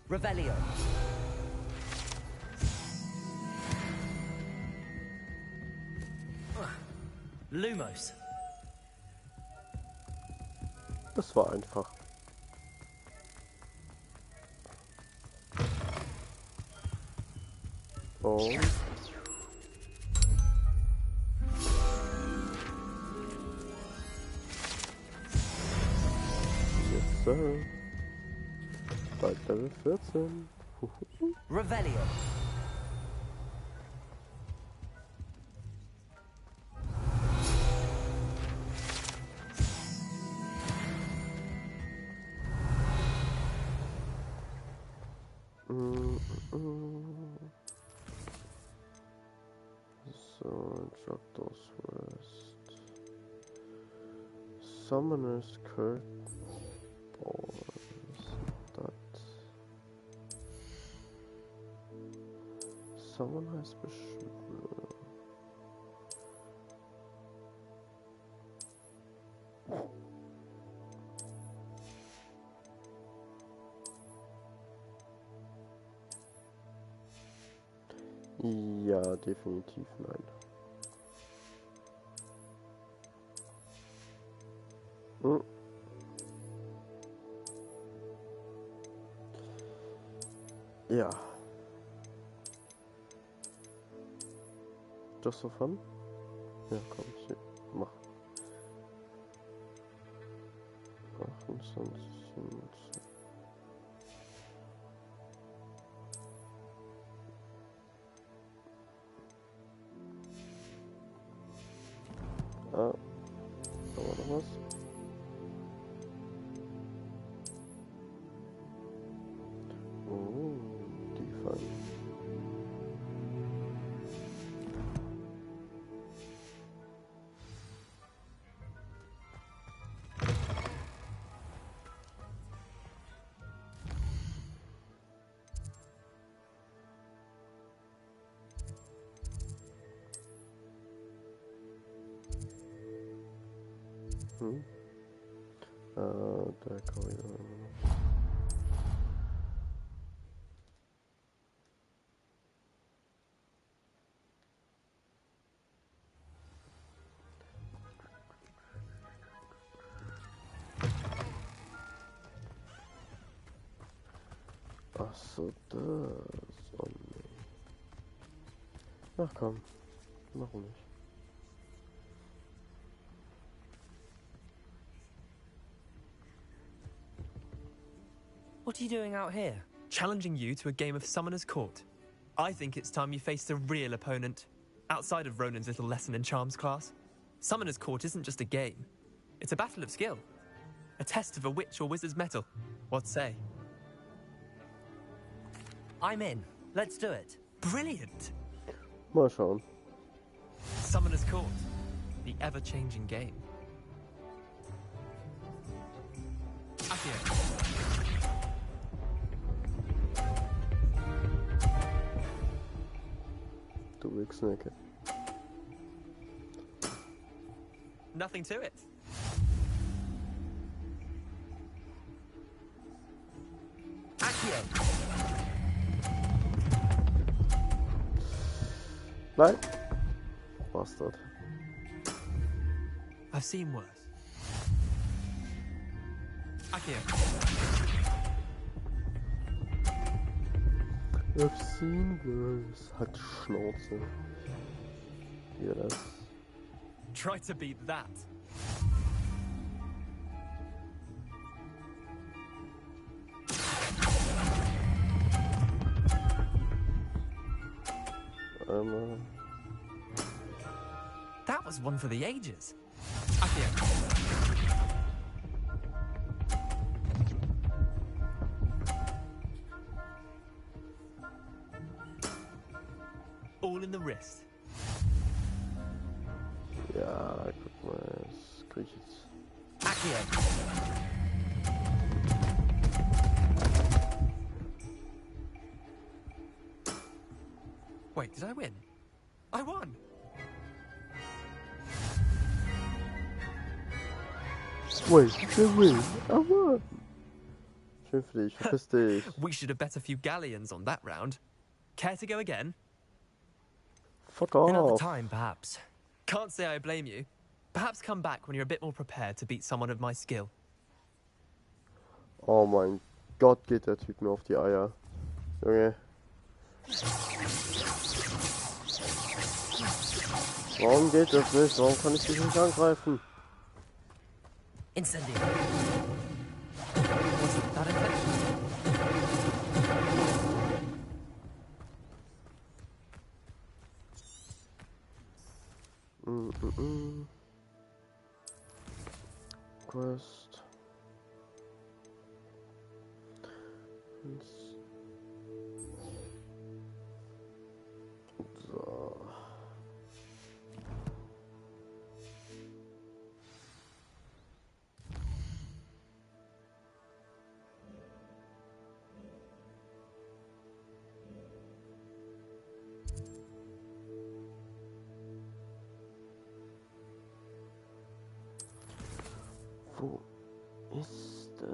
B: Revelio. Lumos.
A: Das war einfach. Und yes, sir. Bald Level 14.
B: Revelio.
A: So, Jackdaws Rest. Summoner's Curtain. That. Summoner's Beschwörer. Ja, definitiv nein. Ja. Just so fun? Ja, komm, hier, mach. 28, 27. Ah, da war noch was. Der Korridor. Ach so, das. Oh nee. Ach komm, warum nicht?
J: What are you doing out here? Challenging you to a game of Summoner's Court. I think it's time you faced a real opponent. Outside of Ronan's little lesson in charms class. Summoner's Court isn't just a game. It's a battle of skill. A test of a witch or wizard's mettle. What say?
B: I'm in. Let's do it.
J: Brilliant.
A: Mal schauen.
J: Summoner's Court. The ever-changing game. Accio.
A: Du Wichsnecke.
J: Nothing to it. Accio.
A: Nein. Bastard.
J: I've seen worse. Accio.
A: I've seen worse. Halt die Schnauze. Hier das.
J: Try to beat that. That was one for the ages. Accio. All in the wrist.
A: Ja, guck mal, das krieg ich jetzt.
J: Accio. Wait, did I win? I won!
A: Wait, did I win? I won! Schön für dich, verpiss dich.
J: We should have bet a few galleons on that round. Care to go again?
A: Fuck off.
B: Another time, perhaps.
J: Can't say I blame you. Perhaps come back when you're a bit more prepared to beat someone of my skill.
A: Oh mein Gott, geht der Typ mir auf die Eier. Junge. Warum geht das nicht? Warum kann ich dich nicht angreifen?
B: Incendio.
J: Wasn't that intentional?
A: Quest. So. Wo ist das?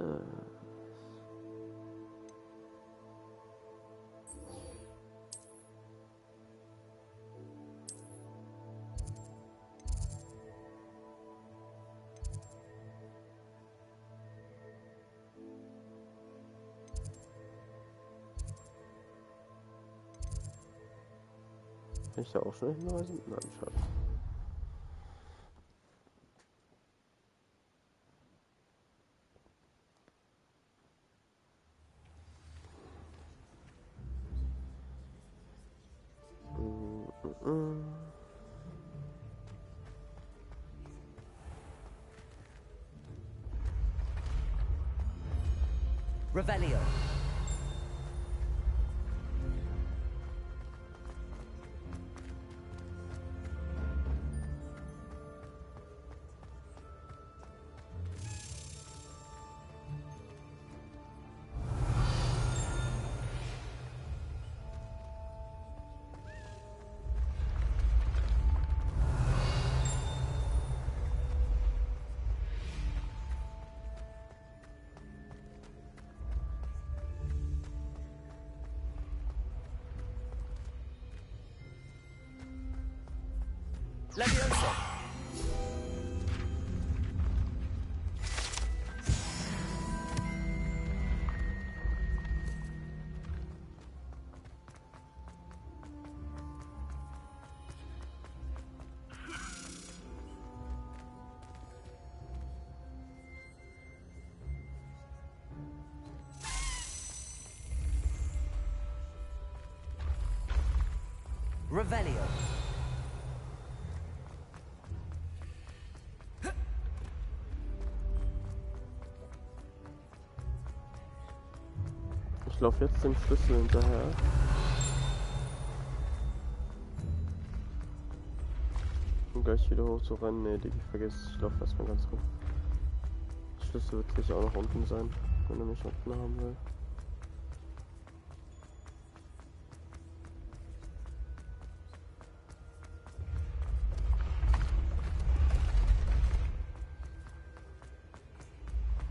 A: Kann ich da auch schnell hinweisen? Nein, schade.
B: Revelio. Leviosa. Revelio.
A: Ich laufe jetzt dem Schlüssel hinterher. Um gleich wieder hoch zu rennen. Nee, Diggi, vergiss es. Ich laufe erstmal ganz gut. Der Schlüssel wird sicher auch noch unten sein, wenn er mich unten haben will.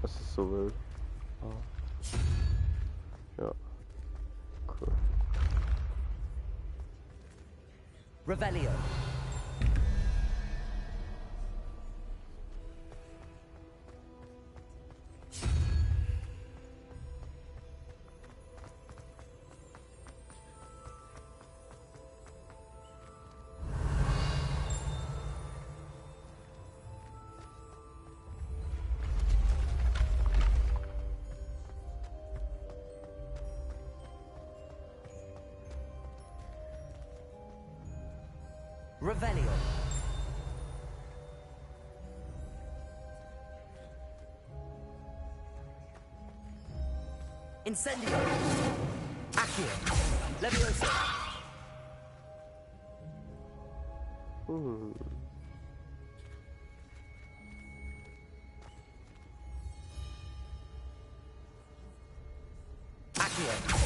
A: Das ist so wild. Ah. Ja. Cool.
B: Revelio. Revelio. Incendio. Accio. Leviosa. Accio.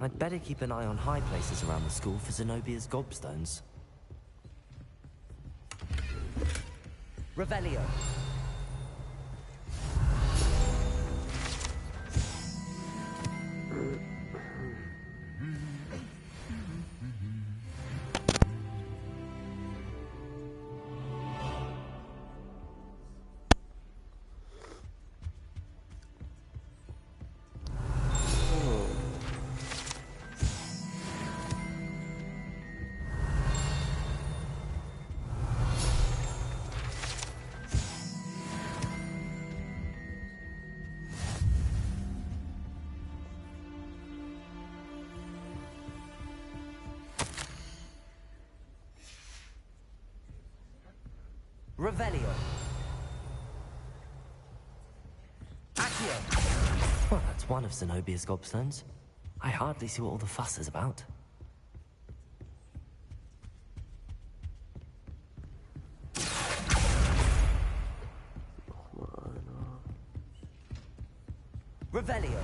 B: I'd better keep an eye on high places around the school for Zenobia's gobstones. Revelio. Revelio. Accio. Well, that's one of Zenobia's gobstones. I hardly see what all the fuss is about. Revelio.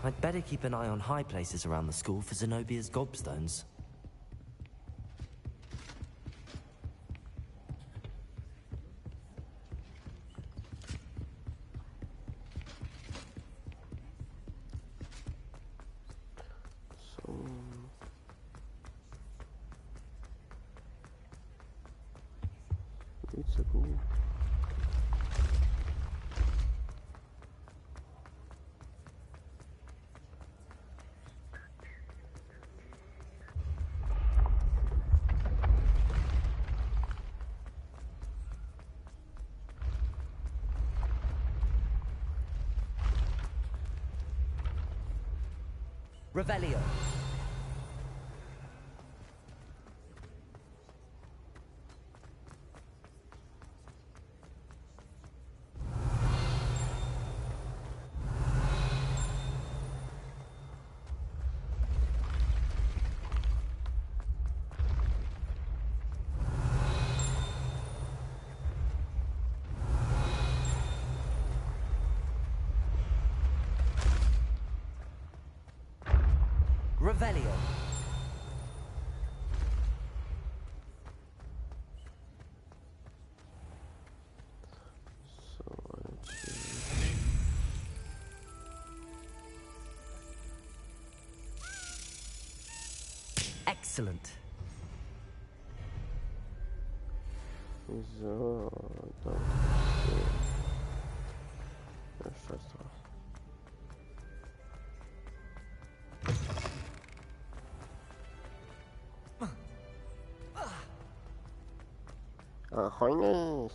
B: I'd better keep an eye on high places around the school for Zenobia's gobstones.
A: It's a cool.
B: Revelio. Revelio. Excellent.
A: So, dann. Ja, scheiß drauf. Ahoi nicht.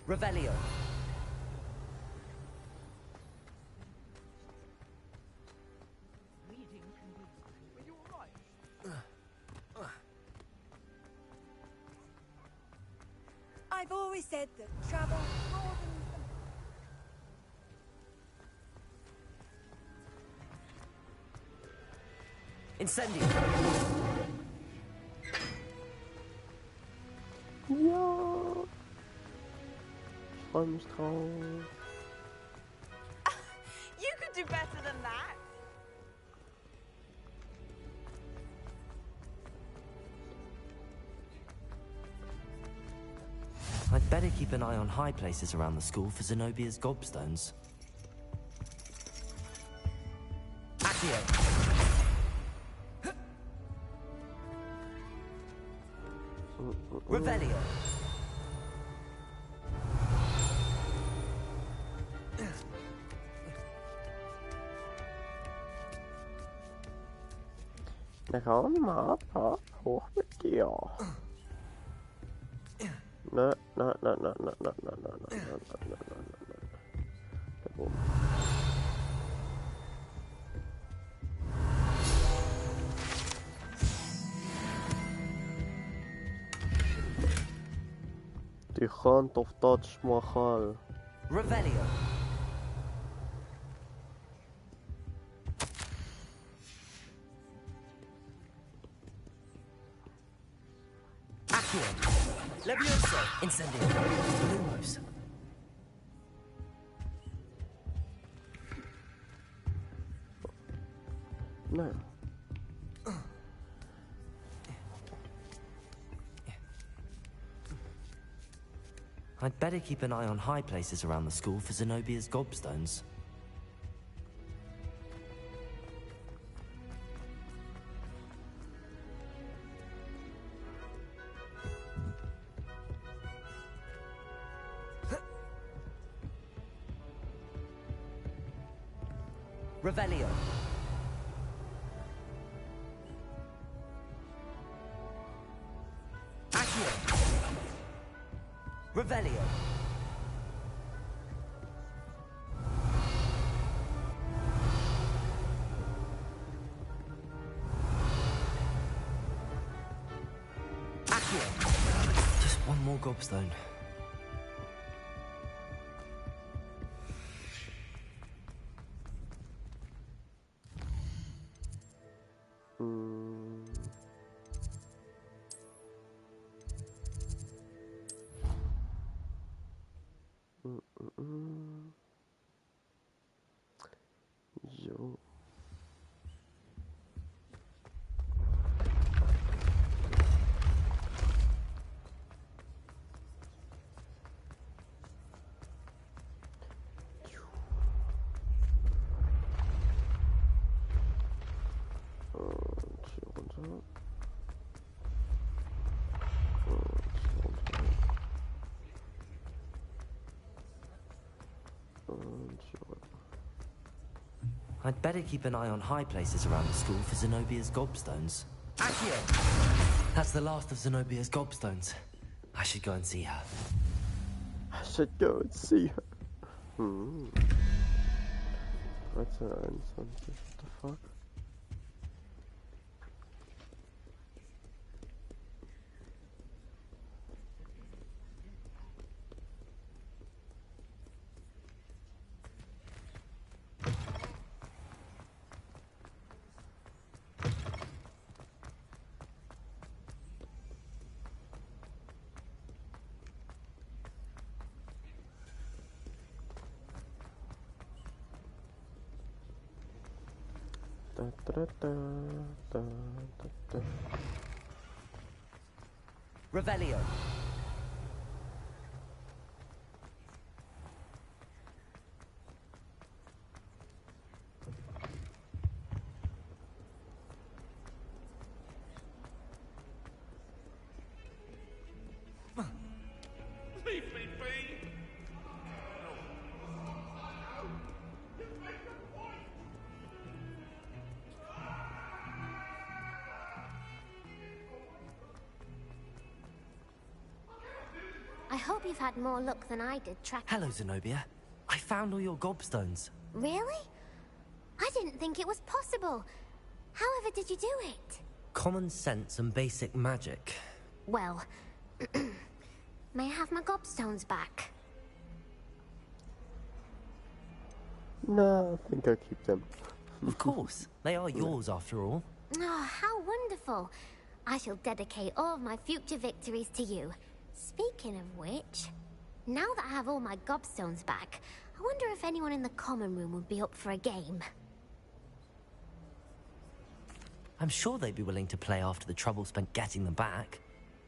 B: Revelio.
I: I've always said that travel more than...
B: Incendio.
A: Ja. Ich freue mich drauf.
D: You could do better than that.
B: I'd better keep an eye on high places around the school for Zenobia's gobstones. Accio. Revelio.
A: Na komm mal, hoch mit dir. Na. Da oben. Die Hand auf Dutch Mahal.
B: Revelio. Accio. Levioso. Incendio. Lumos.
A: No.
B: I'd better keep an eye on high places around the school for Zenobia's gobstones. Revelio. Accio. Revelio. Accio. Just one more gobstone.
A: Jo. Und hier runter.
B: I'd better keep an eye on high places around the school for Zenobia's gobstones. Accio! That's the last of Zenobia's gobstones. I should go and see her.
A: I should go and see her. 13, 21, what the fuck?
B: Revelio.
Q: Leave me be.
G: I hope you've had more luck than I did tracking.
B: Hello, Zenobia. I found all your gobstones.
G: Really? I didn't think it was possible. However did you do it?
B: Common sense and basic magic.
G: Well, may I have my gobstones back?
A: No, I think I'll keep them.
B: Of course. They are yours after all.
G: Oh, how wonderful. I shall dedicate all of my future victories to you. Speaking of which, now that I have all my gobstones back, I wonder if anyone in the common room would be up for a game.
B: I'm sure they'd be willing to play after the trouble spent getting them back.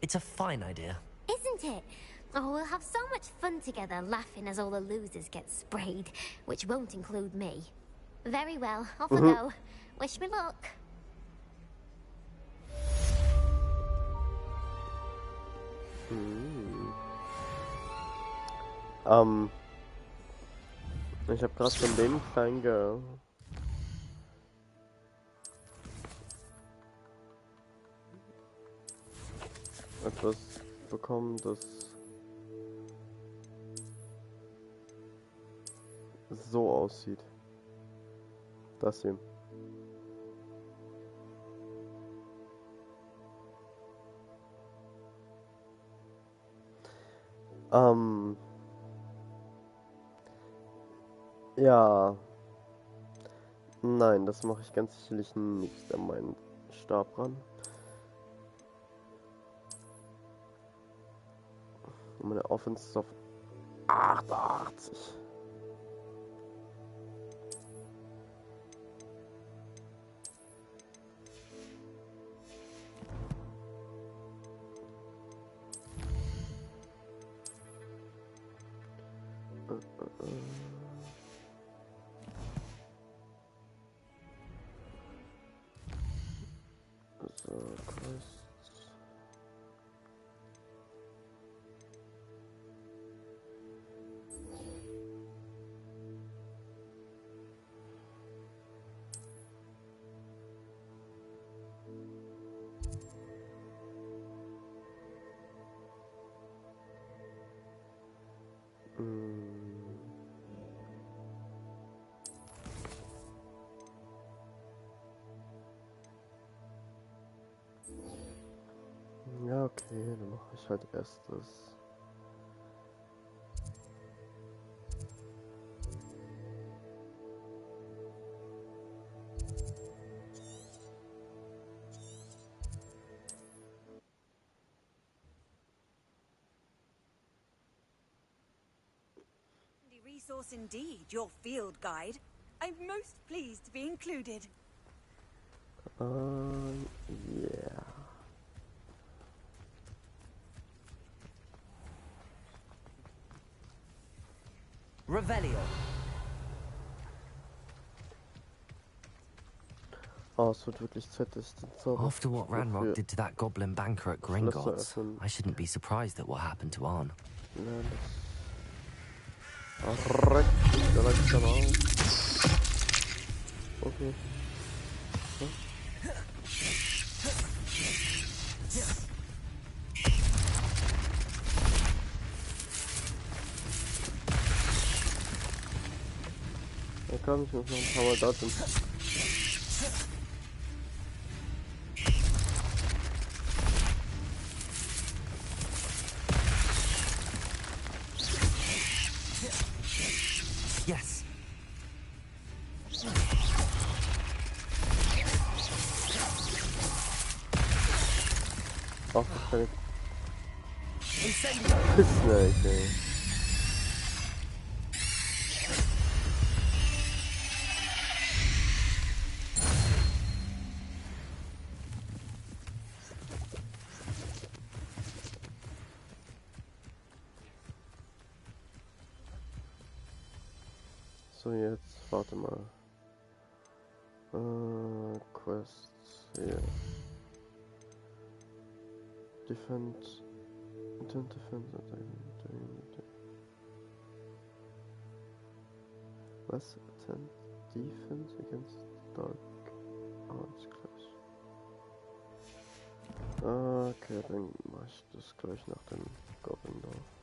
B: It's a fine idea.
G: Isn't it? Oh, we'll have so much fun together, laughing as all the losers get sprayed, which won't include me. Very well, off I go. Wish me luck.
A: Ich habe gerade von dem kleinen Girl etwas bekommen, das so aussieht. Das hier. Ja. Nein, das mache ich ganz sicherlich nicht an meinen Stab ran. Und meine Offense ist auf 88. Ja, okay, dann mache ich halt erst das.
E: Resource indeed, your field guide. I'm most pleased to be included.
A: Yeah.
B: Revelio.
A: Oh, es wird wirklich Zeit, dass ich den Zauber...
B: After what Ranrock did to that goblin banker at Gringotts, I shouldn't be surprised at what happened to Arn.
A: Okay. Ja komm, ich muss noch ein paar Mal dodgen.
B: Yes.
A: Ach, perfekt. Snake, ey. So, jetzt warte mal. Quests hier. Defense. Intent Defense. Was? Intent Defense against Dark Arts Class. Okay, dann mache ich das gleich nach dem Goblin Dorf.